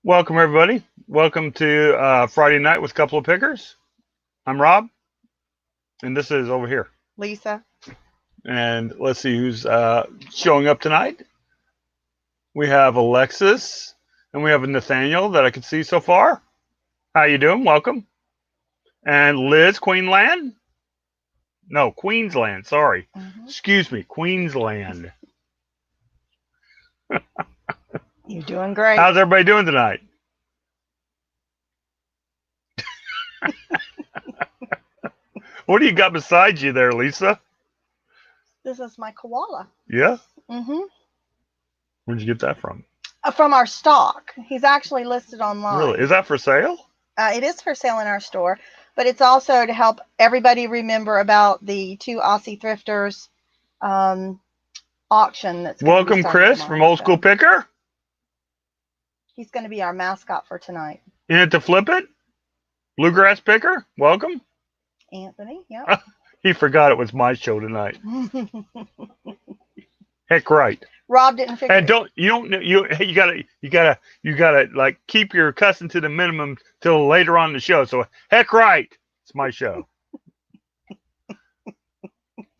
Welcome, everybody. Welcome to Friday Night with Couple of Pickers. I'm Rob, and this is over here. Lisa. And let's see who's showing up tonight. We have Alexis, and we have Nathaniel that I can see so far. How you doing? Welcome. And Liz, Queensland. No, Queensland. Sorry. Excuse me, Queensland. You're doing great. How's everybody doing tonight? What do you got beside you there, Lisa? This is my koala. Yeah? Mm-hmm. Where'd you get that from? From our stock. He's actually listed online. Really? Is that for sale? It is for sale in our store, but it's also to help everybody remember about the two Aussie Thrifters auction that's gonna be Welcome, starting Chris, tomorrow, from Old so School Picker. He's going to be our mascot for tonight. In it to flip it. Bluegrass Picker, welcome. Anthony, yep. He forgot it was my show tonight. Heck right. Rob didn't figure And you gotta like keep your cussing to the minimum till later on in the show. So heck right, it's my show.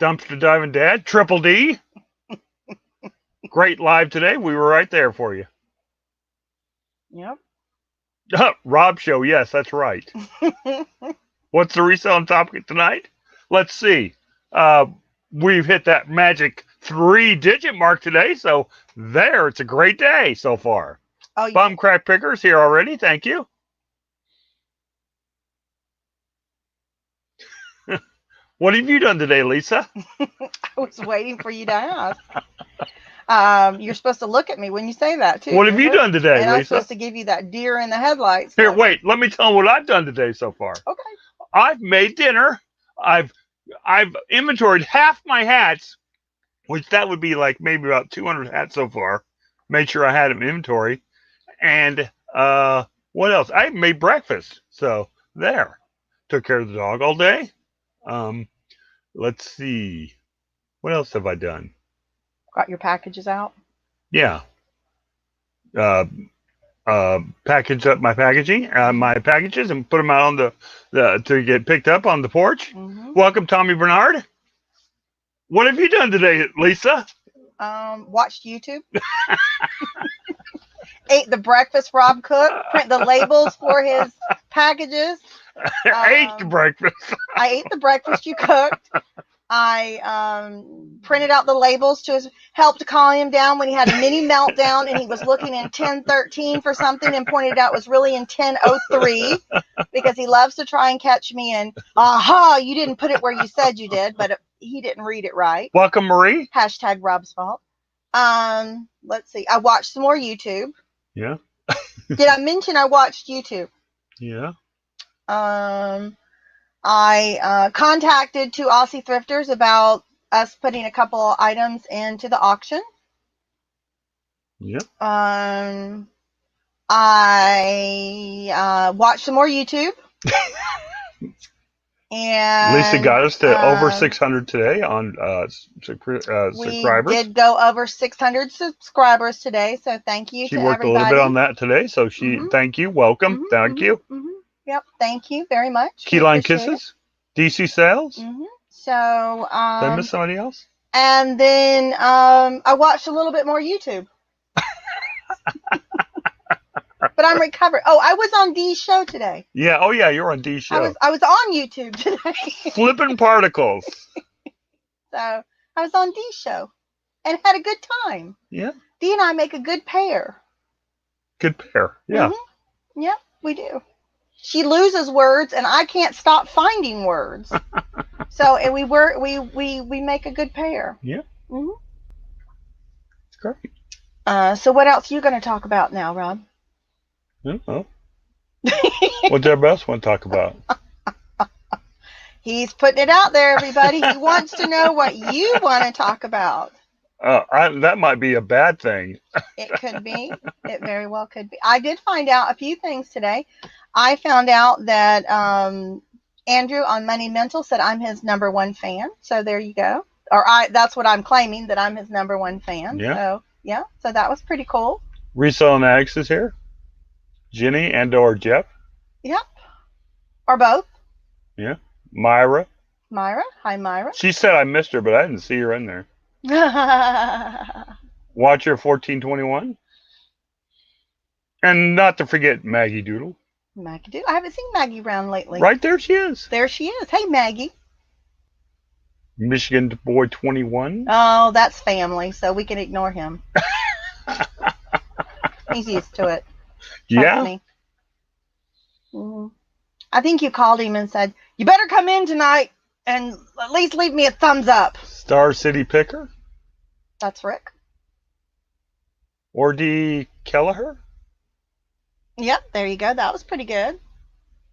Dumpster Diving Dad, Triple D. Great live today. We were right there for you. Yep. Rob show, yes, that's right. What's the reselling topic tonight? Let's see. We've hit that magic 3-digit mark today, so there, it's a great day so far. Oh, yeah. Bum Crack Pickers here already. Thank you. What have you done today, Lisa? I was waiting for you to ask. You're supposed to look at me when you say that, too. What have you done today, and Lisa? I'm supposed to give you that deer in the headlights. Here, wait. Let me tell you what I've done today so far. Okay. I've made dinner. I've inventoried half my hats, which that would be like maybe about 200 hats so far. Made sure I had them in inventory. And what else? I made breakfast. So there. Took care of the dog all day. Let's see. What else have I done? Got your packages out? Yeah. Package up my packages and put them out on the to get picked up on the porch. Mm-hmm. Welcome, Tommy Bernard. What have you done today, Lisa? Watched YouTube. Ate the breakfast Rob cooked. Print the labels for his packages. Ate the breakfast. I ate the breakfast you cooked. I printed out the labels helped calm him down when he had a mini meltdown and he was looking in 1013 for something and pointed out it was really in 1003 because he loves to try and catch me and you didn't put it where you said you did, but he didn't read it right. Welcome, Marie. Hashtag Rob's fault. Let's see. I watched some more YouTube. Yeah. Did I mention I watched YouTube? Yeah. I contacted two Aussie thrifters about us putting a couple of items into the auction. Yep. I watched some more YouTube. And Lisa got us to over 600 today on subscribers. We did go over 600 subscribers today, so thank you to everybody. She worked a little bit on that today, so thank you, welcome, thank you. Yep, thank you very much. Keyline Kisses, DC Sales. So, did I miss somebody else? And then I watched a little bit more YouTube. But I'm recovered. Oh, I was on Dee's show today. Yeah. Oh, yeah. You're on Dee's show. I was on YouTube today. Flipping particles. So I was on Dee's show and had a good time. Yeah. Dee and I make a good pair. Good pair. Yeah. Yep, we do. She loses words, and I can't stop finding words. So, and we make a good pair. Yeah. It's great. So what else are you going to talk about now, Rob? Oh. What did everybody else want to talk about? He's putting it out there, everybody. He wants to know what you want to talk about. That might be a bad thing. It could be. It very well could be. I did find out a few things today. I found out that Andrew on Money Mental said I'm his #1 fan. So there you go. That's what I'm claiming, that I'm his #1 fan. Yeah. So that was pretty cool. Reselling Addicts is here. Jenny and or Jeff. Yep. Or both. Yeah. Myra. Myra. Hi, Myra. She said I missed her, but I didn't see her in there. Watcher 1421. And not to forget Maggie Doodle. Maggie Doodle. I haven't seen Maggie around lately. Right there she is. There she is. Hey, Maggie. Michigan Boy 21. Oh, that's family, so we can ignore him. He's used to it. Yeah. I think you called him and said, you better come in tonight and at least leave me a thumbs up. Star City Picker. That's Rick. Or D. Kelleher. Yep, there you go. That was pretty good.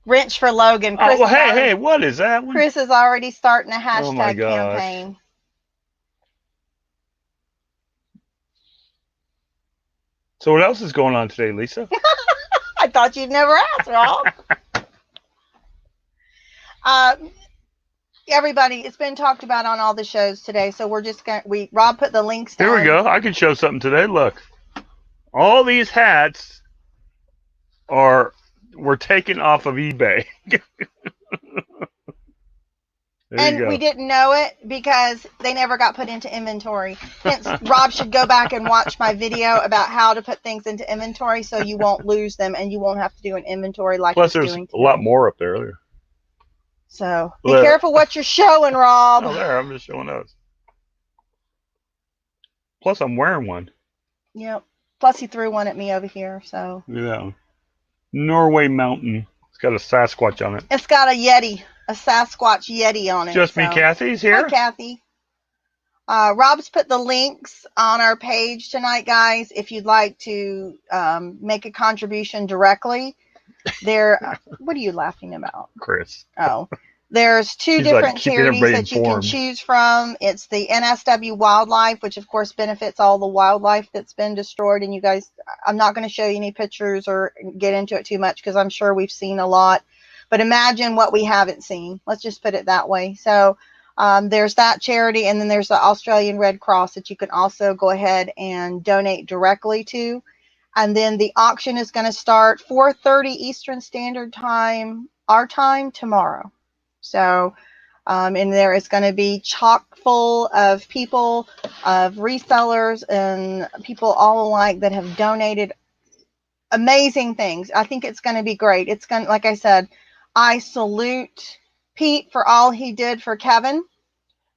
Wrench for Logan. Chris hey, what is that one? Chris is already starting a hashtag Oh my gosh. campaign. So what else is going on today, Lisa? I thought you'd never ask, Rob. Everybody, it's been talked about on all the shows today, so we're just going to, Rob put the links down. Here we go. I can show something today. Look. All these hats were taken off of eBay. And we didn't know it because they never got put into inventory. Hence, Rob should go back and watch my video about how to put things into inventory so you won't lose them and you won't have to do an inventory like Plus, he's there's doing a lot more up there. So be careful what you're showing, Rob. Oh, there. I'm just showing those. Plus, I'm wearing one. Yep. Plus, he threw one at me over here. So look at that one. Norway Mountain. It's got a Sasquatch on it. It's got a Yeti, a Sasquatch Yeti on it. Just me, Kathy's here. Hi, Kathy. Rob's put the links on our page tonight, guys. If you'd like to make a contribution directly, there. What are you laughing about, Chris? Oh, there's two different charities that you can choose from. It's the NSW Wildlife, which of course benefits all the wildlife that's been destroyed. And you guys, I'm not going to show you any pictures or get into it too much because I'm sure we've seen a lot. But imagine what we haven't seen. Let's just put it that way. So there's that charity, and then there's the Australian Red Cross that you can also go ahead and donate directly to. And then the auction is going to start 4:30 Eastern Standard Time, our time, tomorrow. So, and there is going to be chock full of people, of resellers and people all alike that have donated amazing things. I think it's going to be great. It's going to, like I said, I salute Pete for all he did for Kevin.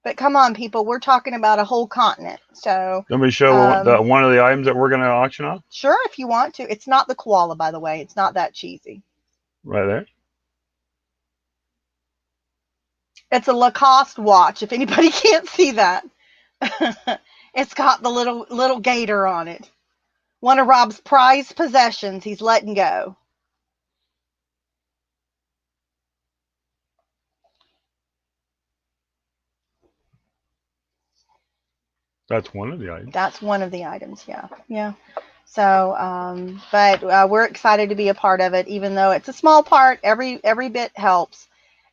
But come on, people, we're talking about a whole continent. So let me show one of the items that we're going to auction off. Sure, if you want to. It's not the koala, by the way. It's not that cheesy. Right there. It's a Lacoste watch, if anybody can't see that. It's got the little gator on it. One of Rob's prized possessions he's letting go. That's one of the items. That's one of the items, yeah. Yeah. So, but we're excited to be a part of it, even though it's a small part. Every bit helps.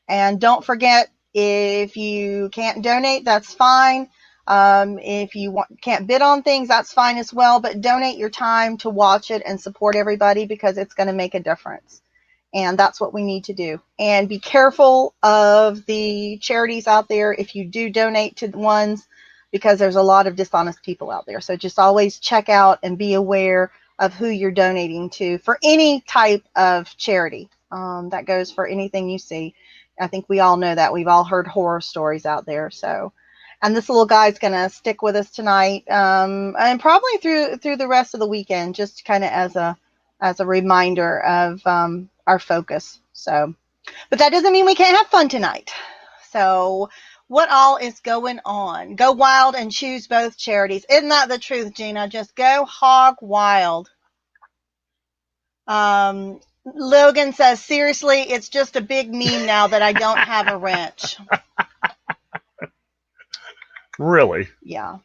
And don't forget, if you can't donate, that's fine. If you can't bid on things, that's fine as well. But donate your time to watch it and support everybody because it's going to make a difference. And that's what we need to do. And be careful of the charities out there if you do donate to the ones, because there's a lot of dishonest people out there. So just always check out and be aware of who you're donating to for any type of charity. That goes for anything you see. I think we all know that. We've all heard horror stories out there. So, and this little guy's going to stick with us tonight, and probably through the rest of the weekend, just kind of as a reminder of our focus. So, but that doesn't mean we can't have fun tonight. So, what all is going on? Go wild and choose both charities. Isn't that the truth, Gina? Just go hog wild. Logan says, seriously, it's just a big meme now that I don't have a wrench. Really? Yeah.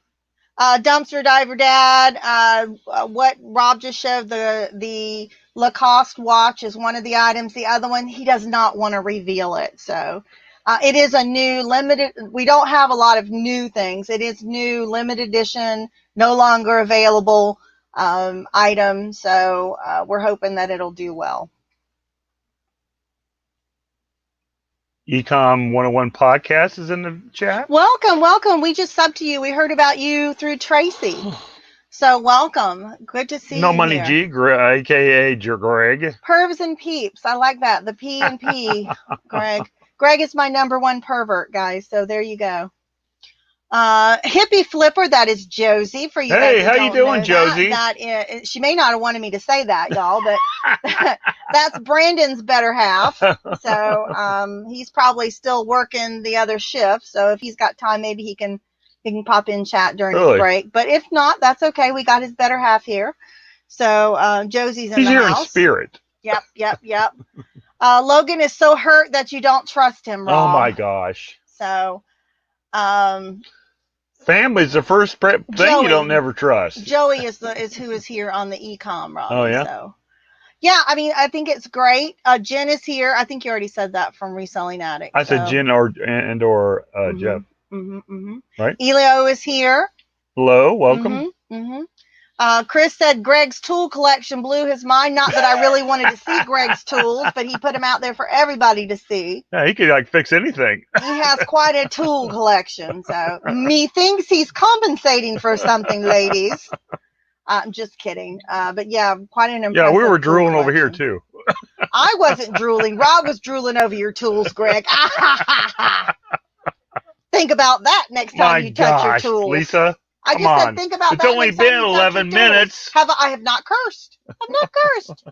Dumpster Diver Dad, what Rob just showed, the Lacoste watch is one of the items. The other one, he does not want to reveal it. So it is a new limited. We don't have a lot of new things. It is new, limited edition, no longer available. item. So we're hoping that it'll do well. Ecom 101 podcast is in the chat. Welcome. We just subbed to you. We heard about you through Tracy. So welcome. Good to see No you Money here. G, aka Greg. Pervs and peeps. I like that. The P and P, Greg. Greg is my number one pervert, guys. So there you go. Hippie flipper, that is Josie for you. Hey, guys how that you don't doing, know Josie? That is, she may not have wanted me to say that, y'all, but that's Brandon's better half. So he's probably still working the other shift. So if he's got time, maybe he can pop in chat during his break. But if not, that's okay. We got his better half here. So Josie's in He's the here house. in spirit. Yep. Logan is so hurt that you don't trust him, Rob. Oh my gosh. So family's the first thing you don't never trust. Joey is who is here on the ecom, Rob. Oh yeah. So yeah, I mean, I think it's great. Jen is here. I think you already said that from Reselling Addict. I said Jen or Jeff. Right. Elio is here. Hello, welcome. Chris said Greg's tool collection blew his mind. Not that I really wanted to see Greg's tools, but he put them out there for everybody to see. Yeah, he could fix anything. He has quite a tool collection. So methinks he's compensating for something, ladies. I'm just kidding. But yeah, quite an impressive. Yeah, we were drooling over here too. I wasn't drooling. Rob was drooling over your tools, Greg. Think about that next time you touch your tools. Lisa. I just said think about that. It's only been 11 minutes. I have not cursed. I've not cursed.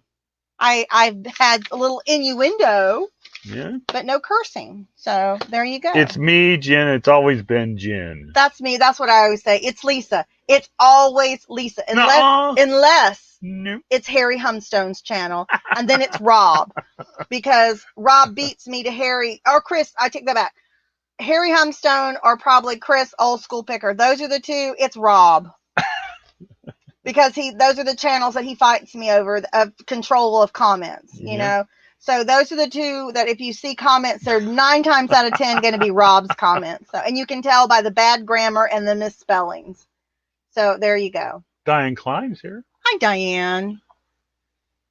I've had a little innuendo. Yeah. But no cursing. So there you go. It's me, Jen. It's always been Jen. That's me. That's what I always say. It's Lisa. It's always Lisa. Unless it's Harry Humstone's channel. And then it's Rob. Because Rob beats me to Harry. Or Chris. I take that back. Harry Humstone or probably Chris, Old School Picker. Those are the two. It's Rob. Because those are the channels that he fights me over of control of comments, you know. So those are the two that if you see comments, they're 9 times out of 10 going to be Rob's comments. So, and you can tell by the bad grammar and the misspellings. So there you go. Diane Klein's here. Hi, Diane.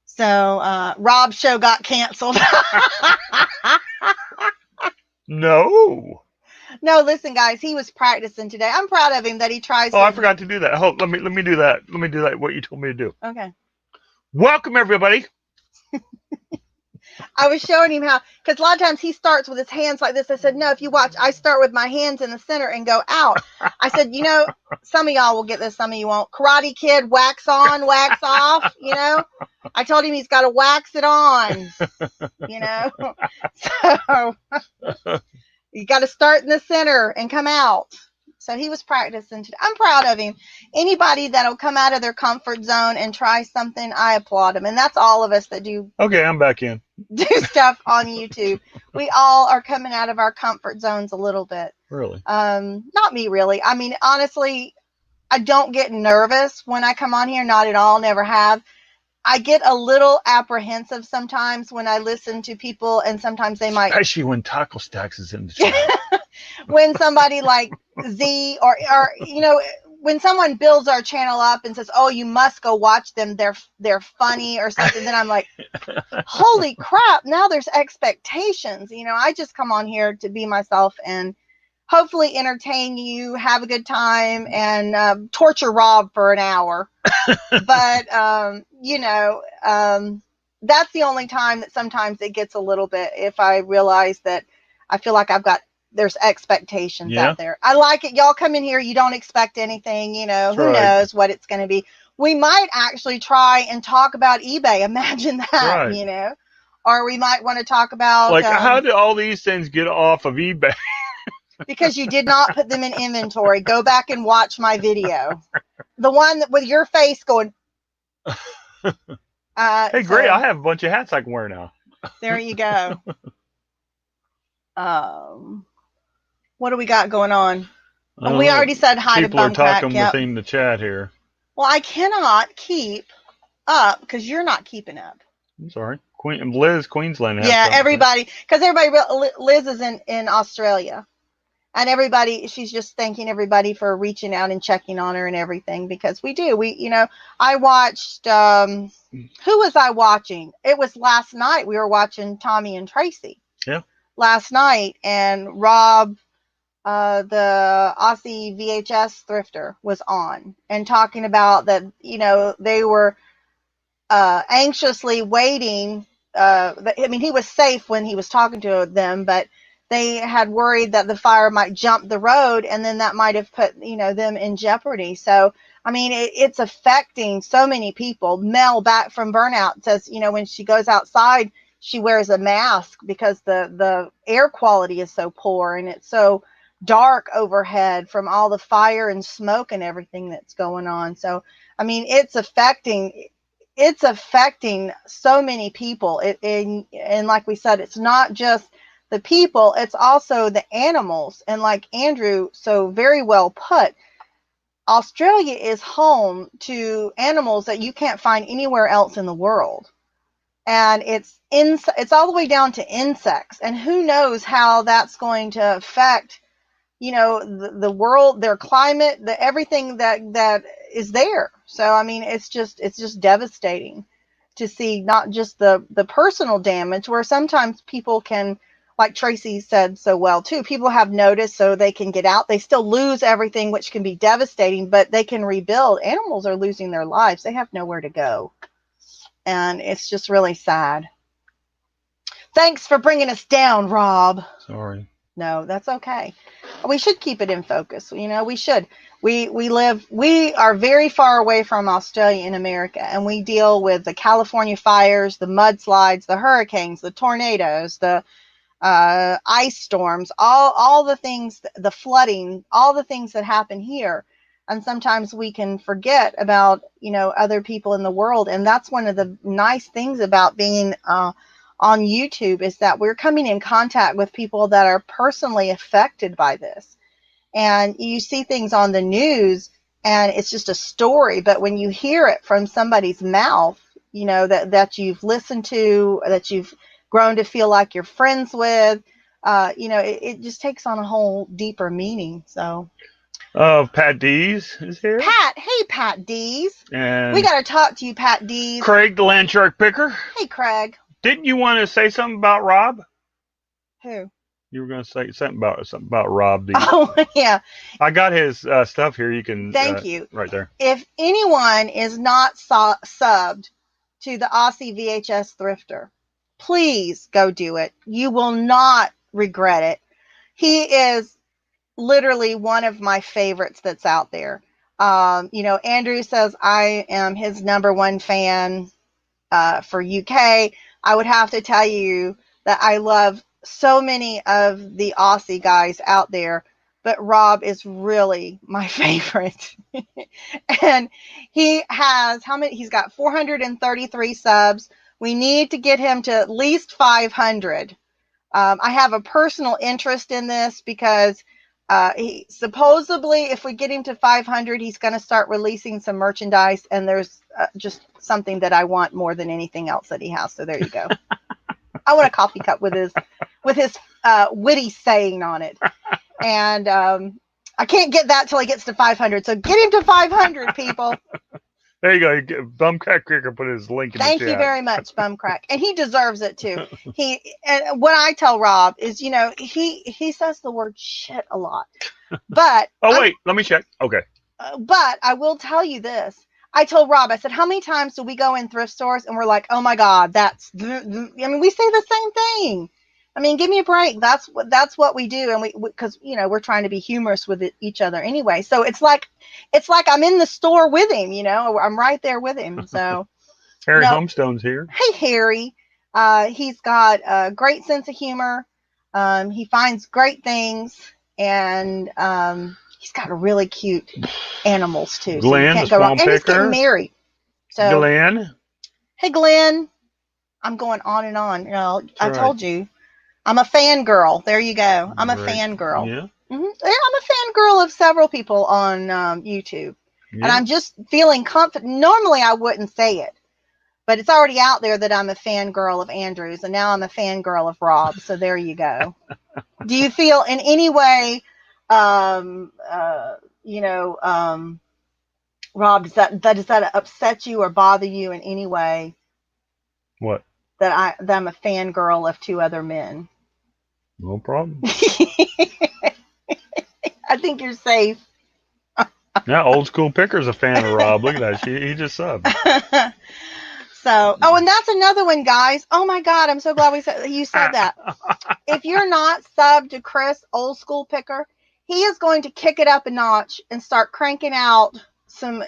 So Rob's show got canceled. No, listen, guys, he was practicing today. I'm proud of him that he tries. I forgot to do that. Hold, let me do that. Let me do that. What you told me to do. Okay. Welcome, everybody. I was showing him how, because a lot of times he starts with his hands like this. I said, no, if you watch, I start with my hands in the center and go out. I said, you know, some of y'all will get this, some of you won't. Karate Kid, wax on, wax off, you know. I told him he's got to wax it on, you know. So you got to start in the center and come out. So he was practicing today. I'm proud of him. Anybody that'll come out of their comfort zone and try something, I applaud him. And that's all of us that do. Okay, I'm back in. Do stuff on YouTube. We all are coming out of our comfort zones a little bit. Really? Not me, really. I mean, honestly, I don't get nervous when I come on here. Not at all. Never have. I get a little apprehensive sometimes when I listen to people, and sometimes they might. Especially when Taco Stacks is in the chat. When somebody like Z or you know, when someone builds our channel up and says, "Oh, you must go watch them. They're funny" or something, then I'm like, "Holy crap! Now there's expectations." You know, I just come on here to be myself and hopefully entertain you, have a good time, and torture Rob for an hour. But you know, that's the only time that sometimes it gets a little bit. If I realize that I feel like there's expectations out there. I like it. Y'all come in here, you don't expect anything, you know, who knows what it's going to be. We might actually try and talk about eBay. Imagine that, you know, or we might want to talk about like how did all these things get off of eBay? Because you did not put them in inventory. Go back and watch my video. The one with your face going. Hey, great. I have a bunch of hats I can wear now. There you go. What do we got going on? We already said hi to Bumcrack. People are talking within the chat here. Well, I cannot keep up because you're not keeping up. I'm sorry. Liz, Queensland. Yeah, everybody. Because Liz is in Australia. And everybody, she's just thanking everybody for reaching out and checking on her and everything, because we do. I watched, who was I watching? It was last night. We were watching Tommy and Tracy. Yeah. Last night, and Rob, the Aussie VHS thrifter, was on and talking about that, they were anxiously waiting. He was safe when he was talking to them, but they had worried that the fire might jump the road, and then that might have put, them in jeopardy. So, it's affecting so many people. Mel, back from burnout, says, when she goes outside, she wears a mask because the air quality is so poor, and it's so dark overhead from all the fire and smoke and everything that's going on. So, it's affecting so many people. And like we said, it's not just the people, it's also the animals. And like Andrew so very well put, Australia is home to animals that you can't find anywhere else in the world. And it's all the way down to insects. And who knows how that's going to affect, the world, their climate, everything that is there. So, it's just devastating to see not just the personal damage, where sometimes people can, like Tracy said so well too, people have notice so they can get out. They still lose everything, which can be devastating, but they can rebuild. Animals are losing their lives. They have nowhere to go. And it's just really sad. Thanks for bringing us down, Rob. Sorry. No, that's okay. We should keep it in focus. We should. We are very far away from Australia in America, and we deal with the California fires, the mudslides, the hurricanes, the tornadoes, the ice storms, all the things, the flooding, all the things that happen here. And sometimes we can forget about, other people in the world. And that's one of the nice things about being on YouTube, is that we're coming in contact with people that are personally affected by this. And you see things on the news and it's just a story, but when you hear it from somebody's mouth, that you've listened to, that you've grown to feel like you're friends with, it just takes on a whole deeper meaning. So Pat Dees is here. Hey Pat Dees. And we got to talk to you, Pat Dees. Craig, the land shark picker. Hey Craig. Didn't you want to say something about Rob? Who? You were going to say something about Rob Dees. Oh yeah. I got his stuff here. You can. Thank you. Right there. If anyone is not subbed to the Aussie VHS Thrifter, please go do it. You will not regret it. He is literally one of my favorites that's out there. Andrew says I am his number one fan for UK. I would have to tell you that I love so many of the Aussie guys out there, but Rob is really my favorite. And he has he's got 433 subs. We need to get him to at least 500. I have a personal interest in this because he supposedly, if we get him to 500, he's going to start releasing some merchandise, and there's just something that I want more than anything else that he has. So there you go. I want a coffee cup with his witty saying on it, and I can't get that till he gets to 500. So get him to 500, people. There you go. Bumcrack Cricker put his link in the chat. Thank you very much, Bumcrack. And he deserves it too. And what I tell Rob is, he says the word shit a lot. But wait, let me check. Okay. But I will tell you this. I told Rob, I said, how many times do we go in thrift stores and we're like, oh my God, we say the same thing. Give me a break. That's what we do. And because we're trying to be humorous with each other anyway. So it's like I'm in the store with him, I'm right there with him. So Harry Homestone's here. Hey, Harry. He's got a great sense of humor. He finds great things, and he's got a really cute animals too. Glenn, so the swamp picker. And he's getting married. So Glenn. Hey, Glenn. I'm going on and on. I told you. I'm a fangirl. There you go. I'm a fangirl. Yeah. Mm-hmm. Yeah, I'm a fangirl of several people on YouTube. Yeah. And I'm just feeling confident. Normally, I wouldn't say it, but it's already out there that I'm a fangirl of Andrews, and now I'm a fangirl of Rob. So there you go. Do you feel in any way Rob, does that upset you or bother you in any way What? that I'm a fangirl of two other men? No problem. I think you're safe. Yeah, old school picker's a fan of Rob. Look at that. He just subbed. So, and that's another one, guys. Oh my God, I'm so glad you said that. If you're not subbed to Chris, old school picker, he is going to kick it up a notch and start cranking out some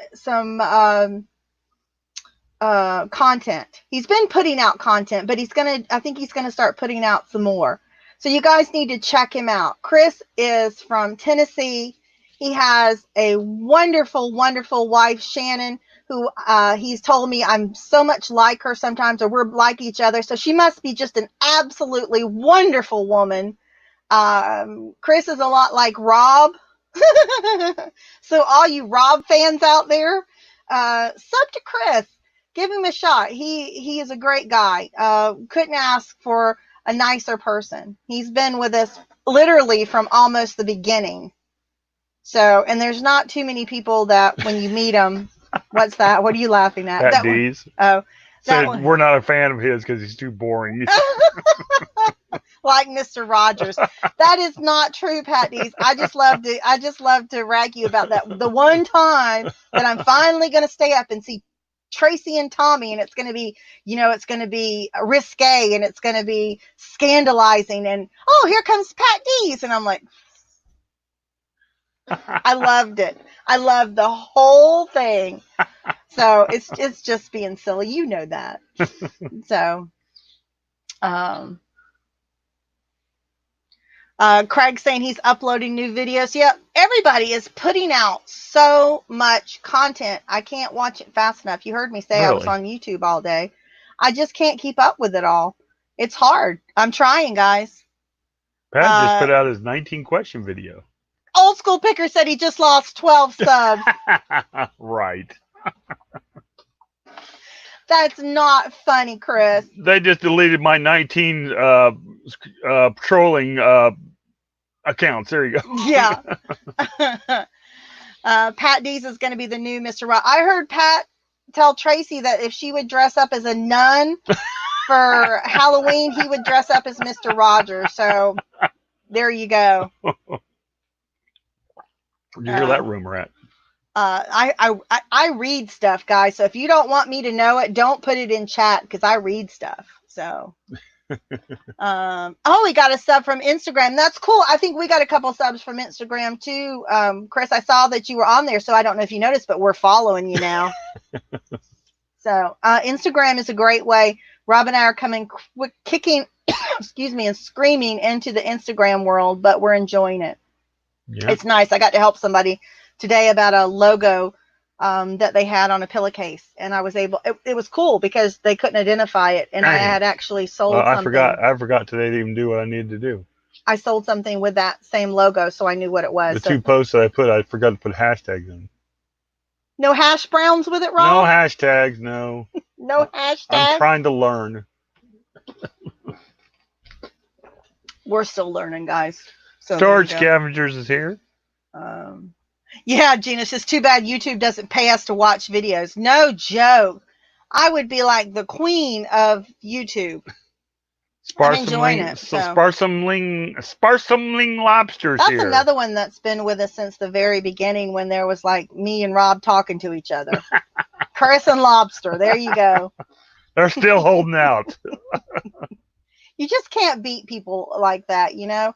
content. He's been putting out content, but I think he's gonna start putting out some more. So you guys need to check him out. Chris is from Tennessee. He has a wonderful, wonderful wife, Shannon, who he's told me I'm so much like her sometimes, or we're like each other. So she must be just an absolutely wonderful woman. Chris is a lot like Rob. So all you Rob fans out there, sub to Chris. Give him a shot. He is a great guy. Couldn't ask for a nicer person. He's been with us literally from almost the beginning. So, and there's not too many people that when you meet them, what's that? What are you laughing at? Pat That D's. Oh, Said one. We're not a fan of his because he's too boring. Like Mr. Rogers. That is not true, Pat D's. I just love to rag you about that. The one time that I'm finally going to stay up and see Tracy and Tommy, and it's going to be, it's going to be risque, and it's going to be scandalizing, and oh, here comes Pat D's, and I'm like, I loved it. I loved the whole thing. So it's just being silly, you know that. So, Craig's saying he's uploading new videos. Yeah, everybody is putting out so much content. I can't watch it fast enough. You heard me say I was on YouTube all day. I just can't keep up with it all. It's hard. I'm trying, guys. Pat just put out his 19-question video. Old school picker said he just lost 12 subs. Right. That's not funny, Chris. They just deleted my 19 trolling accounts. There you go. Yeah. Pat Dees is going to be the new Mr. Rob. I heard Pat tell Tracy that if she would dress up as a nun for Halloween, he would dress up as Mr. Rogers. So there you go. Where'd you hear that rumor at? I read stuff, guys. So if you don't want me to know it, don't put it in chat because I read stuff. So, we got a sub from Instagram. That's cool. I think we got a couple subs from Instagram too. Chris, I saw that you were on there, so I don't know if you noticed, but we're following you now. So, Instagram is a great way. Rob and I are coming kicking, excuse me, and screaming into the Instagram world, but we're enjoying it. Yeah. It's nice. I got to help somebody today about a logo that they had on a pillowcase, and I was able. It was cool because they couldn't identify it, and I had actually sold something. I forgot today to even do what I needed to do. I sold something with that same logo, so I knew what it was. The two posts that I forgot to put hashtags in. No hash browns with it, Rob? No hashtags, no. No hashtags? I'm trying to learn. We're still learning, guys. So Storage Scavengers is here. Yeah, Gina says, too bad YouTube doesn't pay us to watch videos. No joke. I would be like the queen of YouTube. I'm enjoying it. Sparsomling Lobsters that's here. That's another one that's been with us since the very beginning when there was like me and Rob talking to each other. Chris and Lobster. There you go. They're still holding out. You just can't beat people like that, you know?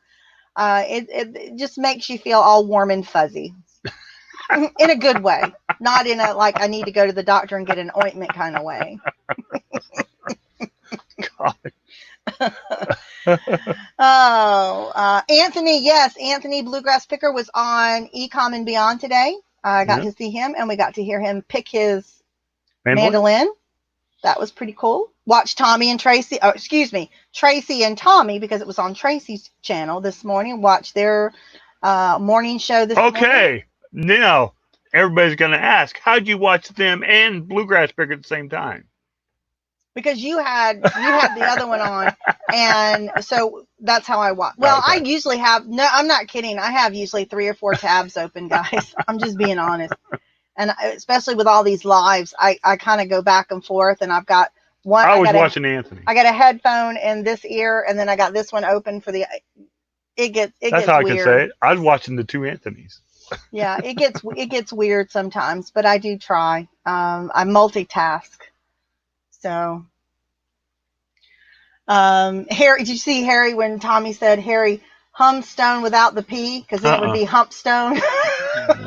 It just makes you feel all warm and fuzzy. In a good way. Not in a, like, I need to go to the doctor and get an ointment kind of way. Anthony, yes, Anthony Bluegrass Picker was on Ecom and Beyond today. I got to see him, and we got to hear him pick his mandolin. That was pretty cool. Watch Tommy and Tracy, Tracy and Tommy, because it was on Tracy's channel this morning. Watch their morning show this morning. Okay, now everybody's going to ask, how'd you watch them and Bluegrass Picker at the same time? Because you had the other one on, And so that's how I watch. Well, Okay. I usually have, no, I'm not kidding. I have usually 3 or 4 tabs open, guys. I'm just being honest. And especially with all these lives, I kind of go back and forth, and I've got one. I was watching Anthony. I got a headphone in this ear, and then I got this one open for the. It That's gets how I weird. can say it. I was watching the 2 Anthonys. Yeah, it gets weird sometimes, but I do try. I multitask. So, Harry, did you see Harry when Tommy said Harry Humstone without the P? Because then it would be Humpstone.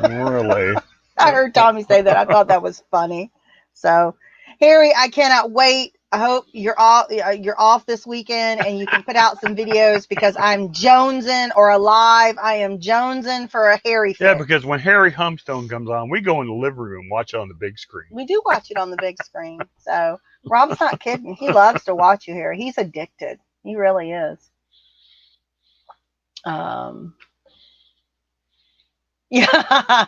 Really? I heard Tommy say that. I thought that was funny. So, Harry, I cannot wait. I hope you're off this weekend and you can put out some videos, because I'm jonesing, or alive. I am jonesing for a Harry fit. Yeah, because when Harry Humstone comes on, we go in the living room and watch it on the big screen. We do watch it on the big screen. So Rob's not kidding. He loves to watch you, Harry. He's addicted. He really is. Yeah.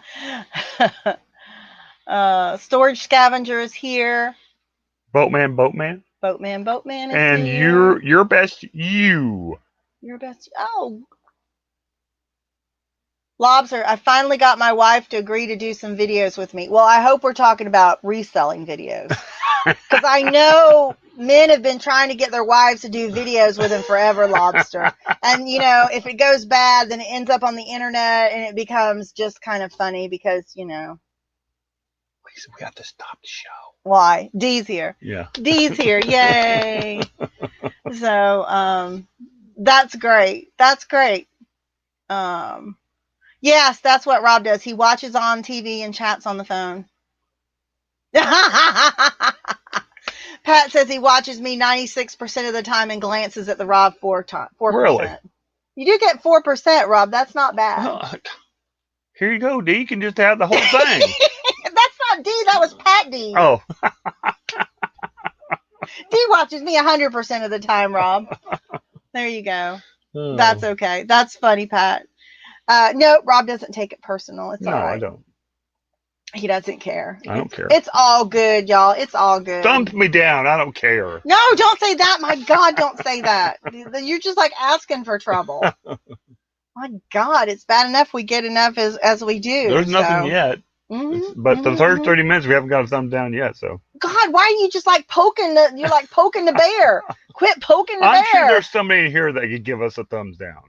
Storage Scavenger is here. Boatman. Boatman is and here. your best you. Your best. Oh. Lobster, I finally got my wife to agree to do some videos with me. Well, I hope we're talking about reselling videos. Because I know men have been trying to get their wives to do videos with them forever, Lobster. And, you know, if it goes bad, then it ends up on the internet, and it becomes just kind of funny because, you know. We have to stop the show. Why? Dee's here. Yeah. Dee's here. Yay. So, that's great. That's great. Yes, that's what Rob does. He watches on TV and chats on the phone. Pat says he watches me 96% of the time and glances at the Rob 4%. Really? You do get 4%, Rob. That's not bad. Here you go, D. You can just have the whole thing. That's not D. That was Pat D. Oh. D watches me 100% of the time, Rob. There you go. Oh. That's okay. That's funny, Pat. No, Rob doesn't take it personal. It's all right. No, I don't. He doesn't care. I don't care. It's all good, y'all. It's all good. Thump me down. I don't care. No, don't say that. My God, don't say that. You're just like asking for trouble. My God, it's bad enough we get enough as we do. There's nothing yet. Mm-hmm, but the first 30 minutes, we haven't got a thumb down yet. So. God, why are you just like poking you're like poking the bear? Quit poking the bear. I'm sure there's somebody in here that could give us a thumbs down.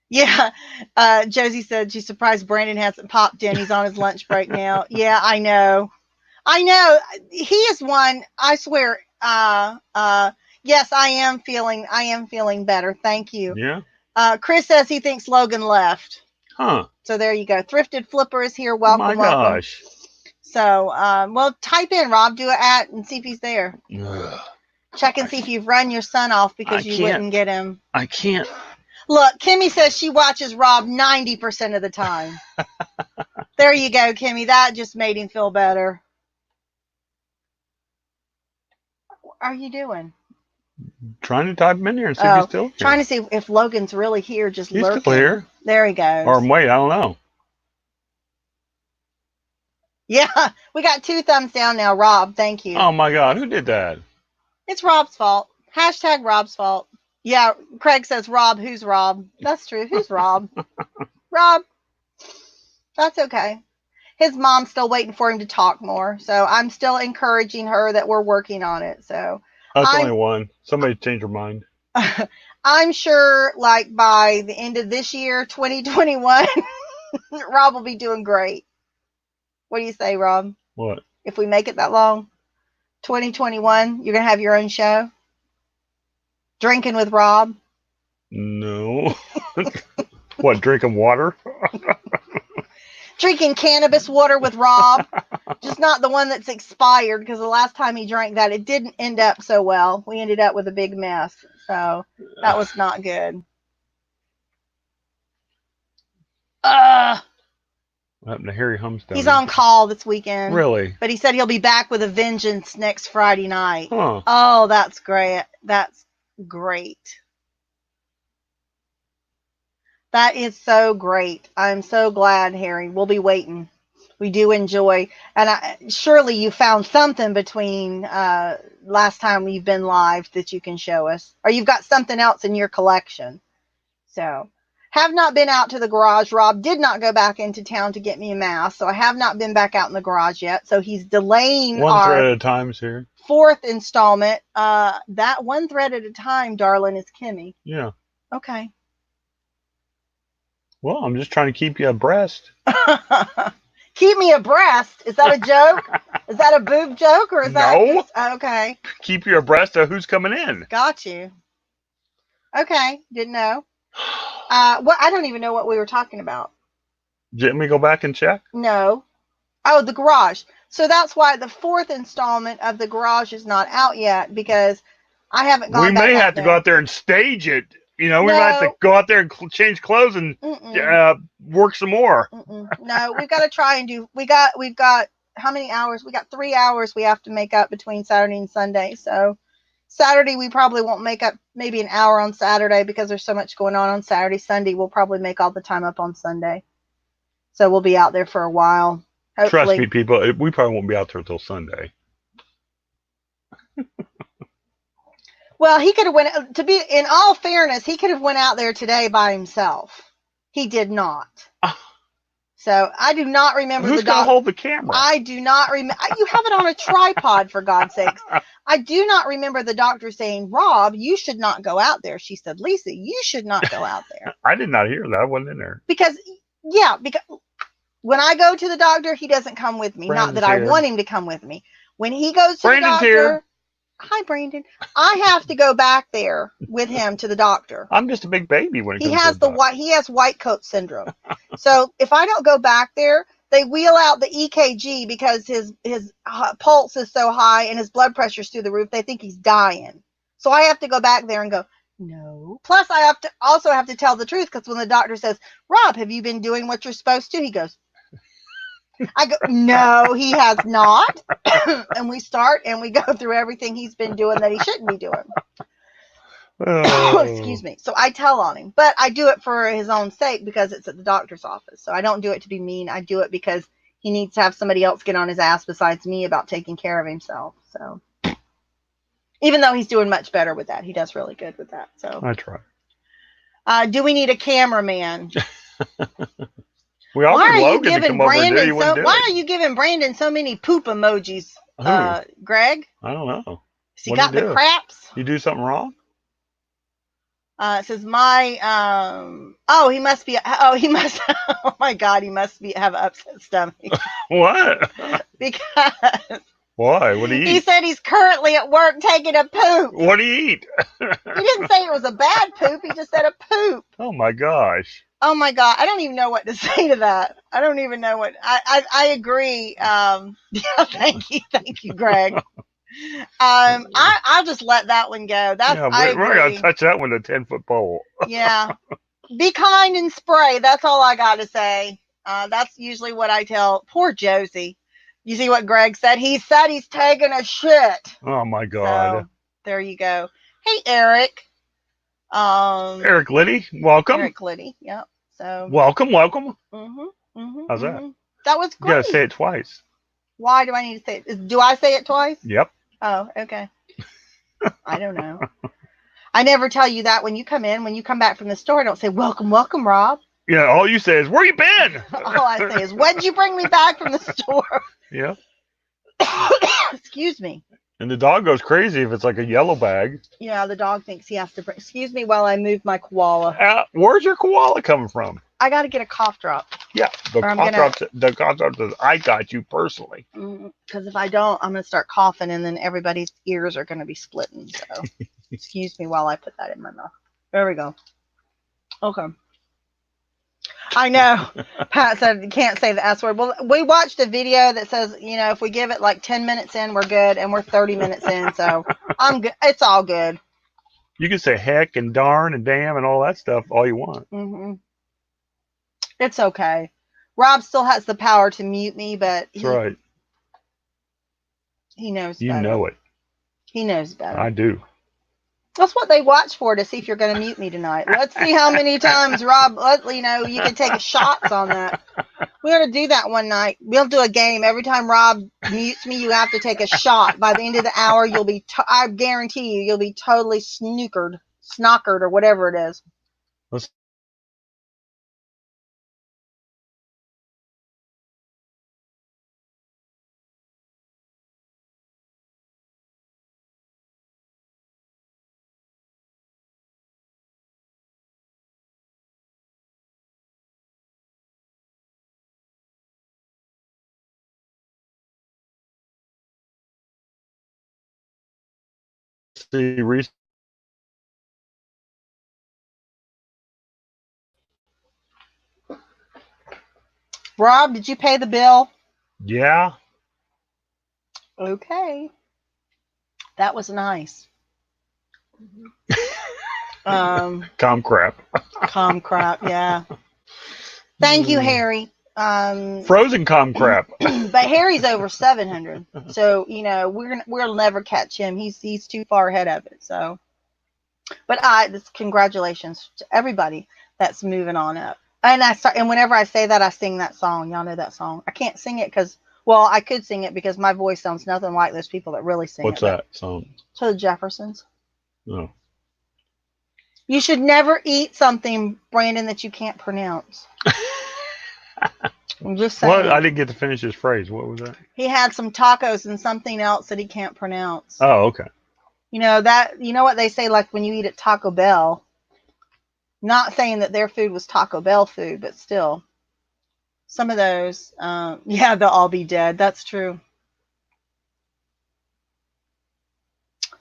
Yeah. Josie said she's surprised Brandon hasn't popped in. He's on his lunch break now. Yeah, I know. He is one, I swear. Yes, I am feeling better. Thank you. Yeah. Chris says he thinks Logan left. Huh. So there you go. Thrifted Flipper is here. Welcome. Oh my gosh. So, well, type in Rob, do it at, and see if he's there. Check and see if you've run your son off because you wouldn't get him. I can't. Look, Kimmy says she watches Rob 90% of the time. There you go, Kimmy. That just made him feel better. What are you doing? Trying to type him in here and see if he's still here. Trying to see if Logan's really here, just he's lurking. Still here. There he goes. Or wait, I don't know. Yeah, we got 2 thumbs down now, Rob. Thank you. Oh my God, who did that? It's Rob's fault. Hashtag Rob's fault. Yeah, Craig says, Rob, who's Rob? That's true. Who's Rob? Rob. That's okay. His mom's still waiting for him to talk more. So I'm still encouraging her that we're working on it. So that's only one. Somebody changed her mind. I'm sure like by the end of this year, 2021, Rob will be doing great. What do you say, Rob? What? If we make it that long, 2021, you're going to have your own show? Drinking with Rob? No. What, drinking water? Drinking cannabis water with Rob. Just not the one that's expired, because the last time he drank that, it didn't end up so well. We ended up with a big mess. So that was not good. What happened to Harry Humstone? He's on call this weekend. Really? But he said he'll be back with a vengeance next Friday night. Huh. Oh, that's great. That's great. That is so great. I'm so glad, Harry. We'll be waiting. We do enjoy, and surely you found something between last time we've been live that you can show us, or you've got something else in your collection. So, have not been out to the garage. Rob did not go back into town to get me a mask, so I have not been back out in the garage yet. So he's delaying One thread our at a time, here. 4th installment. That one thread at a time, darling, is Kimmy. Yeah. Okay. Well, I'm just trying to keep you abreast. Keep me abreast. Is that a joke? Is that a boob joke, or is that just, okay? Keep you abreast of who's coming in. Got you. Okay, didn't know. I don't even know what we were talking about. Didn't we go back and check? No. Oh, the garage. So that's why the 4th installment of the garage is not out yet, because I haven't gone. We may have to go out there and stage it. You know, we might have to go out there and change clothes and work some more. No, we've got to try and do. We've got how many hours? We got 3 hours we have to make up between Saturday and Sunday. So Saturday we probably won't make up, maybe an hour on Saturday because there's so much going on Saturday. Sunday we'll probably make all the time up on Sunday. So we'll be out there for a while. Hopefully. Trust me, people, we probably won't be out there until Sunday. Well, he could have went, to be, in all fairness, he could have went out there today by himself. He did not. So I do not remember. Who's going to hold the camera? I do not remember. You have it on a tripod, for God's sakes. I do not remember the doctor saying, Rob, you should not go out there. She said, Lisa, you should not go out there. I did not hear that. I wasn't in there. Because when I go to the doctor, he doesn't come with me. Brandon's not that I here. want him to come with me. When he goes to Brandon's the doctor. here. Hi, Brandon. I have to go back there with him to the doctor. I'm just a big baby when he has he has white coat syndrome. So if I don't go back there, they wheel out the EKG because his pulse is so high and his blood pressure's through the roof. They think he's dying. So I have to go back there and go, no. Plus I have to tell the truth, because when the doctor says, Rob, have you been doing what you're supposed to? He goes, I go, no, he has not. And we start and we go through everything he's been doing that he shouldn't be doing. Oh. Excuse me. So I tell on him, but I do it for his own sake because it's at the doctor's office. So I don't do it to be mean. I do it because he needs to have somebody else get on his ass besides me about taking care of himself. So even though he's doing much better with that, he does really good with that. So I try. Do we need a cameraman? We all why need are you Logan to giving come over and do it. He Brandon wouldn't do why it. are you giving Brandon so many poop emojis? Greg? I don't know. Has he got the craps? You do something wrong? It says he must oh my God, he must have an upset stomach. What? Because why? What do you eat? He said he's currently at work taking a poop. What do you eat? He didn't say it was a bad poop, he just said a poop. Oh my gosh. Oh my God, I don't even know what to say to that. I don't even know what I agree. Yeah, thank you, Greg. I'll just let that one go. We're not gonna touch that one with a 10-foot pole. Yeah. Be kind and spray. That's all I gotta say. That's usually what I tell poor Josie. You see what Greg said? He said he's taking a shit. Oh my God. So, there you go. Hey, Eric. Eric Liddy, welcome. Eric Liddy, yep. So welcome. How's that? That was great. You gotta say it twice. Why do I need to say it? Do I say it twice? Yep. Oh, okay. I don't know. I never tell you that when you come in. When you come back from the store, I don't say, welcome, Rob. Yeah, all you say is, where you been? All I say is, when did you bring me back from the store? Yeah. Excuse me. And the dog goes crazy if it's like a yellow bag. Yeah, the dog thinks he has to bring. Excuse me while I move my koala. Where's your koala coming from? I got to get a cough drop. Yeah, the cough drop that I got you personally. Because if I don't, I'm going to start coughing, and then everybody's ears are going to be splitting. So, excuse me while I put that in my mouth. There we go. Okay. I know. Pat said you can't say the S word. Well, we watched a video that says, if we give it like 10 minutes in, we're good, and we're 30 minutes in, so I'm good. It's all good. You can say heck and darn and damn and all that stuff all you want. Mm-hmm. It's okay. Rob still has the power to mute me, but that's right. He knows better. You know it. He knows better. I do. That's what they watch for, to see if you're going to mute me tonight. Let's see how many times, Rob, you can take shots on that. We ought to do that one night. We'll do a game. Every time Rob mutes me, you have to take a shot. By the end of the hour, you'll be, I guarantee you'll be totally snookered, or whatever it is. Let's see. Rob, did you pay the bill? Yeah. Okay. That was nice. Calm crap. Calm crap, yeah. Thank you, Harry. Frozen calm crap. But Harry's over 700, so we'll never catch him. He's too far ahead of it. So, but congratulations to everybody that's moving on up. And whenever I say that, I sing that song. Y'all know that song. I can't sing it because, well, I could sing it because my voice sounds nothing like those people that really sing What's it. that song? To the Jeffersons. Oh. You should never eat something, Brandon, that you can't pronounce. I'm just saying. What? I didn't get to finish his phrase. What was that? He had some tacos and something else that he can't pronounce. Oh, okay. You know what they say, like when you eat at Taco Bell. Not saying that their food was Taco Bell food, but still. Some of those, yeah, they'll all be dead. That's true.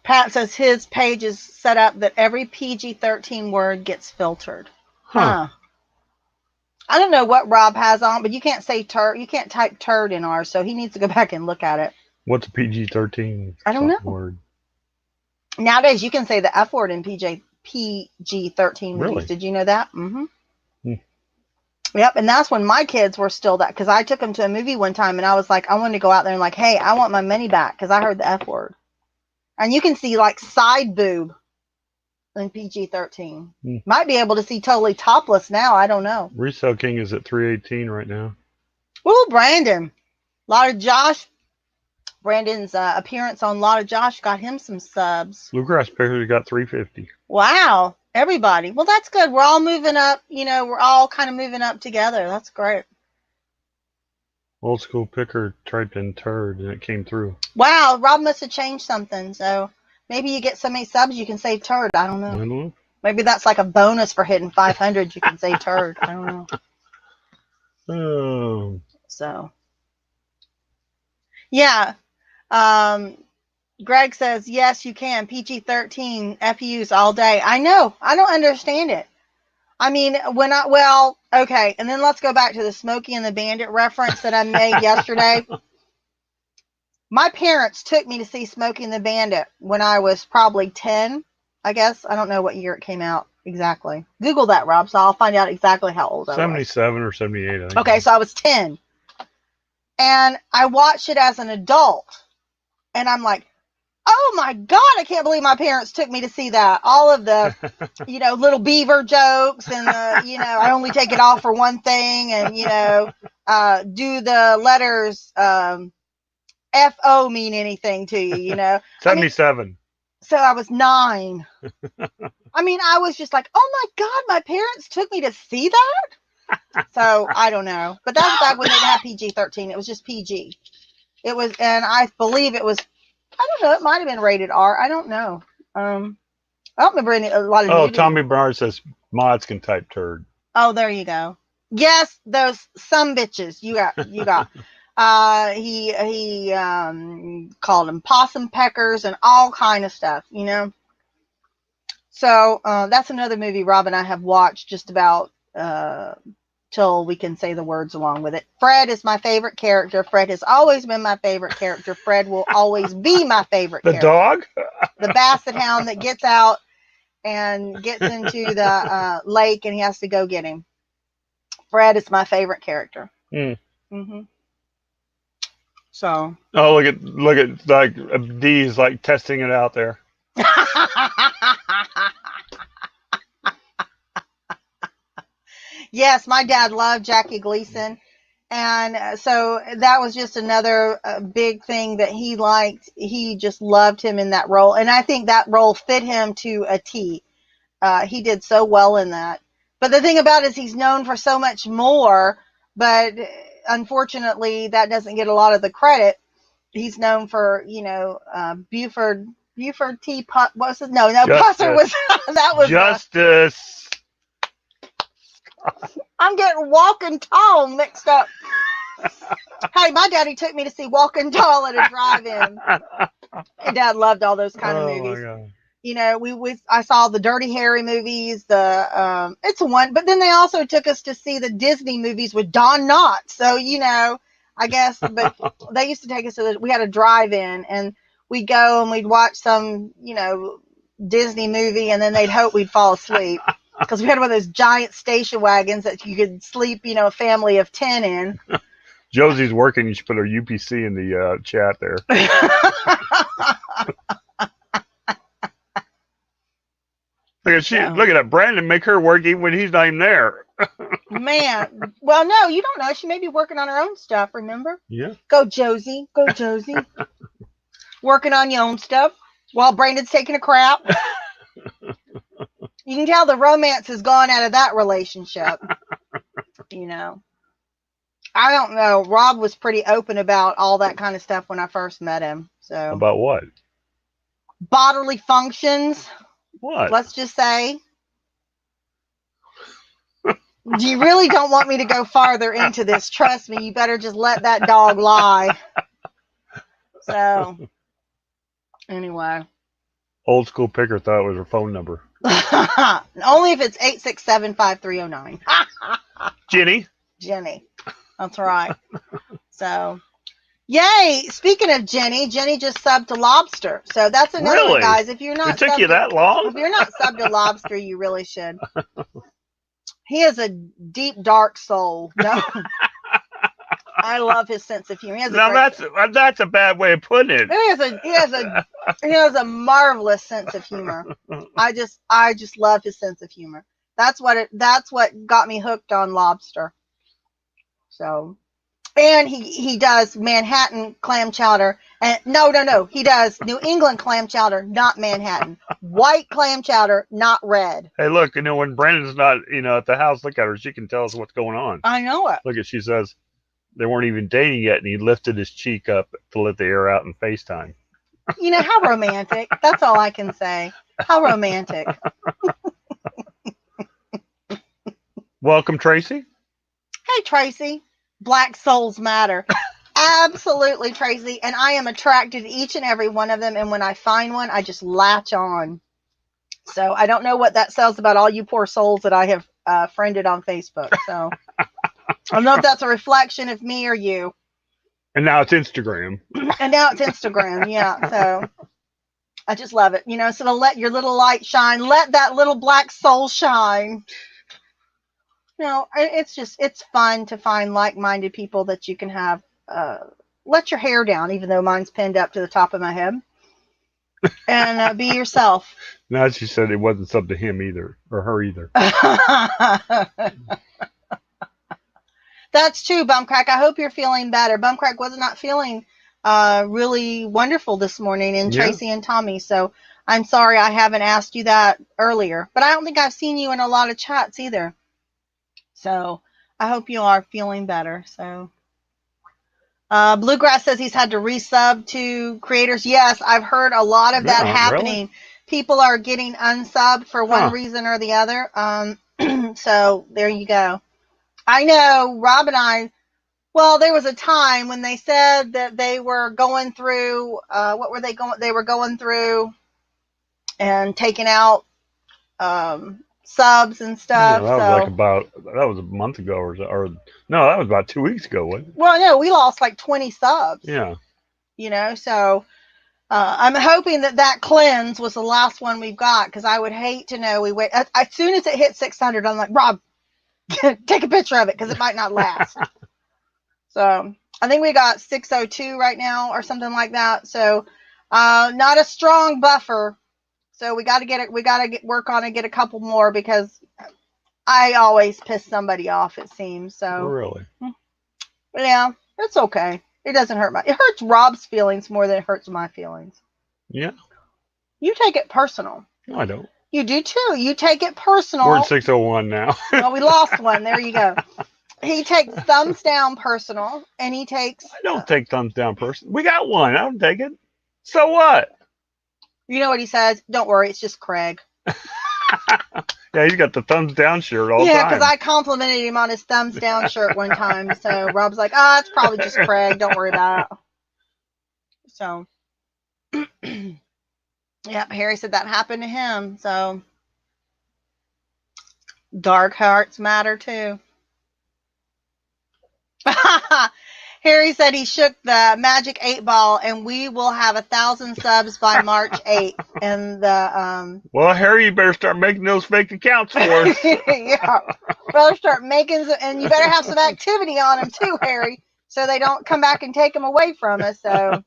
Pat says his page is set up that every PG-13 word gets filtered. Huh. I don't know what Rob has on, but you can't say turd. You can't type turd in ours, so he needs to go back and look at it. What's a PG-13 I don't know. word? Nowadays, you can say the F word in PG-13 movies. Really? Did you know that? Mm-hmm. Yep, and that's when my kids were still that, because I took them to a movie one time, and I was like, I wanted to go out there and like, hey, I want my money back, because I heard the F word. And you can see like side boob in PG-13. Might be able to see totally topless now. I don't know. Resale King is at 318 right now. Ooh, Brandon. Lot of Josh. Brandon's appearance on Lot of Josh got him some subs. Bluegrass Pickers got 350. Wow. Everybody. Well, that's good. We're all moving up. We're all kind of moving up together. That's great. Old School Picker typed in turd and it came through. Wow. Rob must have changed something. So maybe you get so many subs you can say turd. I don't know. Maybe that's like a bonus for hitting 500. You can say turd. I don't know. Oh. So. Yeah. Greg says, yes, you can. PG-13 FUs all day. I know. I don't understand it. I mean, okay. And then let's go back to the Smokey and the Bandit reference that I made yesterday. My parents took me to see Smokey and the Bandit when I was probably 10, I guess. I don't know what year it came out exactly. Google that, Rob, so I'll find out exactly how old I was. 77 or 78, I think. Okay, so I was 10. And I watched it as an adult. And I'm like, oh my God, I can't believe my parents took me to see that. All of the, little beaver jokes and I only take it off for one thing and, do the letters, F-O mean anything to you, 77. So I was 9. I mean, I was just like, oh my God, my parents took me to see that? So I don't know. But that was back when they didn't have PG-13. It was just PG. It was, and I believe it was, I don't know, it might have been rated R. I don't know. I don't remember a lot of nudity. Tommy Bernard says mods can type turd. Oh, there you go. Yes, those some bitches. You got. He called them possum peckers and all kind of stuff, So that's another movie Rob and I have watched just about till we can say the words along with it. Fred is my favorite character. Fred has always been my favorite character. Fred will always be my favorite character. The dog? The basset hound that gets out and gets into the lake and he has to go get him. Fred is my favorite character. Mm-hmm. So. Oh, look at like D's like testing it out there. Yes, my dad loved Jackie Gleason. And so that was just another big thing that he liked. He just loved him in that role. And I think that role fit him to a T. He did so well in that. But the thing about it is he's known for so much more, but unfortunately that doesn't get a lot of the credit. He's known for, Buford T. What's his? No, Pusser was, that was Justice. I'm getting Walking Tall mixed up. Hey, my daddy took me to see Walking Tall at a drive-in. My dad loved all those kind of movies. My God. I saw the Dirty Harry movies, it's one, but then they also took us to see the Disney movies with Don Knotts. So, I guess, but they used to take us we had a drive-in, and we'd go and we'd watch some, Disney movie, and then they'd hope we'd fall asleep. Because we had one of those giant station wagons that you could sleep, a family of 10 in. Josie's working. You should put her UPC in the chat there. Look at that. Brandon, make her work even when he's not even there. Man. Well, no, you don't know. She may be working on her own stuff, remember? Yeah. Go, Josie. Go, Josie. Working on your own stuff while Brandon's taking a crap. You can tell the romance has gone out of that relationship. I don't know. Rob was pretty open about all that kind of stuff when I first met him. So about what? Bodily functions. What? Let's just say. You really don't want me to go farther into this. Trust me. You better just let that dog lie. So, anyway. Old school picker thought it was her phone number. Only if it's 867-5309. Jenny. That's right. So, yay! Speaking of Jenny just subbed to Lobster. So that's another one, guys. If you're not, it took you that long? If you're not subbed to Lobster, you really should. He has a deep, dark soul. No, I love his sense of humor. That's a bad way of putting it. He has a marvelous sense of humor. I just love his sense of humor. That's what got me hooked on Lobster. So, and he does Manhattan clam chowder, and no, he does New England clam chowder, not Manhattan. White clam chowder, not red. Hey, look, when Brandon's not, at the house, look at her. She can tell us what's going on. I know it. Look, she says they weren't even dating yet, and he lifted his cheek up to let the air out in FaceTime. How romantic. That's all I can say. How romantic. Welcome, Tracy. Hey, Tracy. Black souls matter. Absolutely, Tracy. And I am attracted to each and every one of them. And when I find one, I just latch on. So I don't know what that says about all you poor souls that I have friended on Facebook. So I don't know if that's a reflection of me or you. And now it's Instagram. Yeah. So I just love it. So to let your little light shine, let that little black soul shine. It's fun to find like-minded people that you can have. Let your hair down, even though mine's pinned up to the top of my head. And be yourself. Now she said it wasn't up to him either, or her either. That's true, Bumcrack. I hope you're feeling better. Bumcrack was not feeling really wonderful this morning, and Tracy and Tommy. So I'm sorry I haven't asked you that earlier. But I don't think I've seen you in a lot of chats either. So I hope you are feeling better. So Bluegrass says he's had to resub to creators. Yes, I've heard a lot of that happening. Really? People are getting unsubbed for one reason or the other. So there you go. I know Rob and I, well, there was a time when they said that they were going through, they were going through and taking out subs and stuff. Yeah, that was a month ago or no, that was about 2 weeks ago, wasn't it? Well, no, we lost like 20 subs. Yeah. So I'm hoping that cleanse was the last one we've got, because I would hate to know we wait. As soon as it hit 600, I'm like, Rob, take a picture of it because it might not last. So I think we got 602 right now or something like that. So not a strong buffer. So we got to get it. We got to work on it, get a couple more, because I always piss somebody off, it seems. So really, Yeah, it's okay. It doesn't hurt it hurts Rob's feelings more than it hurts my feelings. Yeah. You take it personal. No, I don't. You do too. You take it personal. We're in 601 now. Well, we lost one. There you go. He takes thumbs down personal, and he takes. I don't take thumbs down person. We got one. I don't take it. So what? You know what he says? Don't worry, it's just Craig. Yeah, he's got the thumbs down shirt all the Yeah, time. because I complimented him on his thumbs down shirt one time. So Rob's like, it's probably just Craig. Don't worry about it. So, yep, Harry said that happened to him. So, dark hearts matter too. Harry said he shook the magic 8-ball, and we will have 1,000 subs by March 8th. And the well, Harry, you better start making those fake accounts for us. yeah, better start making, and you better have some activity on them too, Harry, so they don't come back and take them away from us. So,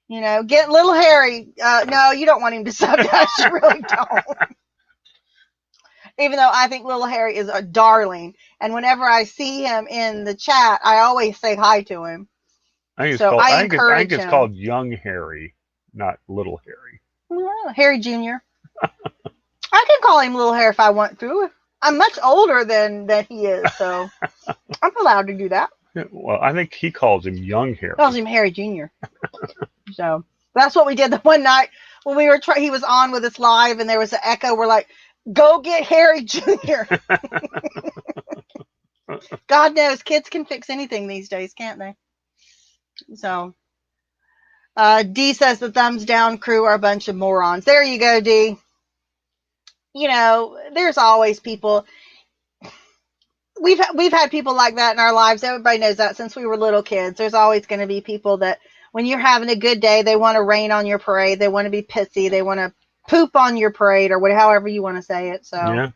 get little Harry. No, you don't want him to sub to us. You really don't. Even though I think little Harry is a darling. And whenever I see him in the chat, I always say hi to him. I think encourage it's him. called Young Harry, not Little Harry. Well, Harry Jr. I can call him Little Harry if I want to. I'm much older than he is, so I'm allowed to do that. Well, I think he calls him Young Harry. Calls him Harry Jr. So that's what we did the one night when we were he was on with us live, and there was an echo. We're like, go get Harry Jr. God knows kids can fix anything these days, can't they? So, D says the thumbs down crew are a bunch of morons. There you go, D. There's always people. We've had people like that in our lives. Everybody knows that since we were little kids. There's always going to be people that when you're having a good day, they want to rain on your parade. They want to be pissy. They want to poop on your parade, or however you want to say it. So yeah.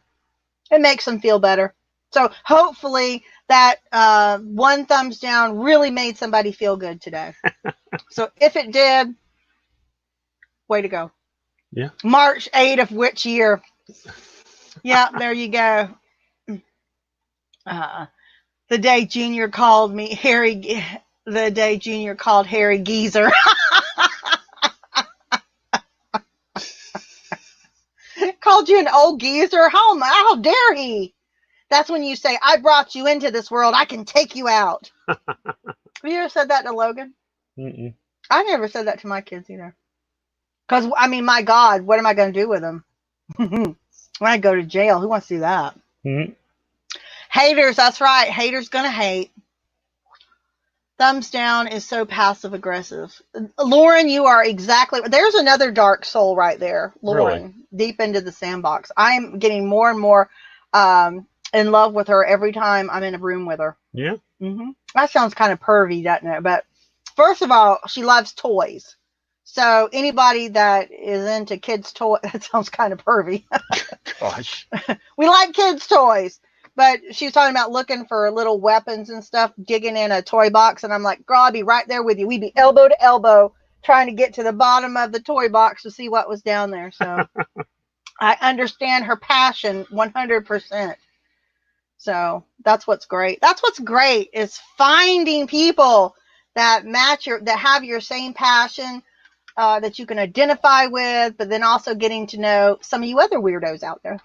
It makes them feel better. So hopefully that one thumbs down really made somebody feel good today. So if it did, way to go. Yeah. March 8th of which year? Yeah, there you go. The day Junior called me Harry. The day Junior called Harry Geezer. Called you an old geezer? How dare he? That's when you say, I brought you into this world. I can take you out. Have you ever said that to Logan? Mm-mm. I never said that to my kids either. Because, my God, what am I going to do with them? When I go to jail, who wants to do that? Mm-hmm. Haters, that's right. Haters going to hate. Thumbs down is so passive aggressive. Lauren, you are exactly. There's another dark soul right there, Lauren. Really? Deep into the sandbox. I'm getting more and more in love with her every time I'm in a room with her. Yeah. Mm-hmm. That sounds kind of pervy, doesn't it? But first of all, she loves toys. So anybody that is into kids' toys, that sounds kind of pervy. Gosh. We like kids' toys. But she was talking about looking for little weapons and stuff, digging in a toy box. And I'm like, girl, I'll be right there with you. We'd be elbow to elbow trying to get to the bottom of the toy box to see what was down there. So I understand her passion 100%. So that's what's great. That's what's great is finding people that that have your same passion, that you can identify with, but then also getting to know some of you other weirdos out there.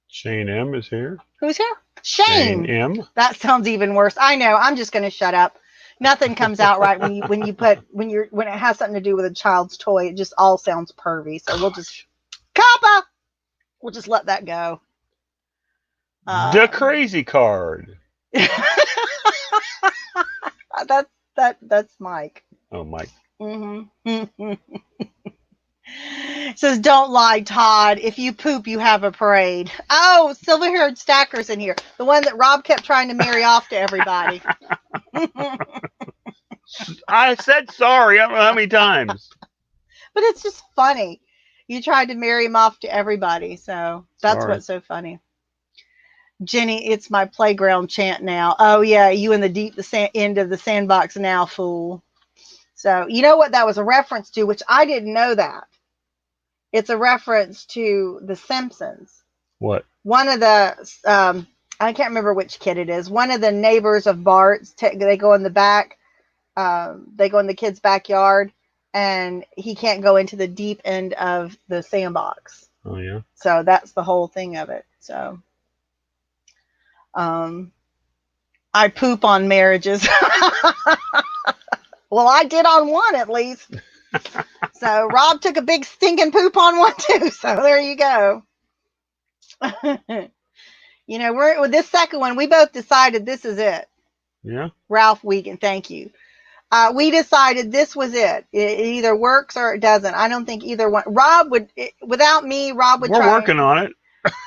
Shane M is here. Who's here? Shane M. That sounds even worse. I know. I'm just going to shut up. Nothing comes out right when it has something to do with a child's toy. It just all sounds pervy. So we'll just Kappa. We'll just let that go. The crazy card. That's Mike. Oh, Mike. Mm-hmm. Says, don't lie, Todd. If you poop, you have a parade. Oh, silver-haired Stacker's in here. The one that Rob kept trying to marry off to everybody. I said sorry. I don't know how many times. But it's just funny. You tried to marry him off to everybody. So that's Sorry. What's so funny. Jenny, it's my playground chant now. Oh, yeah, you in the end of the sandbox now, fool. So you know what that was a reference to, which I didn't know that. It's a reference to The Simpsons. What? One of the I can't remember which kid it is. One of the neighbors of Bart's, they go in the back, they go in the kid's backyard, and he can't go into the deep end of the sandbox. Oh yeah. So that's the whole thing of it. So, I poop on marriages. Well, I did on one at least. So Rob took a big stinking poop on one too. So there you go. You know, we're with this second one. We both decided this is it. Yeah. Ralph Wiegand, thank you. We decided this was it. It either works or it doesn't. I don't think either one. Without me, Rob would We're try. working on it.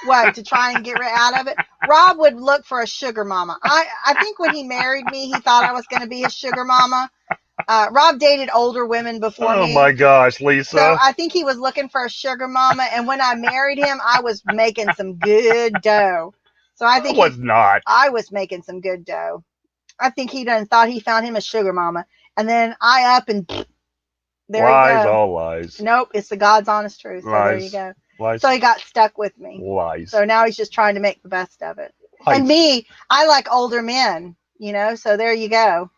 What, to try and get out of it? Rob would look for a sugar mama. I think when he married me, he thought I was going to be his sugar mama. Rob dated older women before me. Oh my gosh, Lisa. So I think he was looking for a sugar mama. And when I married him, I was making some good dough. So I think not. I was making some good dough. I think he done thought he found him a sugar mama. And then I up and there Lies, you go. all lies. Nope, it's the God's honest truth. So there you go. Lies. So he got stuck with me. Lies. So now he's just trying to make the best of it. Lies. And me, I like older men, you know, so there you go.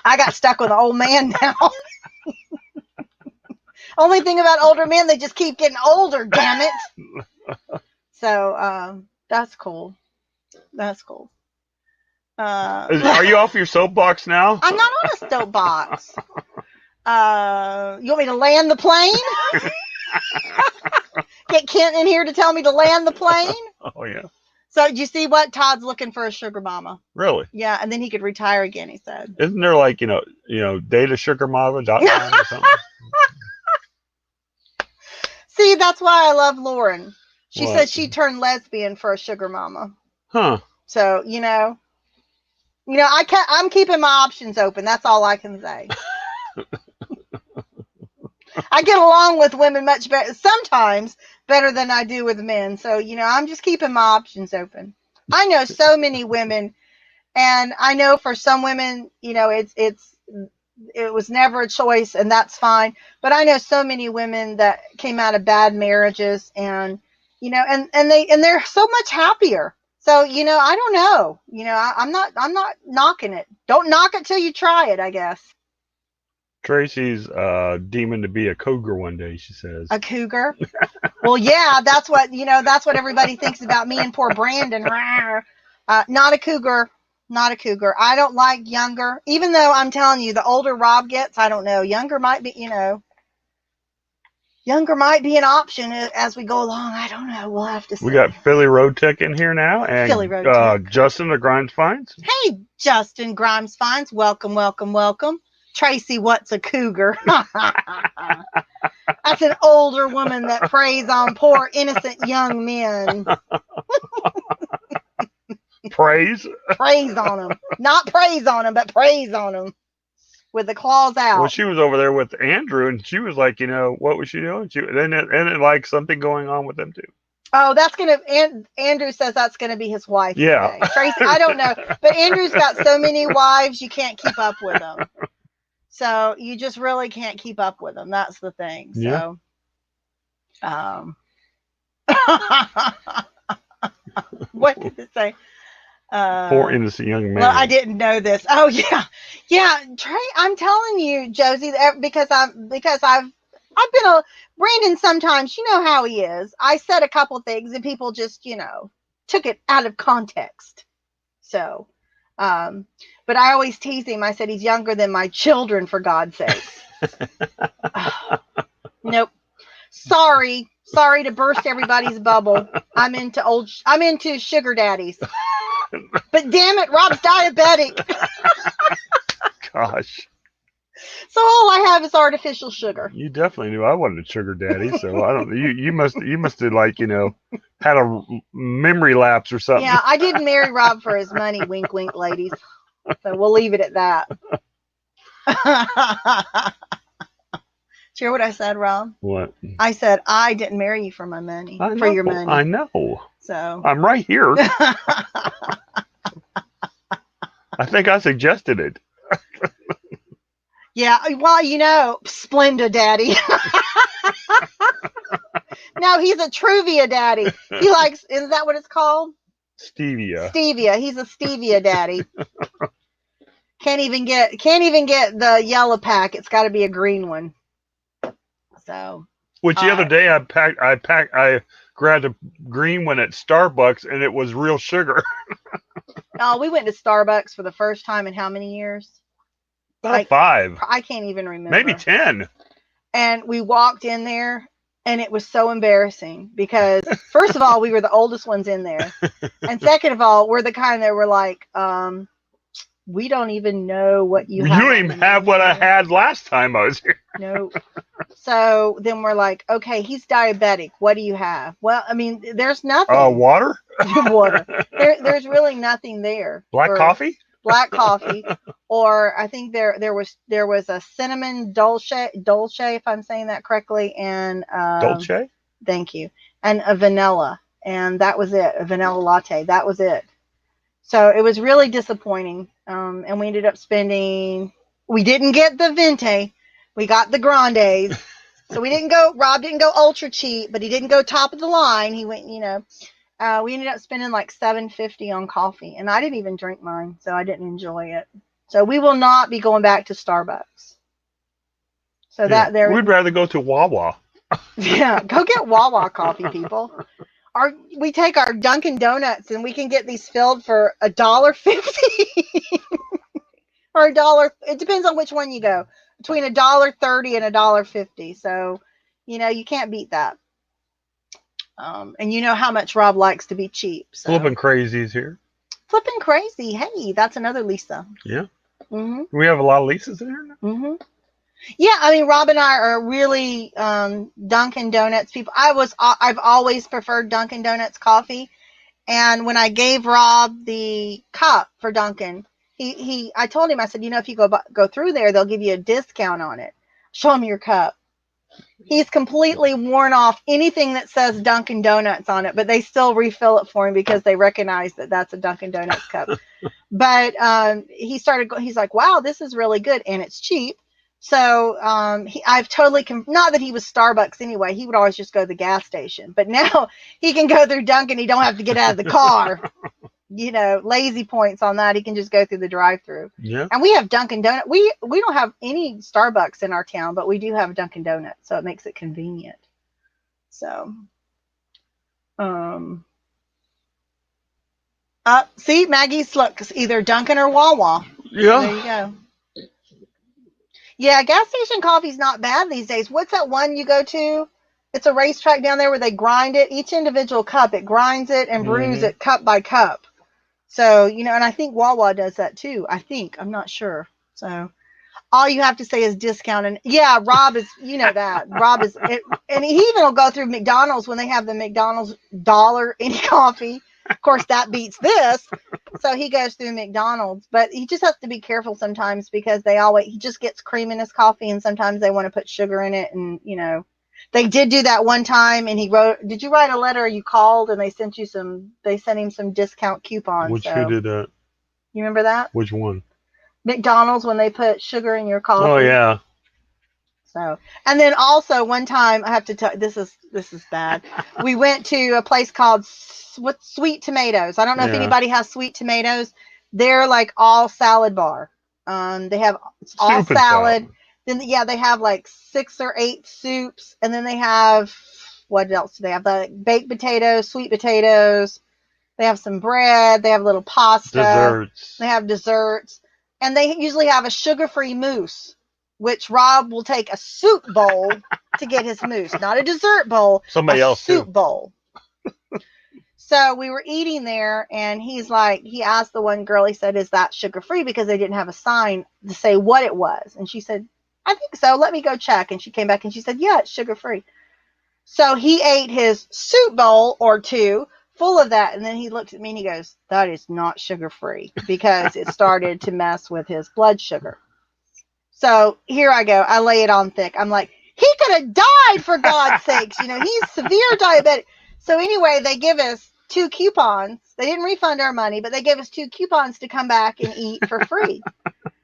I got stuck with an old man now. Only thing about older men, they just keep getting older, damn it. So that's cool. That's cool. Are you off your soapbox now? I'm not on a soapbox. You want me to land the plane? Get Kent in here to tell me to land the plane? Oh yeah. So do you see what? Todd's looking for a sugar mama. Really? Yeah, and then he could retire again, he said. Isn't there like, datasugarmama.com or something? See, that's why I love Lauren. She What? said she turned lesbian for a sugar mama. Huh. So, I'm keeping my options open. That's all I can say. I get along with women much better, sometimes better than I do with men. So, I'm just keeping my options open. I know so many women, and I know for some women, it was never a choice, and that's fine. But I know so many women that came out of bad marriages, and they're so much happier. So, I don't know. I'm not knocking it. Don't knock it till you try it, I guess. Tracy's demon to be a cougar one day, she says. A cougar? Well, yeah, that's what everybody thinks about me and poor Brandon. Not a cougar. Not a cougar. I don't like younger. Even though I'm telling you, the older Rob gets, I don't know. Younger might be an option as we go along. I don't know. We'll have to see. We got Philly Road Tech in here now, and Philly Road Tech. Justin the Grimes Finds. Hey, Justin Grimes Finds. Welcome, welcome, welcome. Tracy, what's a cougar? That's an older woman that preys on poor innocent young men. Praise? Preys on them. Not praise on them, but preys on them. With the claws out. Well, she was over there with Andrew, and she was like, what was she doing? And like something going on with them too. Oh, Andrew says that's gonna be his wife. Yeah. Today. Tracy, I don't know, but Andrew's got so many wives, you can't keep up with them. So you just really can't keep up with them. That's the thing. Yeah. So, what did it say? Poor innocent young man. Well, I didn't know this. Oh yeah. Trey, I'm telling you, Josie, because I've been Brandon. Sometimes you know how he is. I said a couple things and people just took it out of context. So, but I always tease him. I said he's younger than my children, for God's sake. Nope. Sorry to burst everybody's bubble. I'm into sugar daddies. But damn it, Rob's diabetic. Gosh. So all I have is artificial sugar. You definitely knew I wasn't a sugar daddy, so I don't. You must have had a memory lapse or something. Yeah, I didn't marry Rob for his money. Wink, wink, ladies. So we'll leave it at that. Did you hear what I said, Rob? What? I said I didn't marry you for my money. For your money. I know. So I'm right here. I think I suggested it. Yeah, well, Splenda daddy. No, he's a Truvia daddy. He likes, is that what it's called? Stevia. Stevia. He's a stevia daddy. Can't even get the yellow pack. It's got to be a green one. So. Which the other day I grabbed a green one at Starbucks and it was real sugar. Oh, we went to Starbucks for the first time in how many years? About 5. I can't even remember. Maybe 10. And we walked in there and it was so embarrassing because first of all, we were the oldest ones in there. And second of all, we're the kind that were like, we don't even know what you have. You don't even have what I had last time I was here. Nope. So then we're like, okay, he's diabetic. What do you have? Well, I mean, there's nothing. Water? Water. There's really nothing there. Black coffee? Black coffee. Or I think there was a cinnamon dolce, if I'm saying that correctly, and Dolce? Thank you. And a vanilla. And that was it. A vanilla latte. That was it. So it was really disappointing. And we ended up we didn't get the Venti. We got the Grandes. So Rob didn't go ultra cheap, but he didn't go top of the line. He went, we ended up spending like $7.50 on coffee, and I didn't even drink mine, so I didn't enjoy it. So we will not be going back to Starbucks. So we'd rather go to Wawa. Yeah, go get Wawa coffee, people. We take our Dunkin' Donuts and we can get these filled for $1.50 or $1. It depends on which one you go. Between $1.30 and $1.50. So, you can't beat that. And you know how much Rob likes to be cheap. So. Flipping Crazy's here. Flipping Crazy. Hey, that's another Lisa. Yeah. Mm-hmm. We have a lot of Lisas in here now. Mm-hmm. Yeah, I mean, Rob and I are really Dunkin' Donuts people. I've always preferred Dunkin' Donuts coffee, and when I gave Rob the cup for Dunkin', I told him, I said, if you go through there, they'll give you a discount on it. Show him your cup. He's completely worn off anything that says Dunkin' Donuts on it, but they still refill it for him because they recognize that that's a Dunkin' Donuts cup. But he's like, wow, this is really good, and it's cheap. So I've totally, not that he was Starbucks anyway, he would always just go to the gas station. But now he can go through Dunkin', he don't have to get out of the car. Lazy points on that. He can just go through the drive-through. Yeah. And we have Dunkin' Donuts. We don't have any Starbucks in our town, but we do have Dunkin' Donuts, so it makes it convenient. So, see, Maggie's, look, either Dunkin' or Wawa. Yeah. There you go. Yeah, gas station coffee's not bad these days. What's that one you go to? It's a racetrack down there where they grind it. Each individual cup, it grinds it and brews it cup by cup. So, and I think Wawa does that too. I'm not sure. So, all you have to say is discount. And yeah, Rob is, that. Rob is, and he even will go through McDonald's when they have the McDonald's $1 any coffee. Of course, that beats this. So he goes through McDonald's, but he just has to be careful sometimes because he just gets cream in his coffee, and sometimes they want to put sugar in it. And, they did do that one time, and did you write a letter or you called and they sent him some discount coupons? Who did that? You remember that? Which one? McDonald's, when they put sugar in your coffee. Oh, yeah. So, and then also one time, I have to tell, this is bad. We went to a place called Sweet Tomatoes. I don't know if anybody has Sweet Tomatoes. They're like all salad bar. They have all salad. Then they have like 6 or 8 soups, and then they have, what else do they have? Like baked potatoes, sweet potatoes. They have some bread. They have a little pasta. Desserts. They have desserts, and they usually have a sugar-free mousse, which Rob will take a soup bowl to get his mousse, not a dessert bowl. Somebody else soup too. Bowl. So we were eating there, and he asked the one girl, he said, is that sugar-free? Because they didn't have a sign to say what it was. And she said, I think so. Let me go check. And she came back and she said, yeah, it's sugar-free. So he ate his soup bowl or 2 full of that. And then he looked at me and he goes, that is not sugar-free, because it started to mess with his blood sugar. So here I go. I lay it on thick. I'm like, he could have died, for God's sakes. He's severe diabetic. So anyway, they give us 2 coupons. They didn't refund our money, but they gave us 2 coupons to come back and eat for free.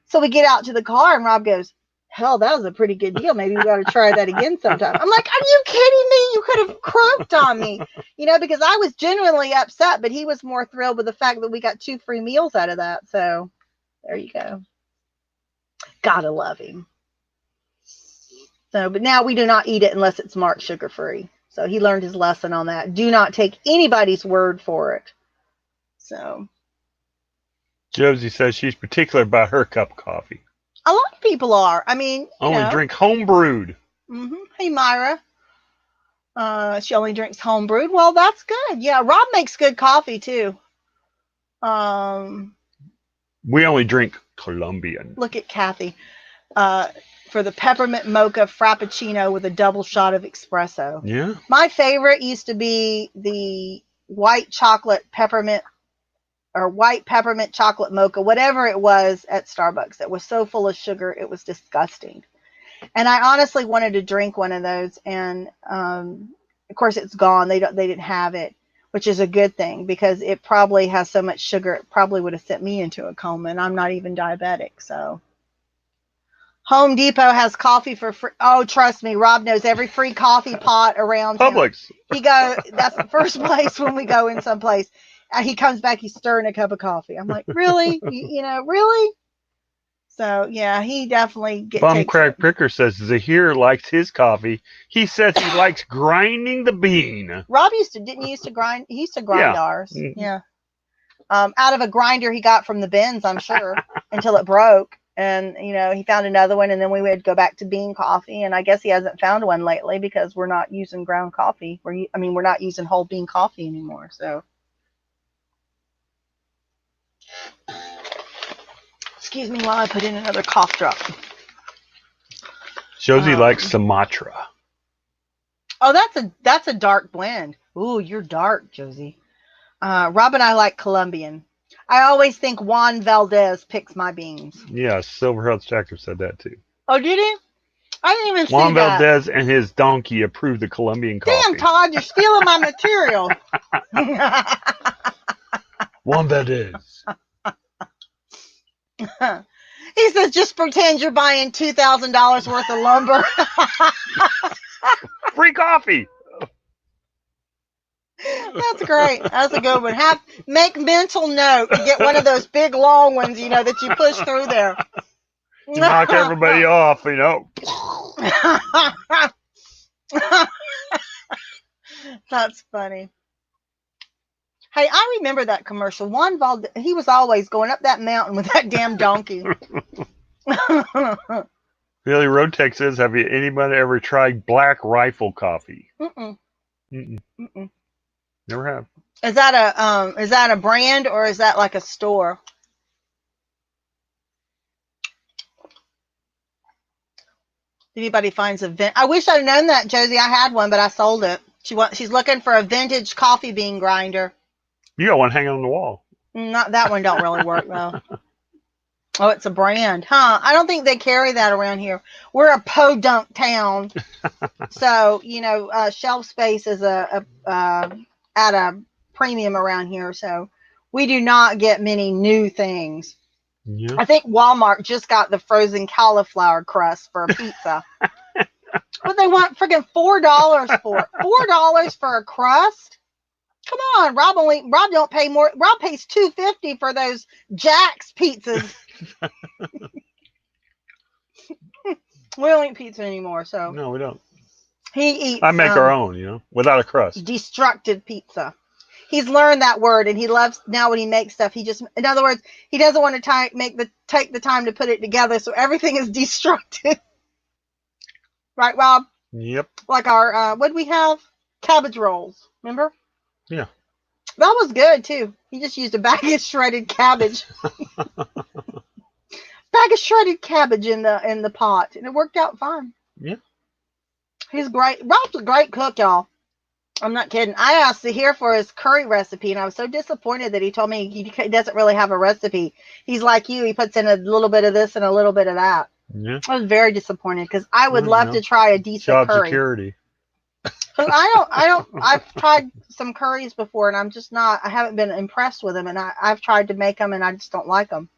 So we get out to the car and Rob goes, hell, that was a pretty good deal. Maybe we got to try that again sometime. I'm like, are you kidding me? You could have croaked on me, because I was genuinely upset, but he was more thrilled with the fact that we got 2 free meals out of that. So there you go. Gotta love him. So, but now we do not eat it unless it's marked sugar free. So he learned his lesson on that. Do not take anybody's word for it. So Josie says she's particular about her cup of coffee. a lot of people are. I mean, Only drink home brewed. Hey, Myra. She only drinks home brewed. Well, that's good. Yeah, Rob makes good coffee too. We only drink Colombian. Look at Kathy. For the peppermint mocha frappuccino with a double shot of espresso. Yeah. My favorite used to be the white chocolate peppermint or white peppermint chocolate mocha, whatever it was at Starbucks. It was so full of sugar, it was disgusting. And I honestly wanted to drink one of those, and of course it's gone. They didn't have it, which is a good thing because it probably has so much sugar it probably would have sent me into a coma, and I'm not even diabetic. So Home Depot has coffee for free. Oh, trust me, Rob knows every free coffee pot around Publix. That's the first place when we go in someplace. He comes back, he's stirring a cup of coffee. I'm like, really? Really? So, yeah, he definitely Bumcrack Pricker says Zahir likes his coffee. He says he likes grinding the bean. Rob used to grind. He used to grind ours. Mm-hmm. Yeah. Out of a grinder he got from the bins, I'm sure, until it broke. And, he found another one, and then we would go back to bean coffee. And I guess he hasn't found one lately because we're not using ground coffee. We're not using whole bean coffee anymore. So, excuse me while I put in another cough drop. Josie likes Sumatra. Oh, that's a dark blend. Ooh, you're dark, Josie. Rob and I like Colombian. I always think Juan Valdez picks my beans. Yeah, Silverhead Stacker said that too. Oh, did he? I didn't even see Juan that. Valdez and his donkey approved the Colombian coffee. Damn, Todd, you're stealing my material. Juan Valdez. He says, just pretend you're buying $2,000 worth of lumber. Free coffee. That's great. That's a good one. Make mental note to get one of those big long ones, that you push through there. Knock everybody off, That's funny. Hey, I remember that commercial. Juan Valdez, he was always going up that mountain with that damn donkey. Billy Rotex says, have anybody ever tried Black Rifle coffee? Mm-mm. Mm-mm. Mm-mm. Never have. Is that a brand or is that like a store? Anybody finds I wish I'd known that, Josie. I had one, but I sold it. She's looking for a vintage coffee bean grinder. You got one hanging on the wall. Not that one. Don't really work though. Oh, it's a brand, huh? I don't think they carry that around here. We're a podunk town, so shelf space is at a premium around here. So we do not get many new things. Yeah. I think Walmart just got the frozen cauliflower crust for a pizza. But they want freaking $4 for it. $4 for a crust? Come on, Rob don't pay more. Rob pays $2.50 for those Jack's pizzas. We don't eat pizza anymore, so no, we don't. He eats. I make our own, without a crust. Destructive pizza. He's learned that word, and he loves now when he makes stuff. In other words, he doesn't want to take the time to put it together, so everything is destructive. Right, Rob? Yep. Like our what did we have? Cabbage rolls. Remember? Yeah. That was good too. He just used a bag of shredded cabbage. Bag of shredded cabbage in the pot, and it worked out fine. Yeah. He's great. Rob's a great cook, y'all. I'm not kidding. I asked Zahir for his curry recipe, and I was so disappointed that he told me he doesn't really have a recipe. He's like you. He puts in a little bit of this and a little bit of that. Yeah. I was very disappointed because I would love to try a decent job curry. Security. I've tried some curries before, and I haven't been impressed with them, and I've tried to make them, and I just don't like them.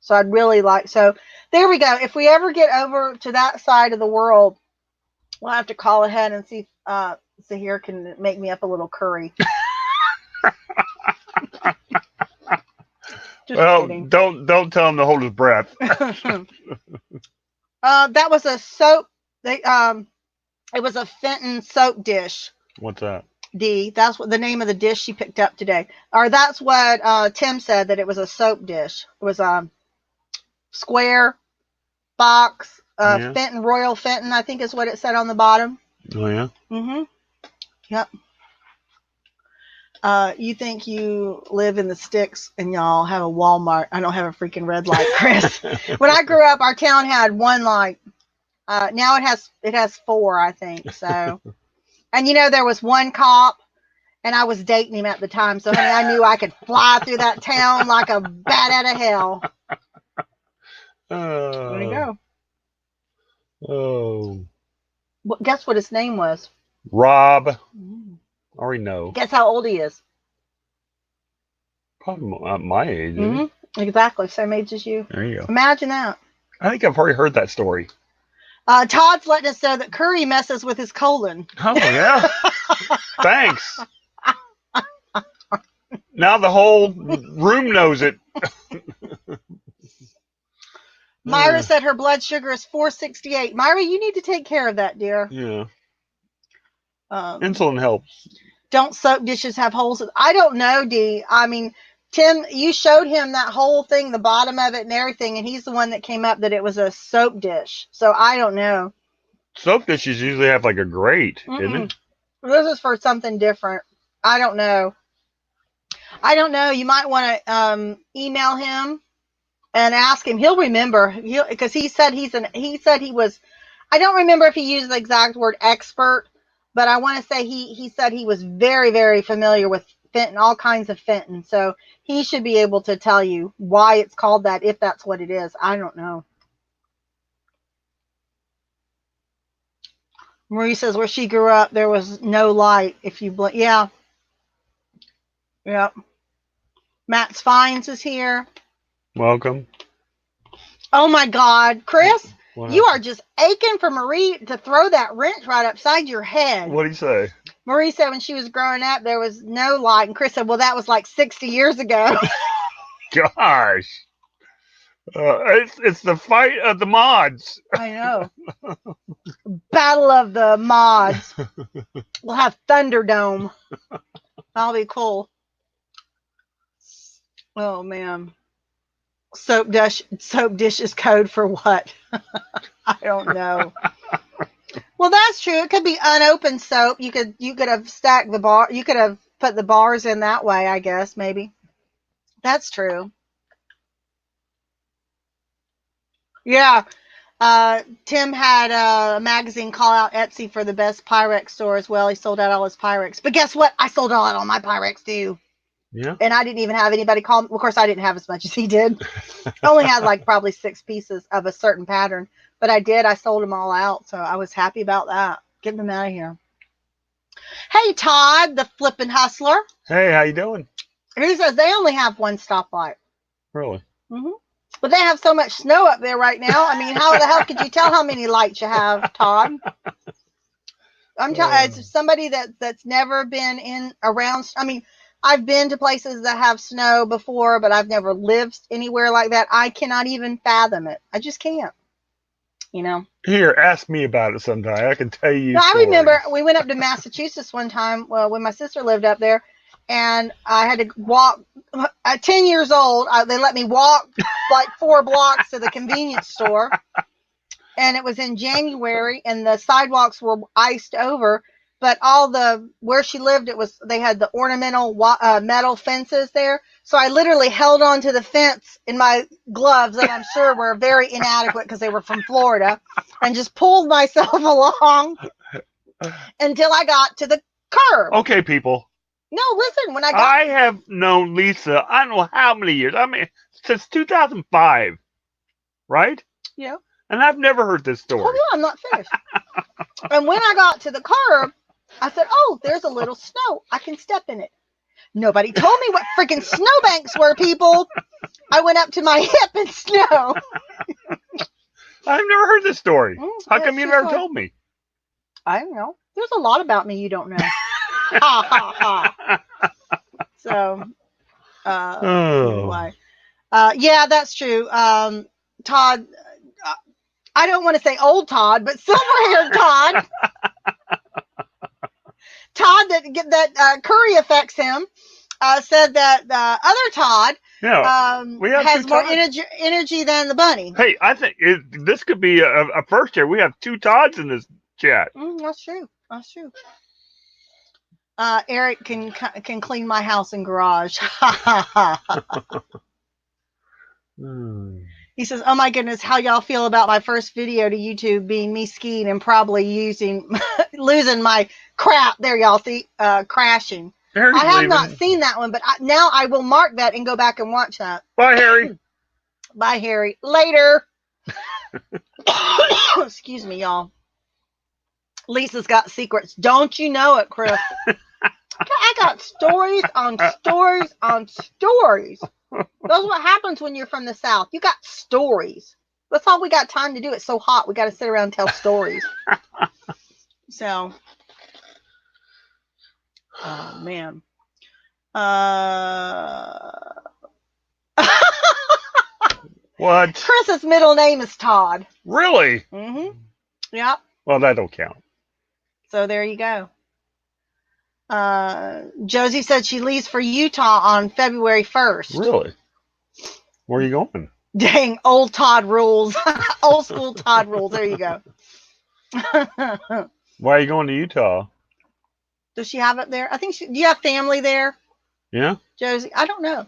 So I'd really like, so there we go. If we ever get over to that side of the world, we'll have to call ahead and see if Zahir can make me up a little curry. Just Well, kidding. don't tell him to hold his breath. That was a soap. It was a Fenton soap dish. What's that? That's what the name of the dish she picked up today. Or that's what Tim said, that it was a soap dish. It was a square box, Yeah. Fenton, Royal Fenton, I think is what it said on the bottom. Oh yeah. Mm-hmm. Yep. You think you live in the sticks and y'all have a Walmart. I don't have a freaking red light, Chris. When I grew up, our town had one light. Now it has 4, I think. So, and there was one cop, and I was dating him at the time. So, honey, I knew I could fly through that town like a bat out of hell. There you go. Oh. Well, guess what his name was? Rob. Already know. Guess how old he is? Probably my age. Isn't Mm-hmm. Exactly, same age as you. There you go. Imagine that. I think I've already heard that story. Todd's letting us know that curry messes with his colon. Oh yeah. Thanks. Now the whole room knows it. Myra said her blood sugar is 468. Myra, you need to take care of that, dear. Yeah. Insulin helps. Don't soap dishes have holes? I don't know, Dee. I mean, Tim, you showed him that whole thing, the bottom of it and everything, and he's the one that came up that it was a soap dish. So I don't know. Soap dishes usually have like a grate, isn't it? This is for something different. I don't know. You might want to email him and ask him. He'll remember. Because he said he was. I don't remember if he used the exact word expert, but I want to say he said he was very, very familiar with Fenton, all kinds of Fenton. So he should be able to tell you why it's called that, if that's what it is. I don't know. Marie says where she grew up, there was no light. If you blink, yeah. Yep. Matt Fines is here. Welcome. Oh my God, Chris, What you are just aching for Marie to throw that wrench right upside your head. What did he say? Marie said when she was growing up, there was no light. And Chris said, well, that was like 60 years ago. Gosh. It's the fight of the mods. I know. Battle of the mods. We'll have Thunderdome. That'll be cool. Oh, man. Soap dish is code for what? I don't know. Well, that's true. It could be unopened soap. You could have stacked the bar. You could have put the bars in that way, I guess, maybe. That's true. Yeah. Tim had a magazine call out Etsy for the best Pyrex store as well. He sold out all his Pyrex. But guess what? I sold out all my Pyrex too. Yeah. And I didn't even have anybody call me. Of course, I didn't have as much as he did. I only had like probably 6 pieces of a certain pattern. But I did. I sold them all out. So I was happy about that. Getting them out of here. Hey, Todd, the flippin' hustler. Hey, how you doing? He says they only have one stoplight. Really? Mm-hmm. But they have so much snow up there right now. I mean, how the hell could you tell how many lights you have, Todd? I'm telling as somebody that's never been around. I mean, I've been to places that have snow before, but I've never lived anywhere like that. I cannot even fathom it. I just can't. You know. Here, ask me about it sometime. I can tell you. No, I remember we went up to Massachusetts one time when my sister lived up there, and I had to walk. At 10 years old, they let me walk like 4 blocks to the convenience store, and it was in January, and the sidewalks were iced over. But where she lived, they had the ornamental metal fences there. So I literally held on to the fence in my gloves that I'm sure were very inadequate because they were from Florida, and just pulled myself along until I got to the curb. Okay, people. No, listen, I have known Lisa, I don't know how many years. I mean, since 2005, right? Yeah. And I've never heard this story. Hold on, I'm not finished. And when I got to the curb, I said, oh, there's a little snow. I can step in it. Nobody told me what freaking snowbanks were, people. I went up to my hip in snow. I've never heard this story. How Yeah, come you it's never just told me? I don't know. There's a lot about me you don't know. Ha ha ha. So, Oh. anyway. Yeah, that's true. Todd, I don't want to say old Todd, but silver-haired Todd. Todd that Curry affects him. Said that other Todd Yeah. We have has two more Todds. energy than the bunny. Hey, I think this could be a first here. We have two Todds in this chat. That's true. That's true. Eric can clean my house and garage. He says, "Oh my goodness, how y'all feel about my first video to YouTube being me skiing and probably losing my crap?" There, y'all see, crashing. Harry's I have leaving. not seen that one, but now I will mark that and go back and watch that. Bye, Harry. Bye, Harry. Later. Excuse me, y'all. Lisa's got secrets. Don't you know it, Chris? I got stories on stories on stories. That's what happens when you're from the South. You got stories. That's all we got time to do. It's so hot. We got to sit around and tell stories. So, oh, man. What? Chris's middle name is Todd. Really? Mm-hmm. Yeah. Well, that don't count. So there you go. Josie said she leaves for Utah on February 1st. Really? Where are you going? Dang, old Todd rules. Old school Todd rules. There you go. Why are you going to Utah? Does she have it there? I think do you have family there, Yeah? Josie? I don't know.